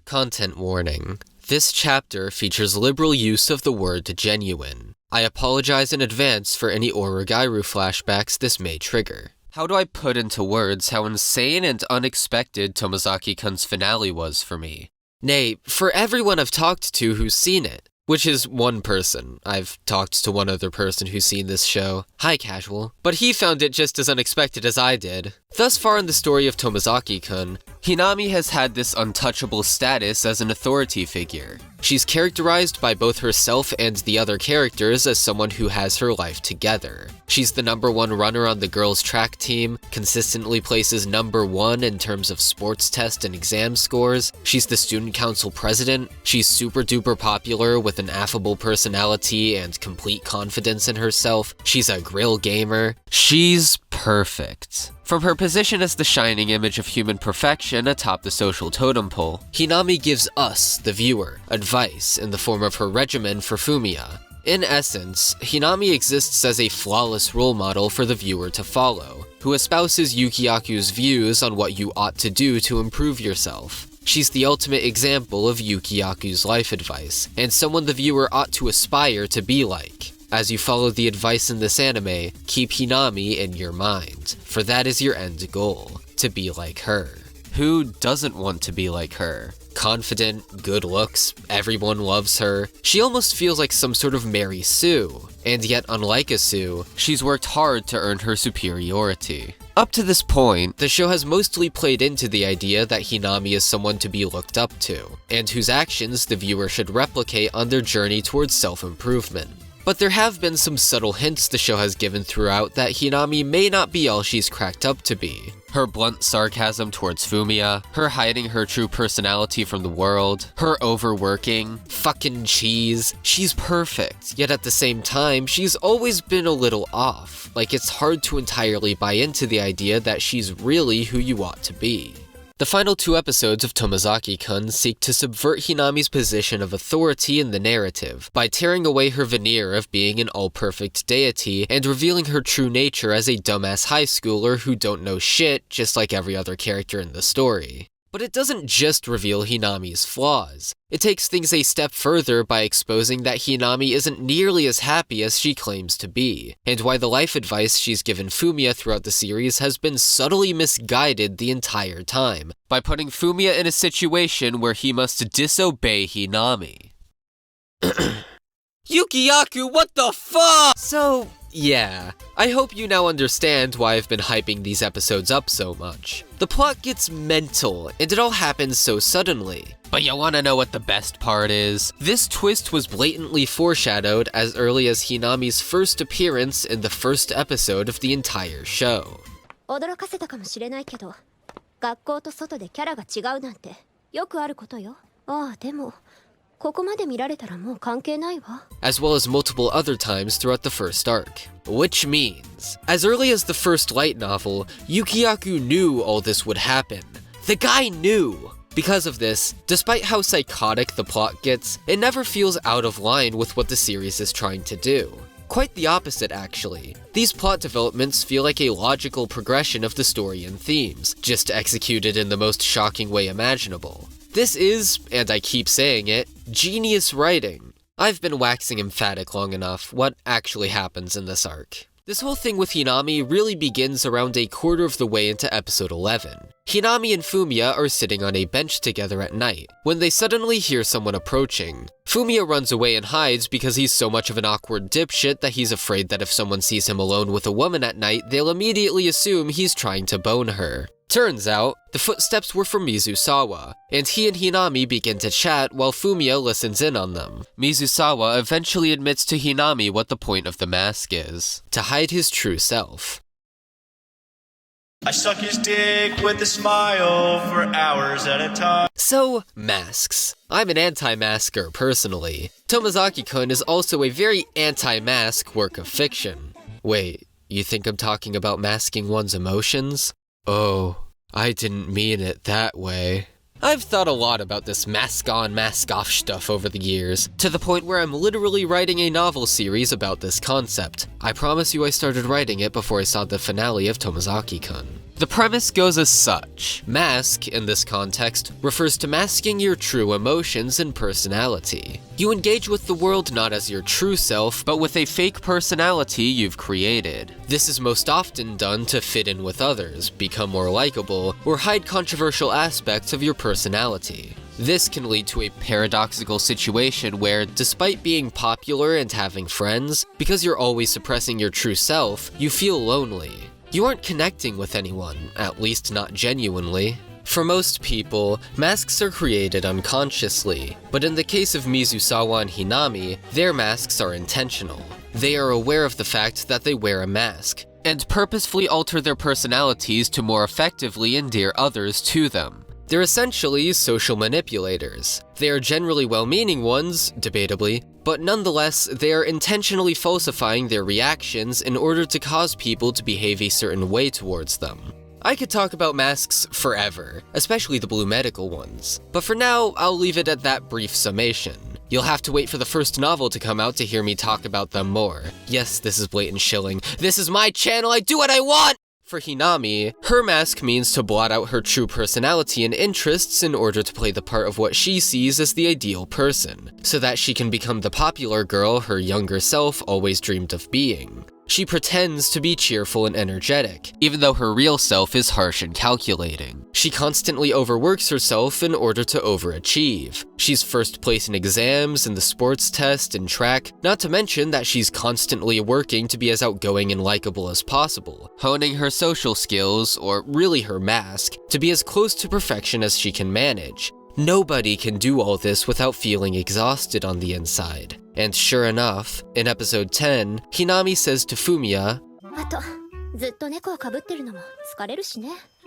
Content warning. This chapter features liberal use of the word genuine. I apologize in advance for any Orogairu flashbacks this may trigger. How do I put into words how insane and unexpected Tomozaki-kun's finale was for me? Nay, for everyone I've talked to who's seen it. Which is one person. I've talked to one other person who's seen this show. Hi, casual. But he found it just as unexpected as I did. Thus far in the story of Tomozaki-kun, Hinami has had this untouchable status as an authority figure. She's characterized by both herself and the other characters as someone who has her life together. She's the #1 runner on the girls' track team, consistently places #1 in terms of sports test and exam scores. She's the student council president. She's super duper popular with an affable personality and complete confidence in herself. She's a grill gamer. She's perfect. From her position as the shining image of human perfection atop the social totem pole, Hinami gives us, the viewer, advice in the form of her regimen for Fumiya. In essence, Hinami exists as a flawless role model for the viewer to follow, who espouses Yukiyaku's views on what you ought to do to improve yourself. She's the ultimate example of Yukiyaku's life advice, and someone the viewer ought to aspire to be like. As you follow the advice in this anime, keep Hinami in your mind, for that is your end goal, to be like her. Who doesn't want to be like her? Confident, good looks, everyone loves her. She almost feels like some sort of Mary Sue, and yet unlike a Sue, she's worked hard to earn her superiority. Up to this point, the show has mostly played into the idea that Hinami is someone to be looked up to, and whose actions the viewer should replicate on their journey towards self-improvement. But there have been some subtle hints the show has given throughout that Hinami may not be all she's cracked up to be. Her blunt sarcasm towards Fumiya, her hiding her true personality from the world, her overworking, fucking cheese. She's perfect, yet at the same time, she's always been a little off. Like it's hard to entirely buy into the idea that she's really who you ought to be. The final 2 episodes of Tomozaki-kun seek to subvert Hinami's position of authority in the narrative by tearing away her veneer of being an all-perfect deity and revealing her true nature as a dumbass high schooler who don't know shit just like every other character in the story. But it doesn't just reveal Hinami's flaws. It takes things a step further by exposing that Hinami isn't nearly as happy as she claims to be, and why the life advice she's given Fumiya throughout the series has been subtly misguided the entire time, by putting Fumiya in a situation where he must disobey Hinami. Yukiyaku, what the fuck? So, yeah, I hope you now understand why I've been hyping these episodes up so much. The plot gets mental, and it all happens so suddenly. But you wanna know what the best part is? This twist was blatantly foreshadowed as early as Hinami's first appearance in the first episode of the entire show.
驚かせたかもしれないけど、学校と外でキャラが違うなんてよくあることよ。ああ、でも。
As well as multiple other times throughout the first arc. Which means, as early as the first light novel, Yukiyaku knew all this would happen. The guy knew! Because of this, despite how psychotic the plot gets, it never feels out of line with what the series is trying to do. Quite the opposite, actually. These plot developments feel like a logical progression of the story and themes, just executed in the most shocking way imaginable. This is, and I keep saying it, genius writing. I've been waxing emphatic long enough. What actually happens in this arc? This whole thing with Hinami really begins around a quarter of the way into episode 11. Hinami and Fumiya are sitting on a bench together at night, when they suddenly hear someone approaching. Fumiya runs away and hides because he's so much of an awkward dipshit that he's afraid that if someone sees him alone with a woman at night, they'll immediately assume he's trying to bone her. Turns out, the footsteps were from Mizusawa, and he and Hinami begin to chat while Fumiya listens in on them. Mizusawa eventually admits to Hinami what the point of the mask is: to hide his true self.
I suck his dick with a smile for hours at a time.
So, masks. I'm an anti-masker, personally. Tomozaki-kun is also a very anti-mask work of fiction. Wait, you think I'm talking about masking one's emotions? Oh, I didn't mean it that way. I've thought a lot about this mask-on, mask-off stuff over the years, to the point where I'm literally writing a novel series about this concept. I promise you I started writing it before I saw the finale of Tomozaki-kun. The premise goes as such. Mask, in this context, refers to masking your true emotions and personality. You engage with the world not as your true self, but with a fake personality you've created. This is most often done to fit in with others, become more likable, or hide controversial aspects of your personality. This can lead to a paradoxical situation where, despite being popular and having friends, because you're always suppressing your true self, you feel lonely. You aren't connecting with anyone, at least not genuinely. For most people, masks are created unconsciously, but in the case of Mizusawa and Hinami, their masks are intentional. They are aware of the fact that they wear a mask, and purposefully alter their personalities to more effectively endear others to them. They're essentially social manipulators. They are generally well-meaning ones, debatably, but nonetheless, they are intentionally falsifying their reactions in order to cause people to behave a certain way towards them. I could talk about masks forever, especially the blue medical ones, but for now, I'll leave it at that brief summation. You'll have to wait for the first novel to come out to hear me talk about them more. Yes, this is blatant shilling. This is my channel, I do what I want! For Hinami, her mask means to blot out her true personality and interests in order to play the part of what she sees as the ideal person, so that she can become the popular girl her younger self always dreamed of being. She pretends to be cheerful and energetic, even though her real self is harsh and calculating. She constantly overworks herself in order to overachieve. She's first place in exams, in the sports test, and track, not to mention that she's constantly working to be as outgoing and likable as possible, honing her social skills, or really her mask, to be as close to perfection as she can manage. Nobody can do all this without feeling exhausted on the inside. And sure enough, in episode 10, Hinami says to Fumiya,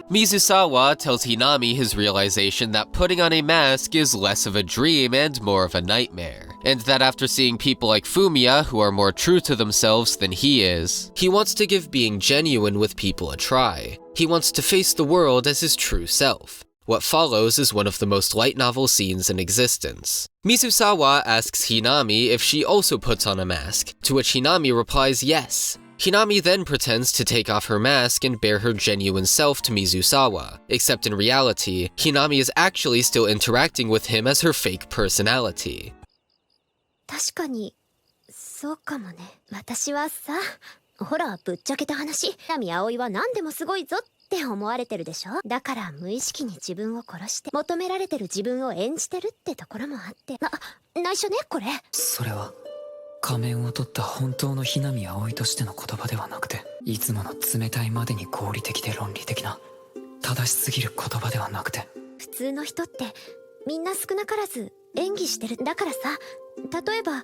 Mizusawa tells Hinami his realization that putting on a mask is less of a dream and more of a nightmare, and that after seeing people like Fumiya who are more true to themselves than he is, he wants to give being genuine with people a try. He wants to face the world as his true self. What follows is one of the most light novel scenes in existence. Mizusawa asks Hinami if she also puts on a mask, to which Hinami replies yes. Hinami then pretends to take off her mask and bare her genuine self to Mizusawa, except in reality, Hinami is actually still interacting with him as her fake personality.
確かに、そうかもね。私はさ、ほら、ぶっちゃけた話、南葵は何でもすごいぞって思われてるでしょ。だから無意識に自分を殺して、求められてる自分を演じてるってところもあって。内緒ね、これ。
それは、仮面を取った本当の日南葵としての言葉ではなくて、いつもの冷たいまでに合理的で論理的な、正しすぎる言葉ではなくて。
普通の人って、みんな少なからず演技してる。だからさ、例えば、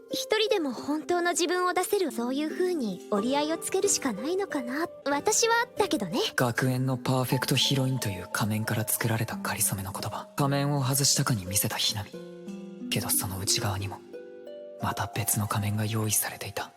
一人でも本当の自分を出せる、そういう風に折り合いをつけるしかないのかな。私はだけどね。
学園のパーフェクトヒロインという仮面から作られた仮初めの言葉。仮面を外したかに見せたひなみ。けどその内側にもまた別の仮面が用意されていた。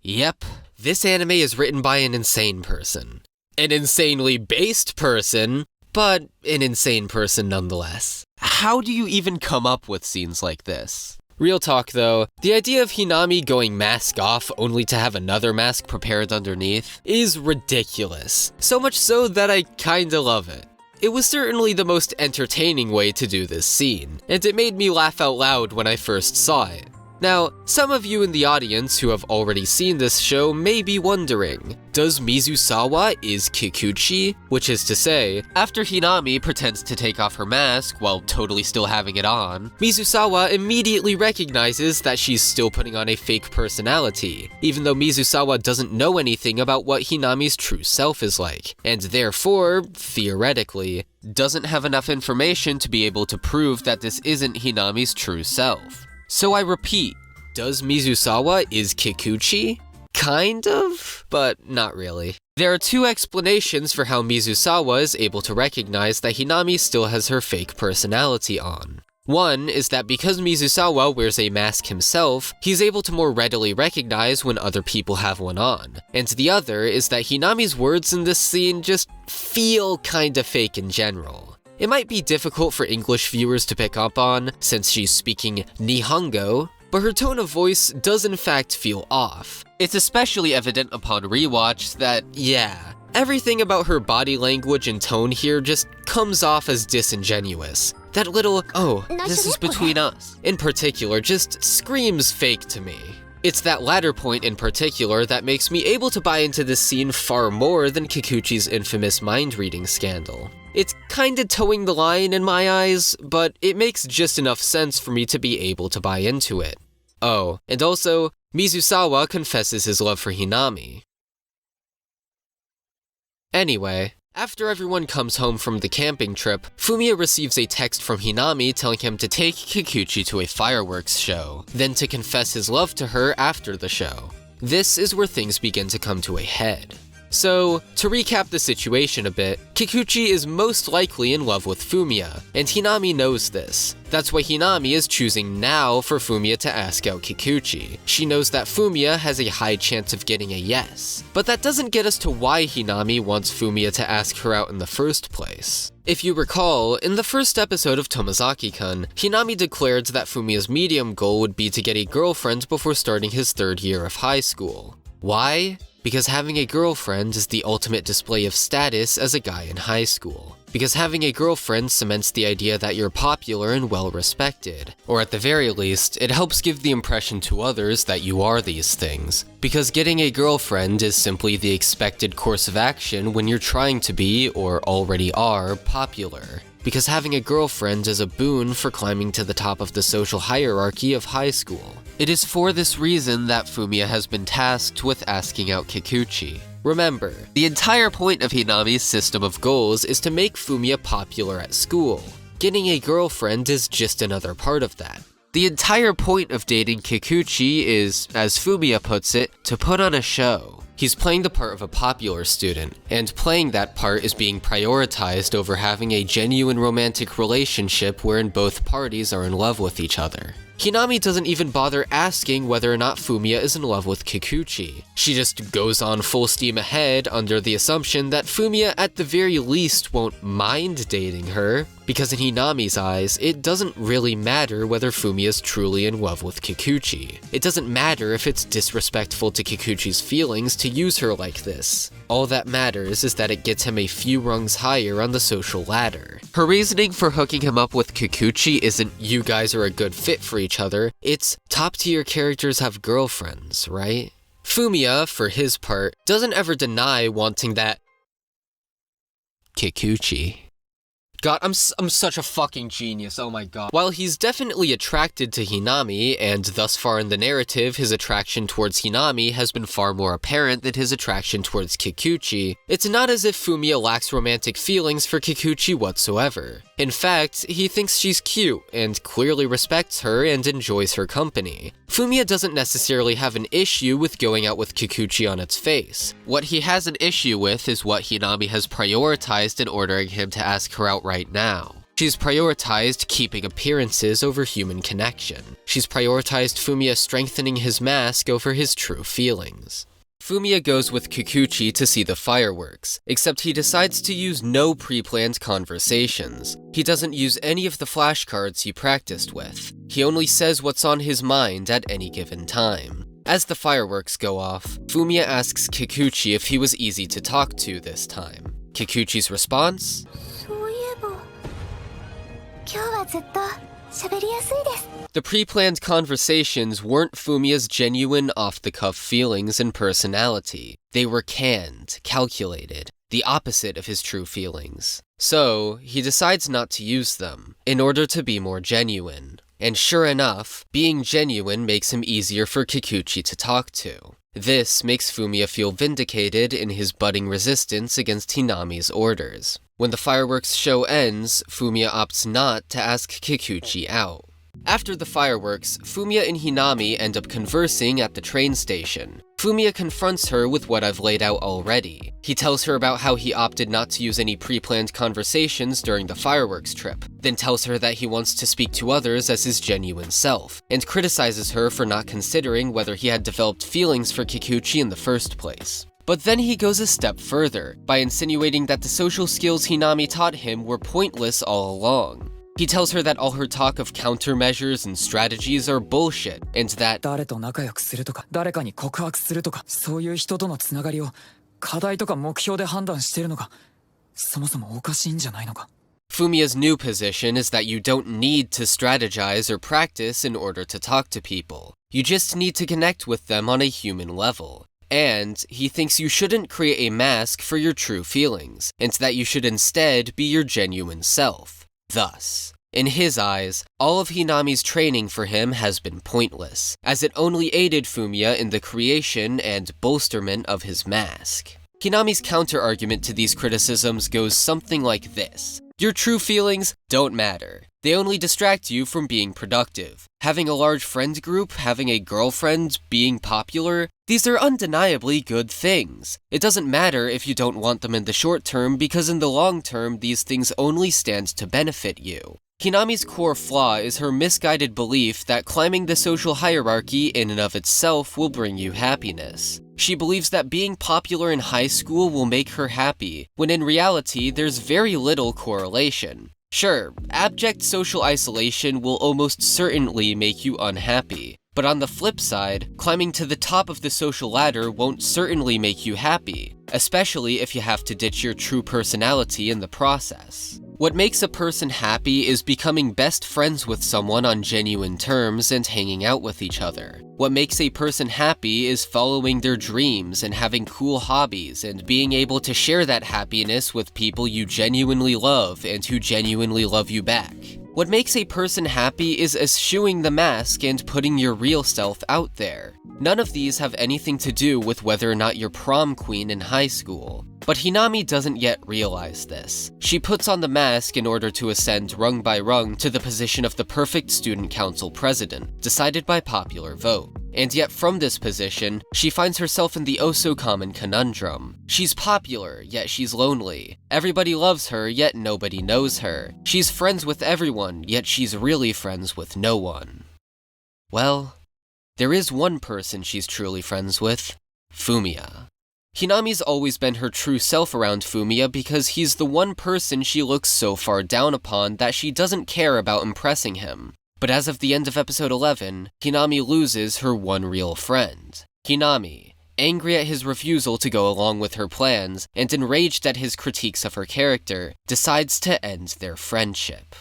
Yep, this anime is written by an insane person. An insanely based person, but an insane person nonetheless. How do you even come up with scenes like this? Real talk though, the idea of Hinami going mask off only to have another mask prepared underneath is ridiculous. So much so that I kinda love it. It was certainly the most entertaining way to do this scene, and it made me laugh out loud when I first saw it. Now, some of you in the audience who have already seen this show may be wondering, does Mizusawa is Kikuchi? Which is to say, after Hinami pretends to take off her mask while totally still having it on, Mizusawa immediately recognizes that she's still putting on a fake personality, even though Mizusawa doesn't know anything about what Hinami's true self is like, and therefore, theoretically, doesn't have enough information to be able to prove that this isn't Hinami's true self. So I repeat, does Mizusawa is Kikuchi? Kind of, but not really. There are two explanations for how Mizusawa is able to recognize that Hinami still has her fake personality on. One is that because Mizusawa wears a mask himself, he's able to more readily recognize when other people have one on. And the other is that Hinami's words in this scene just feel kinda fake in general. It might be difficult for English viewers to pick up on, since she's speaking Nihongo, but her tone of voice does in fact feel off. It's especially evident upon rewatch that, yeah, everything about her body language and tone here just comes off as disingenuous. That little, oh, this is between us, in particular, just screams fake to me. It's that latter point in particular that makes me able to buy into this scene far more than Kikuchi's infamous mind-reading scandal. It's kinda towing the line in my eyes, but it makes just enough sense for me to be able to buy into it. Oh, and also, Mizusawa confesses his love for Hinami. Anyway, after everyone comes home from the camping trip, Fumiya receives a text from Hinami telling him to take Kikuchi to a fireworks show, then to confess his love to her after the show. This is where things begin to come to a head. So, to recap the situation a bit, Kikuchi is most likely in love with Fumiya, and Hinami knows this. That's why Hinami is choosing now for Fumiya to ask out Kikuchi. She knows that Fumiya has a high chance of getting a yes. But that doesn't get us to why Hinami wants Fumiya to ask her out in the first place. If you recall, in the first episode of Tomozaki-kun, Hinami declared that Fumiya's medium goal would be to get a girlfriend before starting his 3rd year of high school. Why? Because having a girlfriend is the ultimate display of status as a guy in high school. Because having a girlfriend cements the idea that you're popular and well-respected. Or at the very least, it helps give the impression to others that you are these things. Because getting a girlfriend is simply the expected course of action when you're trying to be, or already are, popular. Because having a girlfriend is a boon for climbing to the top of the social hierarchy of high school. It is for this reason that Fumiya has been tasked with asking out Kikuchi. Remember, the entire point of Hinami's system of goals is to make Fumiya popular at school. Getting a girlfriend is just another part of that. The entire point of dating Kikuchi is, as Fumiya puts it, to put on a show. He's playing the part of a popular student, and playing that part is being prioritized over having a genuine romantic relationship wherein both parties are in love with each other. Hinami doesn't even bother asking whether or not Fumiya is in love with Kikuchi. She just goes on full steam ahead under the assumption that Fumiya at the very least won't mind dating her, because in Hinami's eyes, it doesn't really matter whether Fumiya is truly in love with Kikuchi. It doesn't matter if it's disrespectful to Kikuchi's feelings to use her like this. All that matters is that it gets him a few rungs higher on the social ladder. Her reasoning for hooking him up with Kikuchi isn't you guys are a good fit for each other, it's top-tier characters have girlfriends, right? Fumiya, for his part, doesn't ever deny wanting that Kikuchi. God, I'm such a fucking genius, oh my god. While he's definitely attracted to Hinami, and thus far in the narrative his attraction towards Hinami has been far more apparent than his attraction towards Kikuchi, it's not as if Fumiya lacks romantic feelings for Kikuchi whatsoever. In fact, he thinks she's cute, and clearly respects her and enjoys her company. Fumiya doesn't necessarily have an issue with going out with Kikuchi on its face. What he has an issue with is what Hinami has prioritized in ordering him to ask her out right now. She's prioritized keeping appearances over human connection. She's prioritized Fumiya strengthening his mask over his true feelings. Fumiya goes with Kikuchi to see the fireworks, except he decides to use no pre-planned conversations. He doesn't use any of the flashcards he practiced with. He only says what's on his mind at any given time. As the fireworks go off, Fumiya asks Kikuchi if he was easy to talk to this time. Kikuchi's response?
今日はずっと喋りやすいです。
The pre-planned conversations weren't Fumiya's genuine off-the-cuff feelings and personality. They were canned, calculated, the opposite of his true feelings. So, he decides not to use them, in order to be more genuine. And sure enough, being genuine makes him easier for Kikuchi to talk to. This makes Fumiya feel vindicated in his budding resistance against Hinami's orders. When the fireworks show ends, Fumiya opts not to ask Kikuchi out. After the fireworks, Fumiya and Hinami end up conversing at the train station. Fumiya confronts her with what I've laid out already. He tells her about how he opted not to use any pre-planned conversations during the fireworks trip, then tells her that he wants to speak to others as his genuine self, and criticizes her for not considering whether he had developed feelings for Kikuchi in the first place. But then he goes a step further, by insinuating that the social skills Hinami taught him were pointless all along. He tells her that all her talk of countermeasures and strategies are bullshit, and that
誰と仲良くするとか誰かに告白するとかそういう人とのつながりを課題とか目標で判断してるのがそもそもおかしいんじゃないのか。
Fumiya's new position is that you don't need to strategize or practice in order to talk to people. You just need to connect with them on a human level. And he thinks you shouldn't create a mask for your true feelings, and that you should instead be your genuine self. Thus, in his eyes, all of Hinami's training for him has been pointless, as it only aided Fumiya in the creation and bolsterment of his mask. Hinami's counter-argument to these criticisms goes something like this. Your true feelings don't matter. They only distract you from being productive. Having a large friend group, having a girlfriend, being popular, these are undeniably good things. It doesn't matter if you don't want them in the short term, because in the long term, these things only stand to benefit you. Hinami's core flaw is her misguided belief that climbing the social hierarchy in and of itself will bring you happiness. She believes that being popular in high school will make her happy, when in reality, there's very little correlation. Sure, abject social isolation will almost certainly make you unhappy. But on the flip side, climbing to the top of the social ladder won't certainly make you happy, especially if you have to ditch your true personality in the process. What makes a person happy is becoming best friends with someone on genuine terms and hanging out with each other. What makes a person happy is following their dreams and having cool hobbies and being able to share that happiness with people you genuinely love and who genuinely love you back. What makes a person happy is eschewing the mask and putting your real self out there. None of these have anything to do with whether or not you're prom queen in high school. But Hinami doesn't yet realize this. She puts on the mask in order to ascend rung by rung to the position of the perfect student council president, decided by popular vote. And yet from this position, she finds herself in the oh-so-common conundrum. She's popular, yet she's lonely. Everybody loves her, yet nobody knows her. She's friends with everyone, yet she's really friends with no one. Well, there is one person she's truly friends with, Fumiya. Hinami's always been her true self around Fumiya because he's the one person she looks so far down upon that she doesn't care about impressing him. But as of the end of episode 11, Hinami loses her one real friend. Hinami, angry at his refusal to go along with her plans and enraged at his critiques of her character, decides to end their friendship.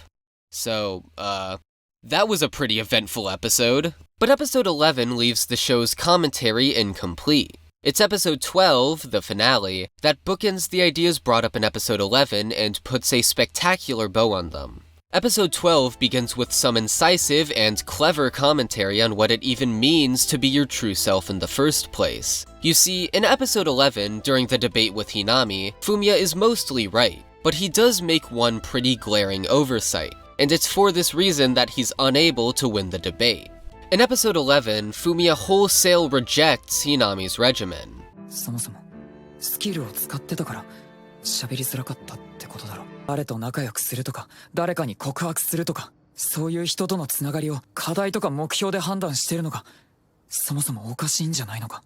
So, that was a pretty eventful episode. But episode 11 leaves the show's commentary incomplete. It's episode 12, the finale, that bookends the ideas brought up in episode 11 and puts a spectacular bow on them. Episode 12 begins with some incisive and clever commentary on what it even means to be your true self in the first place. You see, in episode 11, during the debate with Hinami, Fumiya is mostly right, but he does make one pretty glaring oversight, and it's for this reason that he's unable to win the debate. In episode 11, Fumiya wholesale rejects Hinami's regimen.
そもそもスキルを使ってたから喋りづらかったってことだろ。誰と仲良くするとか誰かに告白するとかそういう人とのつながりを課題とか目標で判断してるのがそもそもおかしいんじゃないのか。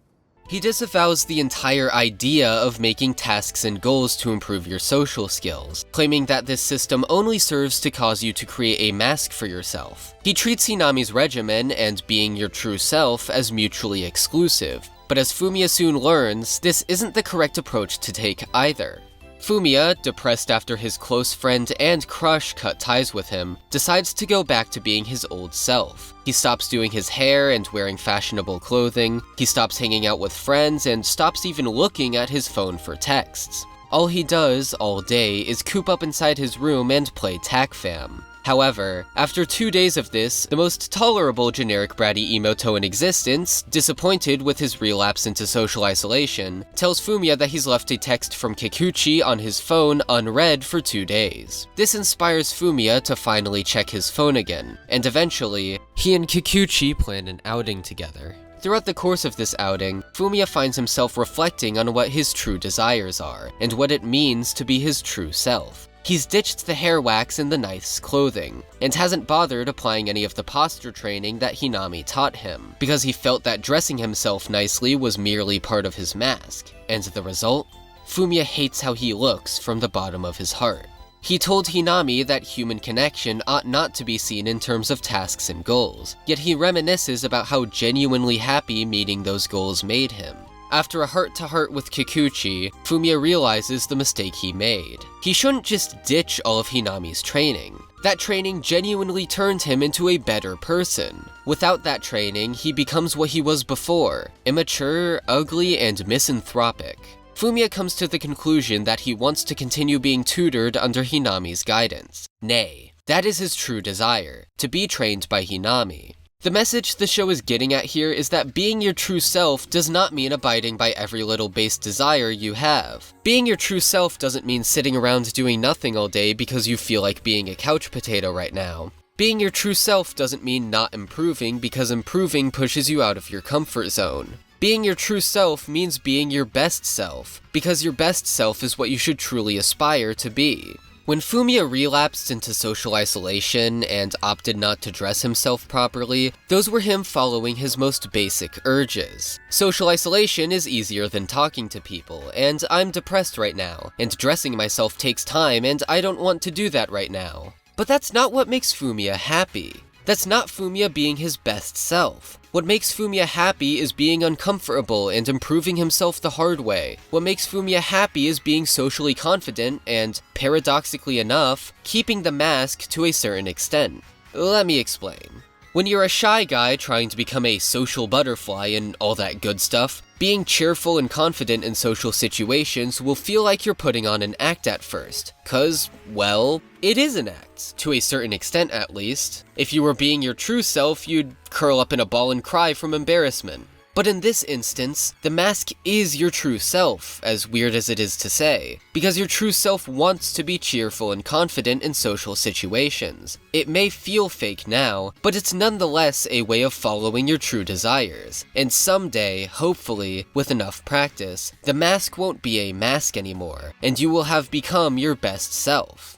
He disavows the entire idea of making tasks and goals to improve your social skills, claiming that this system only serves to cause you to create a mask for yourself. He treats Hinami's regimen and being your true self as mutually exclusive, but as Fumiya soon learns, this isn't the correct approach to take either. Fumiya, depressed after his close friend and crush cut ties with him, decides to go back to being his old self. He stops doing his hair and wearing fashionable clothing, he stops hanging out with friends, and stops even looking at his phone for texts. All he does all day is coop up inside his room and play TAC-FAM. However, after 2 days of this, the most tolerable generic bratty emoto in existence, disappointed with his relapse into social isolation, tells Fumiya that he's left a text from Kikuchi on his phone unread for 2 days. This inspires Fumiya to finally check his phone again, and eventually, he and Kikuchi plan an outing together. Throughout the course of this outing, Fumiya finds himself reflecting on what his true desires are, and what it means to be his true self. He's ditched the hair wax and the nice clothing, and hasn't bothered applying any of the posture training that Hinami taught him, because he felt that dressing himself nicely was merely part of his mask. And the result? Fumiya hates how he looks from the bottom of his heart. He told Hinami that human connection ought not to be seen in terms of tasks and goals, yet he reminisces about how genuinely happy meeting those goals made him. After a heart-to-heart with Kikuchi, Fumiya realizes the mistake he made. He shouldn't just ditch all of Hinami's training. That training genuinely turned him into a better person. Without that training, he becomes what he was before, immature, ugly, and misanthropic. Fumiya comes to the conclusion that he wants to continue being tutored under Hinami's guidance. Nay, that is his true desire, to be trained by Hinami. The message the show is getting at here is that being your true self does not mean abiding by every little base desire you have. Being your true self doesn't mean sitting around doing nothing all day because you feel like being a couch potato right now. Being your true self doesn't mean not improving because improving pushes you out of your comfort zone. Being your true self means being your best self, because your best self is what you should truly aspire to be. When Fumiya relapsed into social isolation and opted not to dress himself properly, those were him following his most basic urges. Social isolation is easier than talking to people, and I'm depressed right now, and dressing myself takes time, and I don't want to do that right now. But that's not what makes Fumiya happy. That's not Fumiya being his best self. What makes Fumiya happy is being uncomfortable and improving himself the hard way. What makes Fumiya happy is being socially confident and, paradoxically enough, keeping the mask to a certain extent. Let me explain. When you're a shy guy trying to become a social butterfly and all that good stuff, being cheerful and confident in social situations will feel like you're putting on an act at first. 'Cause, well, it is an act. To a certain extent, at least. If you were being your true self, you'd curl up in a ball and cry from embarrassment. But in this instance, the mask is your true self, as weird as it is to say, because your true self wants to be cheerful and confident in social situations. It may feel fake now, but it's nonetheless a way of following your true desires. And someday, hopefully, with enough practice, the mask won't be a mask anymore, and you will have become your best self.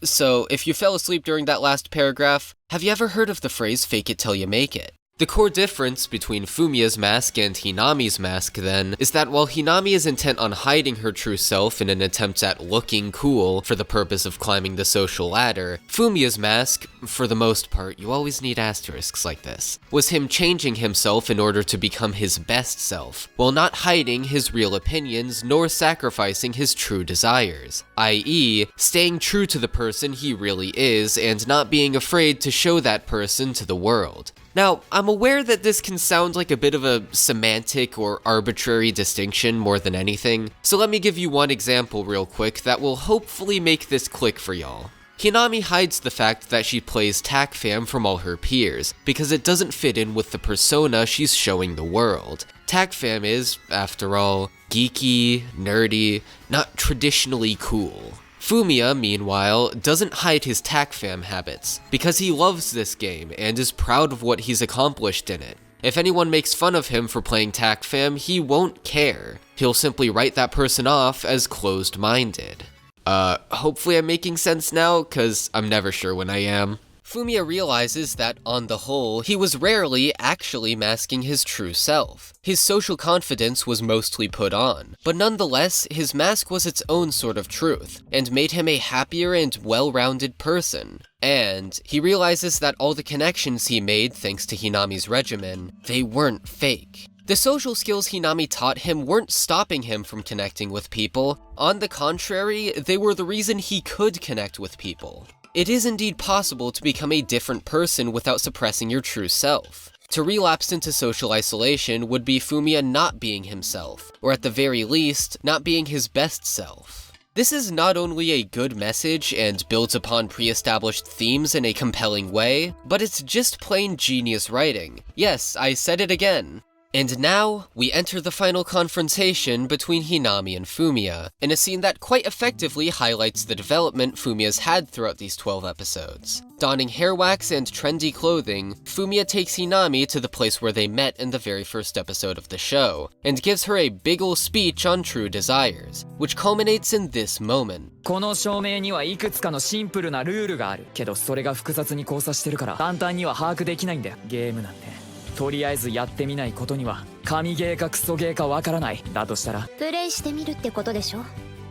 So if you fell asleep during that last paragraph, have you ever heard of the phrase fake it till you make it? The core difference between Fumiya's mask and Hinami's mask, then, is that while Hinami is intent on hiding her true self in an attempt at looking cool for the purpose of climbing the social ladder, Fumiya's mask, for the most part, you always need asterisks like this, was him changing himself in order to become his best self, while not hiding his real opinions nor sacrificing his true desires, i.e., staying true to the person he really is and not being afraid to show that person to the world. Now, I'm aware that this can sound like a bit of a semantic or arbitrary distinction more than anything, so let me give you one example real quick that will hopefully make this click for y'all. Hinami hides the fact that she plays TAC-FAM from all her peers, because it doesn't fit in with the persona she's showing the world. TAC-FAM is, after all, geeky, nerdy, not traditionally cool. Fumiya, meanwhile, doesn't hide his TAC-FAM habits, because he loves this game and is proud of what he's accomplished in it. If anyone makes fun of him for playing TAC-FAM, he won't care. He'll simply write that person off as closed-minded. Hopefully I'm making sense now, cause I'm never sure when I am. Fumiya realizes that, on the whole, he was rarely actually masking his true self. His social confidence was mostly put on, but nonetheless, his mask was its own sort of truth, and made him a happier and well-rounded person. And he realizes that all the connections he made thanks to Hinami's regimen, they weren't fake. The social skills Hinami taught him weren't stopping him from connecting with people. On the contrary, they were the reason he could connect with people. It is indeed possible to become a different person without suppressing your true self. To relapse into social isolation would be Fumiya not being himself, or at the very least, not being his best self. This is not only a good message and builds upon pre-established themes in a compelling way, but it's just plain genius writing. Yes, I said it again. And now, we enter the final confrontation between Hinami and Fumiya, in a scene that quite effectively highlights the development Fumiya's had throughout these 12 episodes. Donning hair wax and trendy clothing, Fumiya takes Hinami to the place where they met in the very first episode of the show, and gives her a big ol' speech on true desires, which culminates in this moment.
この証明にはいくつかのシンプルなルールがあるけど、それが複雑に交差してるから簡単には把握できないんだよ。ゲームなんてとりあえずやってみないことには神ゲーかクソゲーかわからない。だとしたら
プレイしてみるってことでしょ。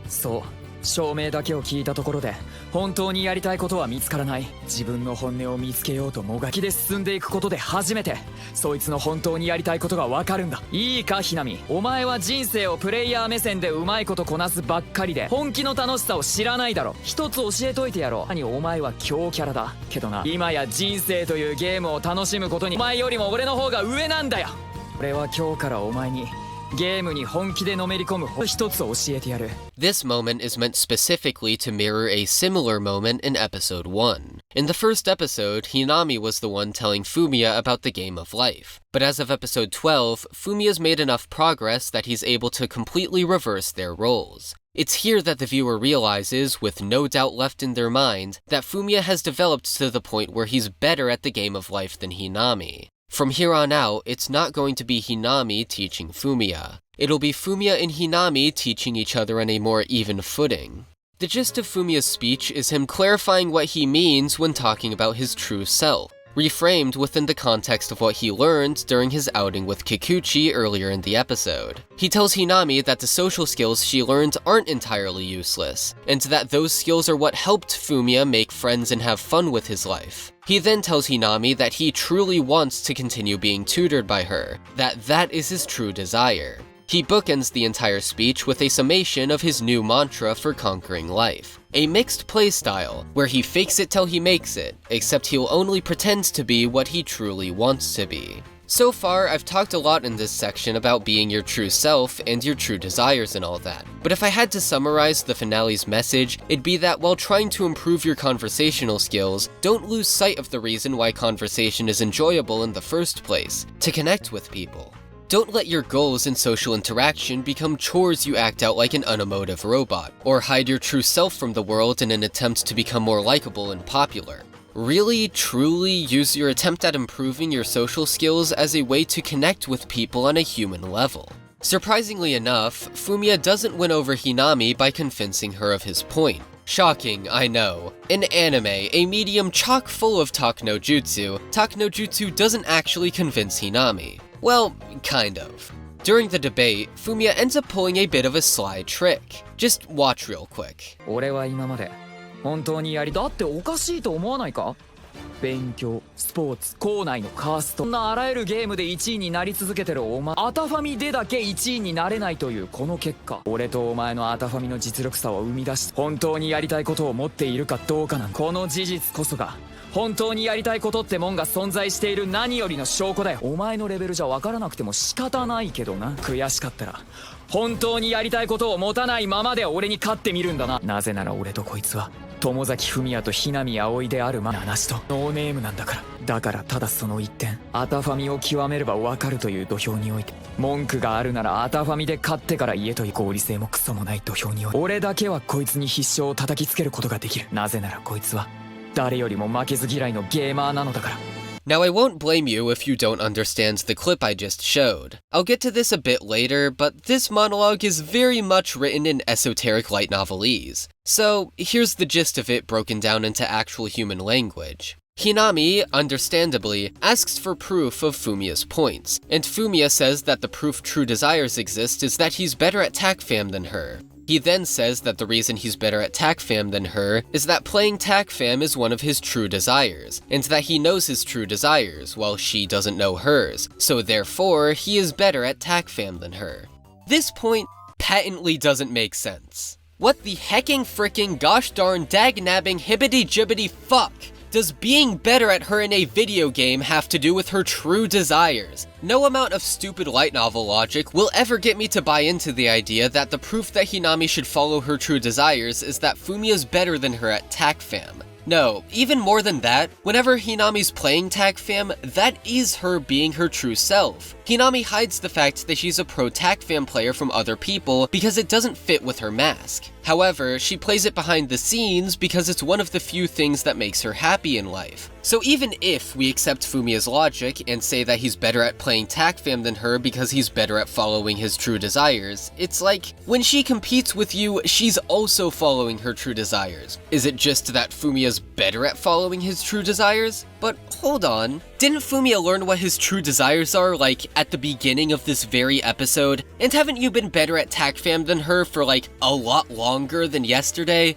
そう、証明だけを聞いたところで本当にやりたいことは見つからない。自分の本音を見つけようともがきで進んでいくことで初めてそいつの本当にやりたいことがわかるんだ。いいかひなみ、お前は人生をプレイヤー目線でうまいことこなすばっかりで本気の楽しさを知らないだろ。一つ教えといてやろう。何お前は強キャラだけどな、今や人生というゲームを楽しむことにお前よりも俺の方が上なんだよ。俺は今日からお前にゲームに本気でのめり込む一つ教えてやる。
This moment is meant specifically to mirror a similar moment in episode 1. In the first episode, Hinami was the one telling Fumiya about the game of life. But as of episode 12, Fumiya's made enough progress that he's able to completely reverse their roles. It's here that the viewer realizes, with no doubt left in their mind, that Fumiya has developed to the point where he's better at the game of life than Hinami. From here on out, it's not going to be Hinami teaching Fumiya. It'll be Fumiya and Hinami teaching each other on a more even footing. The gist of Fumiya's speech is him clarifying what he means when talking about his true self, reframed within the context of what he learned during his outing with Kikuchi earlier in the episode. He tells Hinami that the social skills she learned aren't entirely useless, and that those skills are what helped Fumiya make friends and have fun with his life. He then tells Hinami that he truly wants to continue being tutored by her, that is his true desire. He bookends the entire speech with a summation of his new mantra for conquering life. A mixed playstyle, where he fakes it till he makes it, except he'll only pretend to be what he truly wants to be. So far, I've talked a lot in this section about being your true self and your true desires and all that, but if I had to summarize the finale's message, it'd be that while trying to improve your conversational skills, don't lose sight of the reason why conversation is enjoyable in the first place, to connect with people. Don't let your goals in social interaction become chores you act out like an unemotive robot, or hide your true self from the world in an attempt to become more likable and popular. Really, truly use your attempt at improving your social skills as a way to connect with people on a human level. Surprisingly enough, Fumiya doesn't win over Hinami by convincing her of his point. Shocking, I know. In anime, a medium chock full of talk no jutsu doesn't actually convince Hinami. Well, kind of. During the debate, Fumiya ends up pulling a bit of a sly trick. Just watch real quick.
俺は今まで本当にだっておかしいと思わないか？勉強、スポーツ、校内のカースト、そんなあらゆるゲームで1位になり続けてるお前、アタファミでだけ1位になれないというこの結果、俺とお前のアタファミの実力差を生み出し、本当にやりたいことを持っているかどうかなんだ。この事実こそが本当にやりたいことってもんが存在している何よりの証拠だよ。お前のレベルじゃ分からなくても仕方ないけどな。悔しかったら本当にやりたいことを持たないままで俺に勝ってみるんだな。なぜなら俺とこいつは友崎文也と日波葵である話とノーネームなんだから。だからただその一点、アタファミを極めれば分かるという土俵において、文句があるならアタファミで勝ってから言えという合理性もクソもない土俵において、俺だけはこいつに必勝を叩きつけることができる。なぜならこいつは誰よりも負けず嫌いのゲーマーなのだから。
Now, I won't blame you if you don't understand the clip I just showed. I'll get to this a bit later, but this monologue is very much written in esoteric light novelese. So, here's the gist of it broken down into actual human language. Hinami, understandably, asks for proof of Fumiya's points, and Fumiya says that the proof true desires exist is that he's better at TACFAM than her. He then says that the reason he's better at TAC-FAM than her is that playing TAC-FAM is one of his true desires, and that he knows his true desires, while she doesn't know hers, so therefore, he is better at TAC-FAM than her. This point patently doesn't make sense. What the hecking fricking gosh darn dag-nabbing hibbity-jibbity fuck does being better at her in a video game have to do with her true desires? No amount of stupid light novel logic will ever get me to buy into the idea that the proof that Hinami should follow her true desires is that Fumiya's better than her at TAC-FAM. No, even more than that, whenever Hinami's playing TAC-FAM, that is her being her true self. Hinami hides the fact that she's a pro TAC-FAM player from other people because it doesn't fit with her mask. However, she plays it behind the scenes because it's one of the few things that makes her happy in life. So even if we accept Fumiya's logic and say that he's better at playing TAC-FAM than her because he's better at following his true desires, it's like, when she competes with you, she's also following her true desires. Is it just that Fumiya's better at following his true desires? But hold on, didn't Fumiya learn what his true desires are, like, at the beginning of this very episode? And haven't you been better at TAC-FAM than her for, like, a lot longer than yesterday?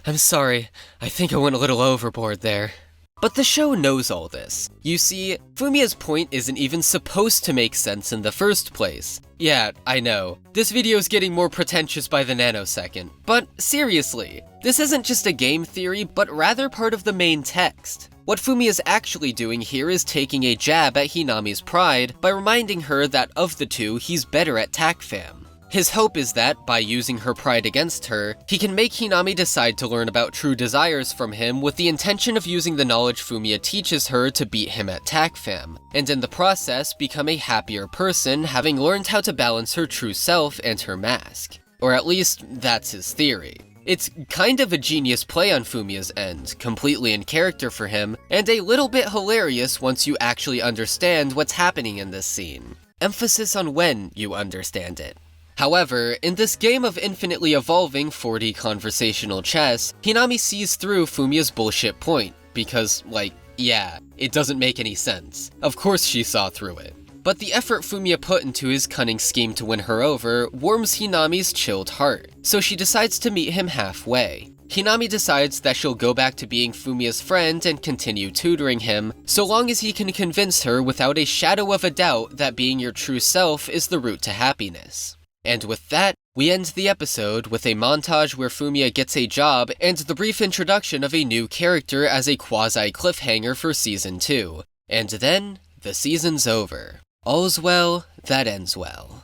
I'm sorry, I think I went a little overboard there. But the show knows all this. You see, Fumiya's point isn't even supposed to make sense in the first place. Yeah, I know. This video's getting more pretentious by the nanosecond. But seriously, this isn't just a game theory, but rather part of the main text. What Fumiya's actually doing here is taking a jab at Hinami's pride by reminding her that of the two, he's better at TAC-FAM. His hope is that, by using her pride against her, he can make Hinami decide to learn about true desires from him with the intention of using the knowledge Fumiya teaches her to beat him at TAC-FAM, and in the process become a happier person having learned how to balance her true self and her mask. Or at least, that's his theory. It's kind of a genius play on Fumiya's end, completely in character for him, and a little bit hilarious once you actually understand what's happening in this scene. Emphasis on when you understand it. However, in this game of infinitely evolving 4D conversational chess, Hinami sees through Fumiya's bullshit point, because, like, yeah, it doesn't make any sense. Of course she saw through it. But the effort Fumiya put into his cunning scheme to win her over warms Hinami's chilled heart, so she decides to meet him halfway. Hinami decides that she'll go back to being Fumiya's friend and continue tutoring him, so long as he can convince her without a shadow of a doubt that being your true self is the route to happiness. And with that, we end the episode with a montage where Fumiya gets a job and the brief introduction of a new character as a quasi-cliffhanger for Season 2. And then, the season's over. All's well that ends well.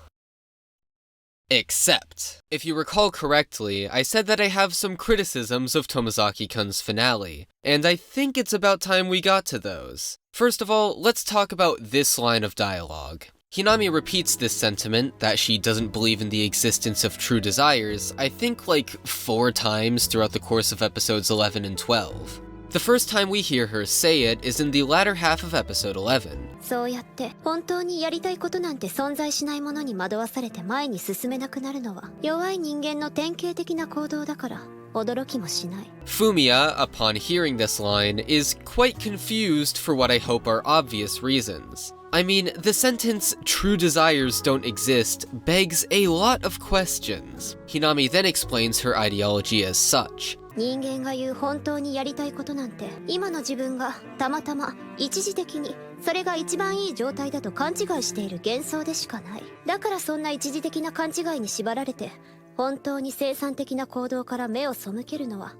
Except, if you recall correctly, I said that I have some criticisms of Tomozaki-kun's finale, and I think it's about time we got to those. First of all, let's talk about this line of dialogue. Hinami repeats this sentiment, that she doesn't believe in the existence of true desires, I think like 4 times throughout the course of episodes 11 and 12. The first time we hear her say it is in the latter half of episode 11.
そうやって本当にやりたいことなんて存在しないものに惑わされて前に進めなくなるのは弱い人間の典型的な行動だから驚きもしない。
Fumiya, upon hearing this line, is quite confused for what I hope are obvious reasons. I mean, the sentence, true desires don't exist, begs a lot of questions. Hinami then explains her ideology as such.
人間が言う本当にやりたいことなんて今の自分がたまたま一時的にそれが一番いい状態だと勘違いしている幻想でしかない。だからそんな一時的な勘違いに縛られて本当に生産的な行動から目を背けるのは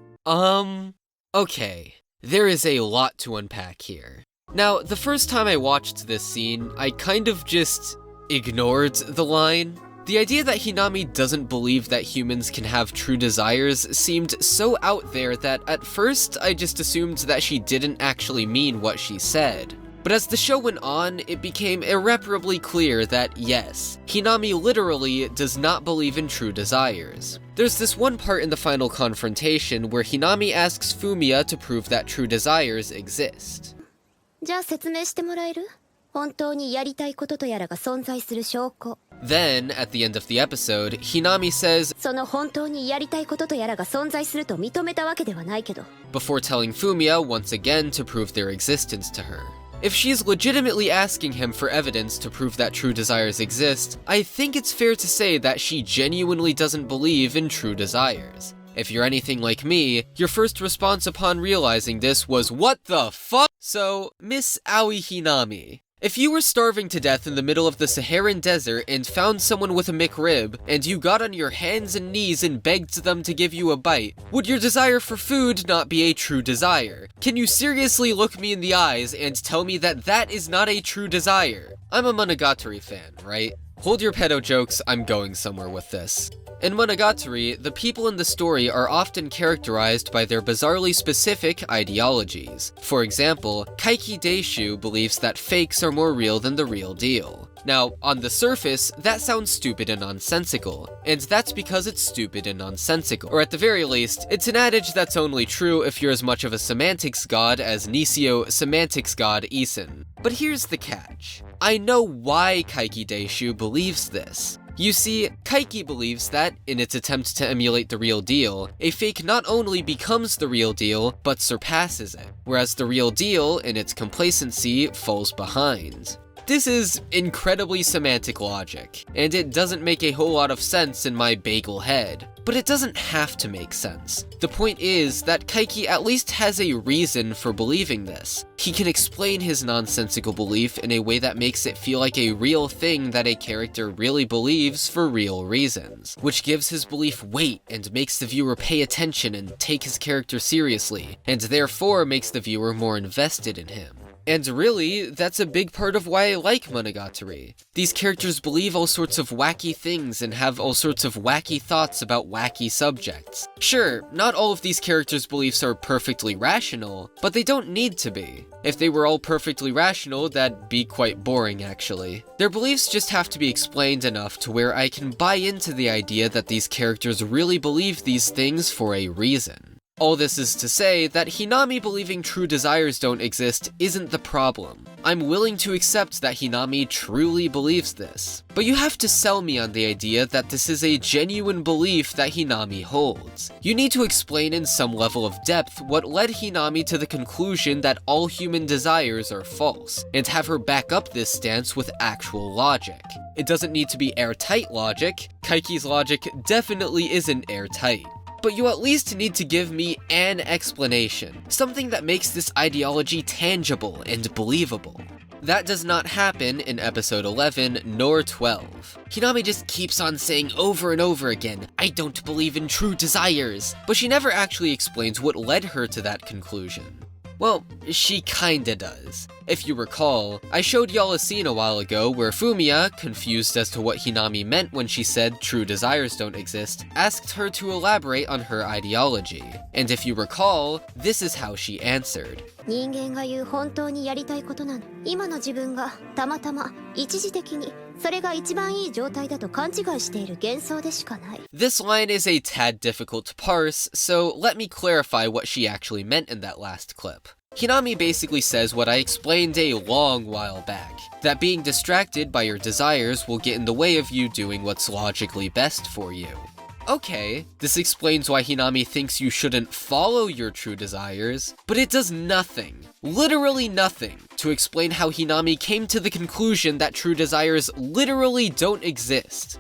Okay. There is a lot to unpack here. Now, the first time I watched this scene, I kind of just ignored the line. The idea that Hinami doesn't believe that humans can have true desires seemed so out there that at first I just assumed that she didn't actually mean what she said. But as the show went on, it became irreparably clear that yes, Hinami literally does not believe in true desires. There's this one part in the final confrontation where Hinami asks Fumiya to prove that true desires exist.
じゃあ説明してもらえる？本当にやりたいこととやらが存在する証拠。
Then, at the end of the episode, Hinami says,
その本当にやりたいこととやらが存在すると認めたわけではないけど。
before telling Fumiya once again to prove their existence to her. If she's legitimately asking him for evidence to prove that true desires exist, I think it's fair to say that she genuinely doesn't believe in true desires. If you're anything like me, your first response upon realizing this was, "What the fuck?" So, Miss Aoi Hinami, if you were starving to death in the middle of the Saharan desert and found someone with a McRib, and you got on your hands and knees and begged them to give you a bite, would your desire for food not be a true desire? Can you seriously look me in the eyes and tell me that that is not a true desire? I'm a Monogatari fan, right? Hold your pedo jokes, I'm going somewhere with this. In Monogatari, the people in the story are often characterized by their bizarrely specific ideologies. For example, Kaiki Deishu believes that fakes are more real than the real deal. Now, on the surface, that sounds stupid and nonsensical, and that's because it's stupid and nonsensical. Or at the very least, it's an adage that's only true if you're as much of a semantics god as Nisio semantics god Isin. But here's the catch. I know why Kaiki Deishu believes this. You see, Kaiki believes that, in its attempt to emulate the real deal, a fake not only becomes the real deal, but surpasses it, whereas the real deal, in its complacency, falls behind. This is incredibly semantic logic, and it doesn't make a whole lot of sense in my bagel head. But it doesn't have to make sense. The point is that Kaiki at least has a reason for believing this. He can explain his nonsensical belief in a way that makes it feel like a real thing that a character really believes for real reasons, which gives his belief weight and makes the viewer pay attention and take his character seriously, and therefore makes the viewer more invested in him. And really, that's a big part of why I like Monogatari. These characters believe all sorts of wacky things and have all sorts of wacky thoughts about wacky subjects. Sure, not all of these characters' beliefs are perfectly rational, but they don't need to be. If they were all perfectly rational, that'd be quite boring actually. Their beliefs just have to be explained enough to where I can buy into the idea that these characters really believe these things for a reason. All this is to say that Hinami believing true desires don't exist isn't the problem. I'm willing to accept that Hinami truly believes this. But you have to sell me on the idea that this is a genuine belief that Hinami holds. You need to explain in some level of depth what led Hinami to the conclusion that all human desires are false, and have her back up this stance with actual logic. It doesn't need to be airtight logic. Kaiki's logic definitely isn't airtight. But you at least need to give me an explanation, something that makes this ideology tangible and believable. That does not happen in episode 11 nor 12. Hinami just keeps on saying over and over again, "I don't believe in true desires," but she never actually explains what led her to that conclusion. Well, she kinda does. If you recall, I showed y'all a scene a while ago where Fumiya, confused as to what Hinami meant when she said true desires don't exist, asked her to elaborate on her ideology. And if you recall, this is how she answered.
人間が言う本当にやりたいことなの。今の自分がたまたま一時的にそれが一番いい状態だと勘違いしている幻想でしかない。
This line is a tad difficult to parse, so let me clarify what she actually meant in that last clip. Hinami basically says what I explained a long while back, that being distracted by your desires will get in the way of you doing what's logically best for you. Okay, this explains why Hinami thinks you shouldn't follow your true desires, but it does nothing, literally nothing, to explain how Hinami came to the conclusion that true desires literally don't exist.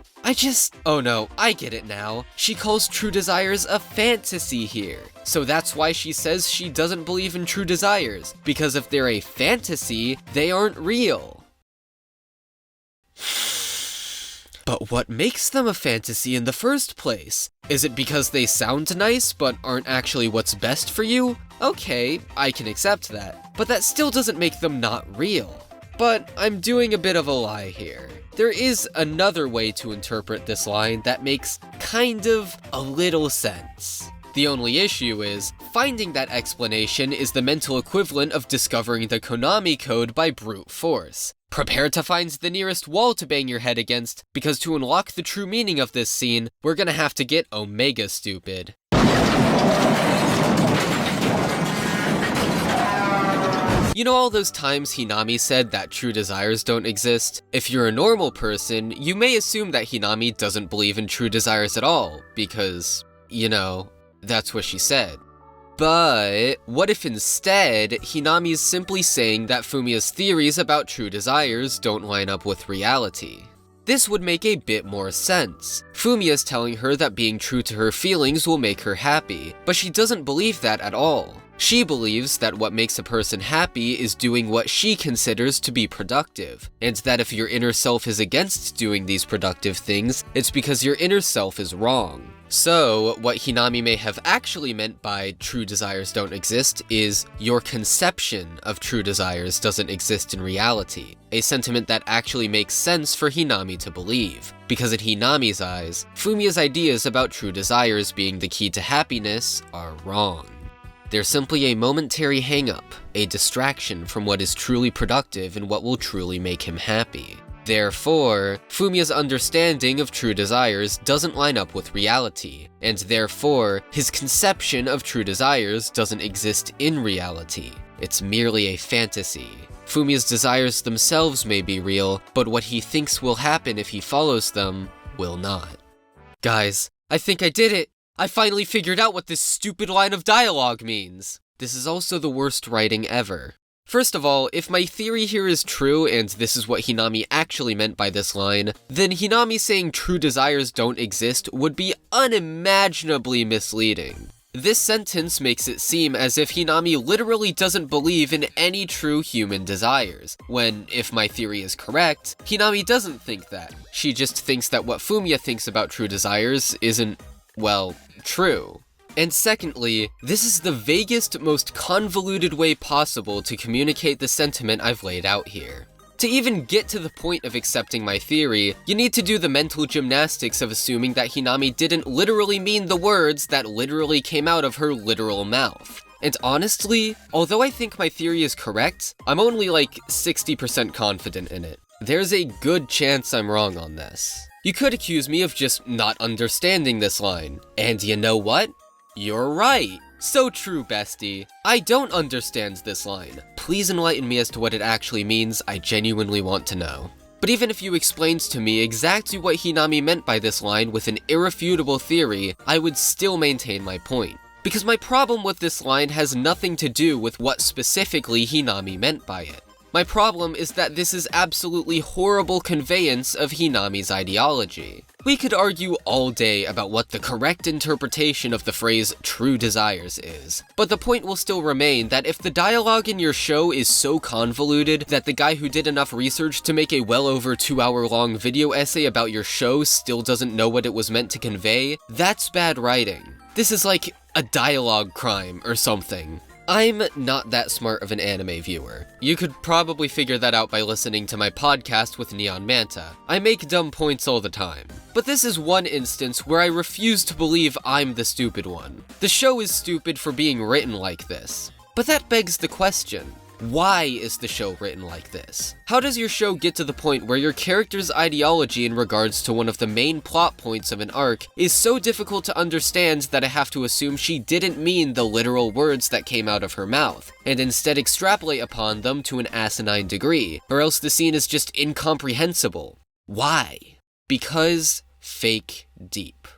Oh no, I get it now. She calls true desires a fantasy here. So that's why she says she doesn't believe in true desires, because if they're a fantasy, they aren't real. But what makes them a fantasy in the first place? Is it because they sound nice but aren't actually what's best for you? Okay, I can accept that, but that still doesn't make them not real. But I'm doing a bit of a lie here. There is another way to interpret this line that makes kind of a little sense. The only issue is, finding that explanation is the mental equivalent of discovering the Konami code by brute force. Prepare to find the nearest wall to bang your head against, because to unlock the true meaning of this scene, we're gonna have to get Omega stupid. You know all those times Hinami said that true desires don't exist? If you're a normal person, you may assume that Hinami doesn't believe in true desires at all, because, you know, that's what she said. But what if instead, Hinami is simply saying that Fumiya's theories about true desires don't line up with reality? This would make a bit more sense. Fumiya is telling her that being true to her feelings will make her happy, but she doesn't believe that at all. She believes that what makes a person happy is doing what she considers to be productive, and that if your inner self is against doing these productive things, it's because your inner self is wrong. So, what Hinami may have actually meant by true desires don't exist is your conception of true desires doesn't exist in reality, a sentiment that actually makes sense for Hinami to believe, because in Hinami's eyes, Fumiya's ideas about true desires being the key to happiness are wrong. They're simply a momentary hang-up, a distraction from what is truly productive and what will truly make him happy. Therefore, Fumiya's understanding of true desires doesn't line up with reality, and therefore, his conception of true desires doesn't exist in reality. It's merely a fantasy. Fumiya's desires themselves may be real, but what he thinks will happen if he follows them will not. Guys, I think I did it! I finally figured out what this stupid line of dialogue means! This is also the worst writing ever. First of all, if my theory here is true and this is what Hinami actually meant by this line, then Hinami saying true desires don't exist would be unimaginably misleading. This sentence makes it seem as if Hinami literally doesn't believe in any true human desires, when, if my theory is correct, Hinami doesn't think that. She just thinks that what Fumiya thinks about true desires isn't, well, true. And secondly, this is the vaguest, most convoluted way possible to communicate the sentiment I've laid out here. To even get to the point of accepting my theory, you need to do the mental gymnastics of assuming that Hinami didn't literally mean the words that literally came out of her literal mouth. And honestly, although I think my theory is correct, I'm only like 60% confident in it. There's a good chance I'm wrong on this. You could accuse me of just not understanding this line, and you know what? You're right! So true, bestie. I don't understand this line. Please enlighten me as to what it actually means, I genuinely want to know. But even if you explained to me exactly what Hinami meant by this line with an irrefutable theory, I would still maintain my point. Because my problem with this line has nothing to do with what specifically Hinami meant by it. My problem is that this is absolutely horrible conveyance of Hinami's ideology. We could argue all day about what the correct interpretation of the phrase true desires is, but the point will still remain that if the dialogue in your show is so convoluted that the guy who did enough research to make a well over 2-hour-long video essay about your show still doesn't know what it was meant to convey, that's bad writing. This is like a dialogue crime or something. I'm not that smart of an anime viewer. You could probably figure that out by listening to my podcast with Neon Manta. I make dumb points all the time. But this is one instance where I refuse to believe I'm the stupid one. The show is stupid for being written like this. But that begs the question, why is the show written like this? How does your show get to the point where your character's ideology in regards to one of the main plot points of an arc is so difficult to understand that I have to assume she didn't mean the literal words that came out of her mouth, and instead extrapolate upon them to an asinine degree, or else the scene is just incomprehensible? Why? Because fake deep.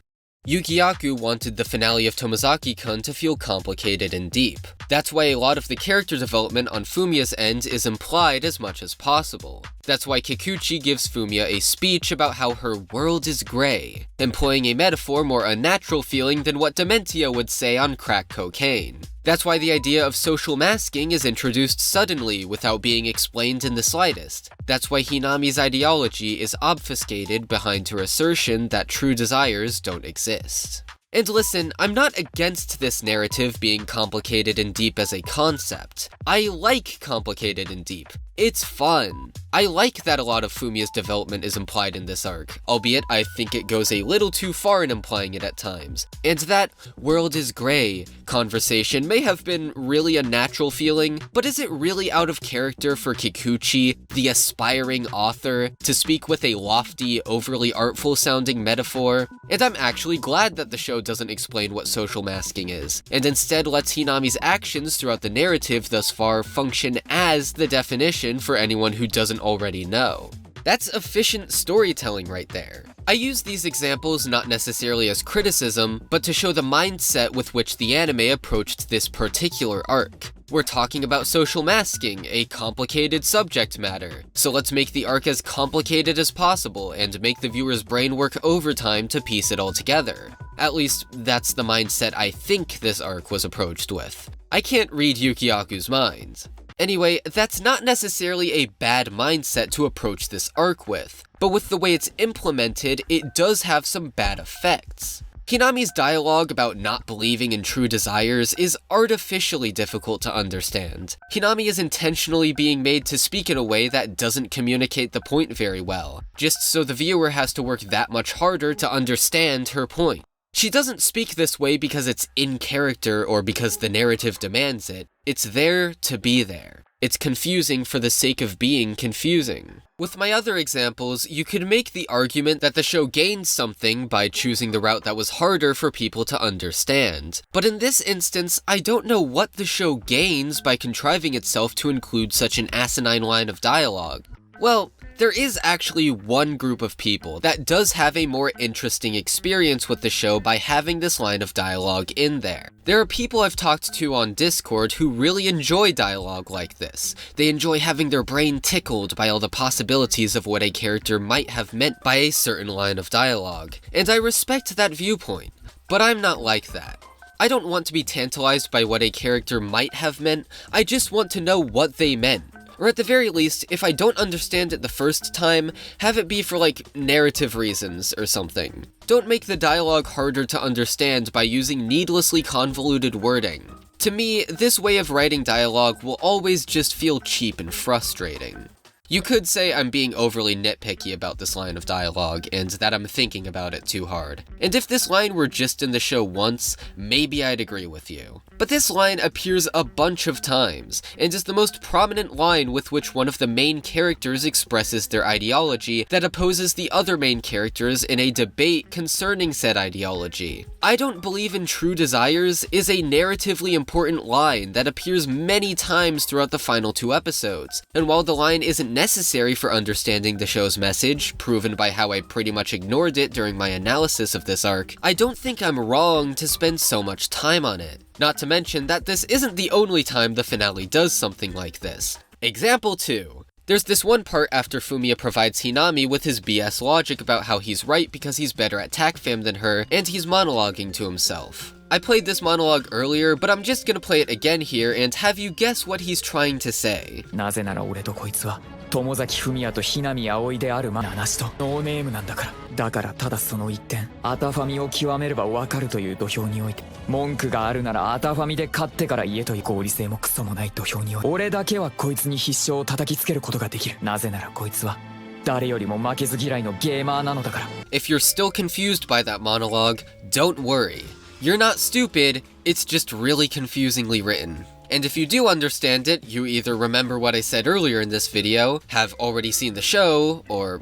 Yukiyaku wanted the finale of Tomozaki-kun to feel complicated and deep. That's why a lot of the character development on Fumiya's end is implied as much as possible. That's why Kikuchi gives Fumiya a speech about how her world is gray, employing a metaphor more unnatural feeling than what Dementia would say on crack cocaine. That's why the idea of social masking is introduced suddenly without being explained in the slightest. That's why Hinami's ideology is obfuscated behind her assertion that true desires don't exist. And listen, I'm not against this narrative being complicated and deep as a concept. I like complicated and deep. It's fun. I like that a lot of Fumiya's development is implied in this arc, albeit I think it goes a little too far in implying it at times. And that world is gray conversation may have been really a natural feeling, but is it really out of character for Kikuchi, the aspiring author, to speak with a lofty, overly artful sounding metaphor? And I'm actually glad that the show doesn't explain what social masking is, and instead lets Hinami's actions throughout the narrative thus far function as the definition for anyone who doesn't already know. That's efficient storytelling right there. I use these examples not necessarily as criticism, but to show the mindset with which the anime approached this particular arc. We're talking about social masking, a complicated subject matter, so let's make the arc as complicated as possible and make the viewer's brain work overtime to piece it all together. At least, that's the mindset I think this arc was approached with. I can't read Yukiaku's mind. Anyway, that's not necessarily a bad mindset to approach this arc with, but with the way it's implemented, it does have some bad effects. Hinami's dialogue about not believing in true desires is artificially difficult to understand. Hinami is intentionally being made to speak in a way that doesn't communicate the point very well, just so the viewer has to work that much harder to understand her point. She doesn't speak this way because it's in character or because the narrative demands it. It's there to be there. It's confusing for the sake of being confusing. With my other examples, you could make the argument that the show gained something by choosing the route that was harder for people to understand. But in this instance, I don't know what the show gains by contriving itself to include such an asinine line of dialogue. Well, there is actually one group of people that does have a more interesting experience with the show by having this line of dialogue in there. There are people I've talked to on Discord who really enjoy dialogue like this. They enjoy having their brain tickled by all the possibilities of what a character might have meant by a certain line of dialogue, and I respect that viewpoint, but I'm not like that. I don't want to be tantalized by what a character might have meant, I just want to know what they meant. Or at the very least, if I don't understand it the first time, have it be for like narrative reasons or something. Don't make the dialogue harder to understand by using needlessly convoluted wording. To me, this way of writing dialogue will always just feel cheap and frustrating. You could say I'm being overly nitpicky about this line of dialogue, and that I'm thinking about it too hard. And if this line were just in the show once, maybe I'd agree with you. But this line appears a bunch of times, and is the most prominent line with which one of the main characters expresses their ideology that opposes the other main characters in a debate concerning said ideology. I don't believe in true desires is a narratively important line that appears many times throughout the final 2 episodes, and while the line isn't necessary for understanding the show's message, proven by how I pretty much ignored it during my analysis of this arc, I don't think I'm wrong to spend so much time on it. Not to mention that this isn't the only time the finale does something like this. Example 2. There's this one part after Fumiya provides Hinami with his BS logic about how he's right because he's better at TACFAM than her, and he's monologuing to himself. I played this monologue earlier, but I'm just gonna play it again here and have you guess what he's trying to say.
なぜなら俺とこいつは友崎文也と日波葵である話とノーネームなんだから。だからただその一点、アタファミを極めればわかるという土俵において、文句があるならアタファミで勝ってから言えという合理性もクソもない土俵において、俺だけはこいつに必勝を叩きつけることができる。なぜならこいつは誰よりも負けず嫌いのゲーマーなのだから。
If you're still confused by that monologue, don't worry. You're not stupid, it's just really confusingly written. And if you do understand it, you either remember what I said earlier in this video, have already seen the show, or,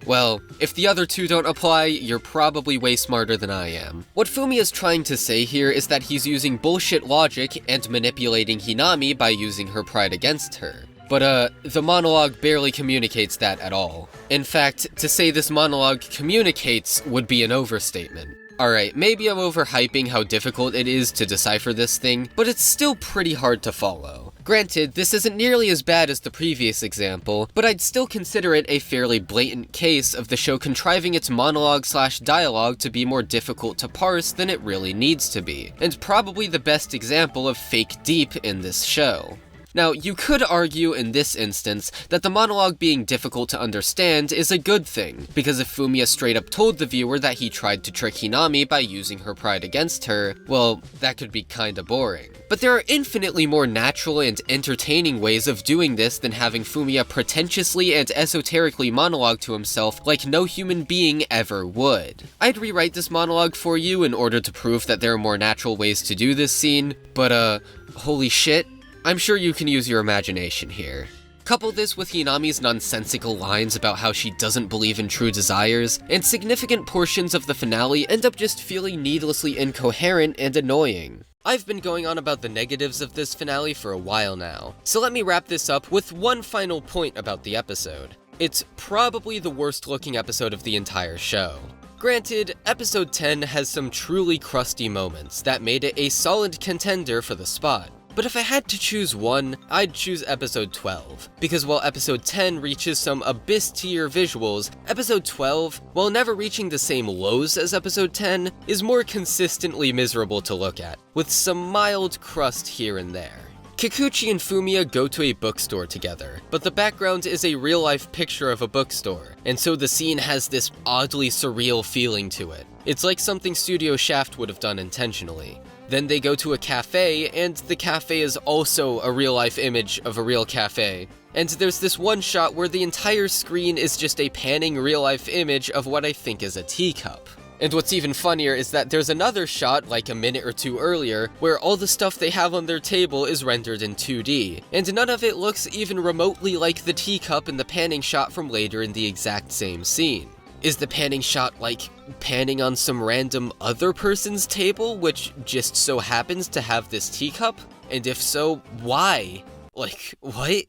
well, if the other two don't apply, you're probably way smarter than I am. What Fumiya's trying to say here is that he's using bullshit logic and manipulating Hinami by using her pride against her. But, the monologue barely communicates that at all. In fact, to say this monologue communicates would be an overstatement. Alright, maybe I'm overhyping how difficult it is to decipher this thing, but it's still pretty hard to follow. Granted, this isn't nearly as bad as the previous example, but I'd still consider it a fairly blatant case of the show contriving its monologue/dialogue to be more difficult to parse than it really needs to be, and probably the best example of fake deep in this show. Now, you could argue in this instance that the monologue being difficult to understand is a good thing, because if Fumiya straight up told the viewer that he tried to trick Hinami by using her pride against her, well, that could be kinda boring. But there are infinitely more natural and entertaining ways of doing this than having Fumiya pretentiously and esoterically monologue to himself like no human being ever would. I'd rewrite this monologue for you in order to prove that there are more natural ways to do this scene, but holy shit, I'm sure you can use your imagination here. Couple this with Hinami's nonsensical lines about how she doesn't believe in true desires, and significant portions of the finale end up just feeling needlessly incoherent and annoying. I've been going on about the negatives of this finale for a while now, so let me wrap this up with one final point about the episode. It's probably the worst looking episode of the entire show. Granted, episode 10 has some truly crusty moments that made it a solid contender for the spot. But if I had to choose one, I'd choose episode 12, because while episode 10 reaches some abyss-tier visuals, episode 12, while never reaching the same lows as episode 10, is more consistently miserable to look at, with some mild crust here and there. Kikuchi and Fumiya go to a bookstore together, but the background is a real-life picture of a bookstore, and so the scene has this oddly surreal feeling to it. It's like something Studio Shaft would have done intentionally. Then they go to a cafe, and the cafe is also a real-life image of a real cafe. And there's this one shot where the entire screen is just a panning real-life image of what I think is a teacup. And what's even funnier is that there's another shot, like a minute or two earlier, where all the stuff they have on their table is rendered in 2D, and none of it looks even remotely like the teacup in the panning shot from later in the exact same scene. Is the panning shot, like, panning on some random other person's table, which just so happens to have this teacup? And if so, why? Like, what?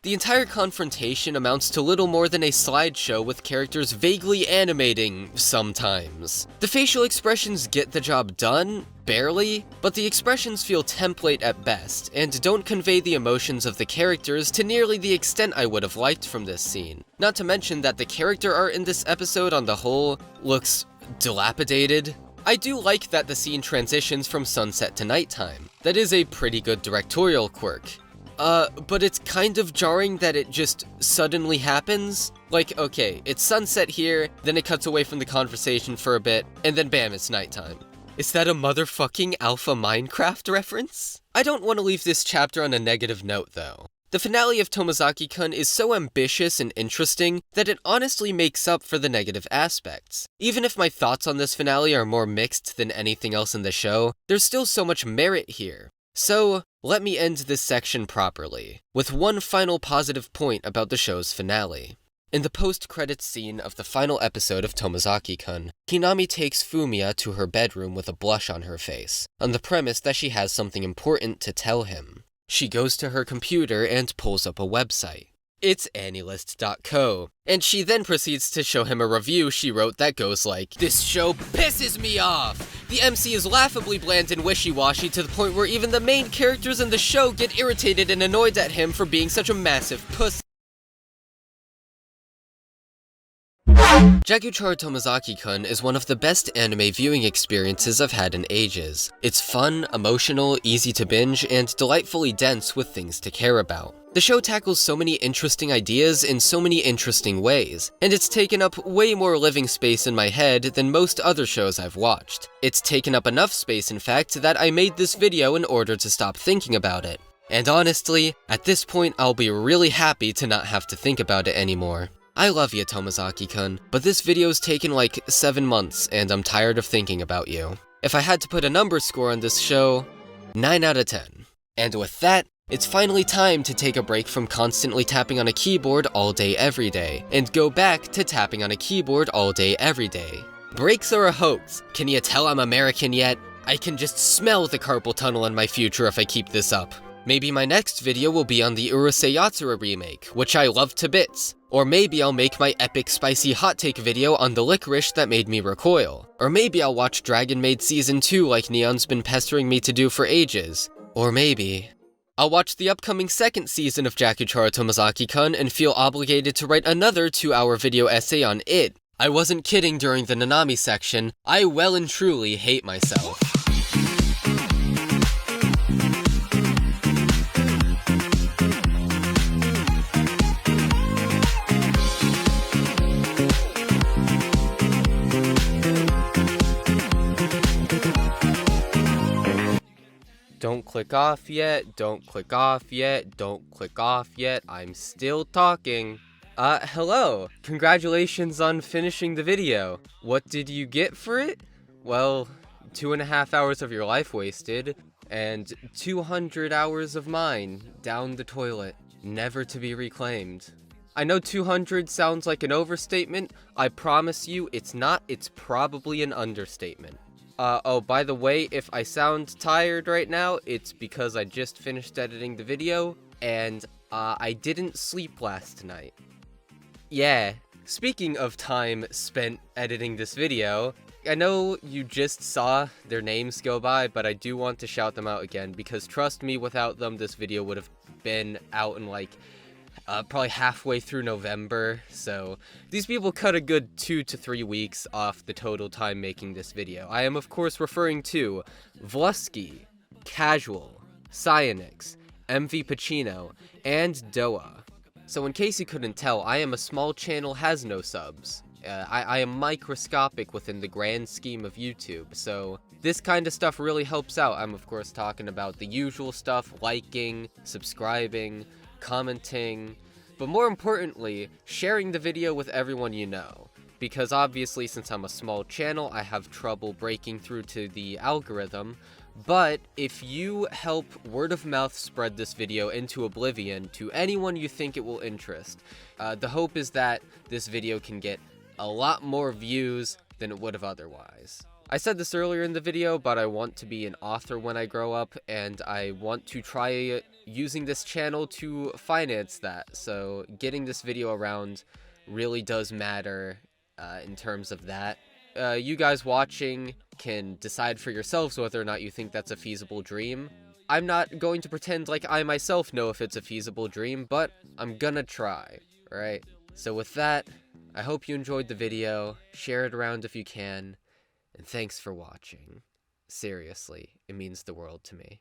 The entire confrontation amounts to little more than a slideshow with characters vaguely animating sometimes. The facial expressions get the job done, barely, but the expressions feel template at best, and don't convey the emotions of the characters to nearly the extent I would have liked from this scene. Not to mention that the character art in this episode on the whole looks dilapidated. I do like that the scene transitions from sunset to nighttime. That is a pretty good directorial quirk. But it's kind of jarring that it just suddenly happens. Like, okay, it's sunset here, then it cuts away from the conversation for a bit, and then bam, it's nighttime. Is that a motherfucking alpha Minecraft reference? I don't want to leave this chapter on a negative note, though. The finale of Tomozaki-kun is so ambitious and interesting that it honestly makes up for the negative aspects. Even if my thoughts on this finale are more mixed than anything else in the show, there's still so much merit here. So, let me end this section properly, with one final positive point about the show's finale. In the post-credits scene of the final episode of Tomozaki-kun, Hinami takes Fumiya to her bedroom with a blush on her face, on the premise that she has something important to tell him. She goes to her computer and pulls up a website. It's Anilist.co, and she then proceeds to show him a review she wrote that goes like, "This show pisses me off! The MC is laughably bland and wishy-washy to the point where even the main characters in the show get irritated and annoyed at him for being such a massive pussy." Jaku-chara Tomozaki-kun is one of the best anime viewing experiences I've had in ages. It's fun, emotional, easy to binge, and delightfully dense with things to care about. The show tackles so many interesting ideas in so many interesting ways, and it's taken up way more living space in my head than most other shows I've watched. It's taken up enough space, in fact, that I made this video in order to stop thinking about it. And honestly, at this point I'll be really happy to not have to think about it anymore. I love you, Tomozaki-kun, but this video's taken like 7 months, and I'm tired of thinking about you. If I had to put a number score on this show, 9 out of 10. And with that, it's finally time to take a break from constantly tapping on a keyboard all day every day, and go back to tapping on a keyboard all day every day. Breaks are a hoax. Can you tell I'm American yet? I can just smell the carpal tunnel in my future if I keep this up. Maybe my next video will be on the Urusei Yatsura remake, which I love to bits. Or maybe I'll make my epic spicy hot take video on the licorice that made me recoil. Or maybe I'll watch Dragon Maid Season 2 like Neon's been pestering me to do for ages. Or maybe I'll watch the upcoming second season of Jaku-chara Tomozaki-kun and feel obligated to write another 2-hour video essay on it. I wasn't kidding during the Nanami section. I well and truly hate myself. Don't click off yet, don't click off yet, don't click off yet, I'm still talking. Hello. Congratulations on finishing the video. What did you get for it? Well, 2.5 hours of your life wasted, and 200 hours of mine down the toilet, never to be reclaimed. I know 200 sounds like an overstatement. I promise you it's not, it's probably an understatement. Oh, by the way, if I sound tired right now, it's because I just finished editing the video, and I didn't sleep last night. Yeah, speaking of time spent editing this video, I know you just saw their names go by, but I do want to shout them out again, because trust me, without them, this video would have been out in like, probably halfway through November, so these people cut a good 2 to 3 weeks off the total time making this video. I am of course referring to Vlusky, Casual, Cyanix, MV Pacino, and Doa. So in case you couldn't tell, I am a small channel, has no subs. I am microscopic within the grand scheme of YouTube, so this kind of stuff really helps out. I'm of course talking about the usual stuff, liking, subscribing, commenting, but more importantly, sharing the video with everyone you know. Because obviously, since I'm a small channel, I have trouble breaking through to the algorithm, but if you help word of mouth spread this video into oblivion to anyone you think it will interest, the hope is that this video can get a lot more views than it would have otherwise. I said this earlier in the video, but I want to be an author when I grow up, and I want to try using this channel to finance that, so getting this video around really does matter in terms of that. You guys watching can decide for yourselves whether or not you think that's a feasible dream. I'm not going to pretend like I myself know if it's a feasible dream, but I'm gonna try, alright? So with that, I hope you enjoyed the video, share it around if you can, and thanks for watching. Seriously, it means the world to me.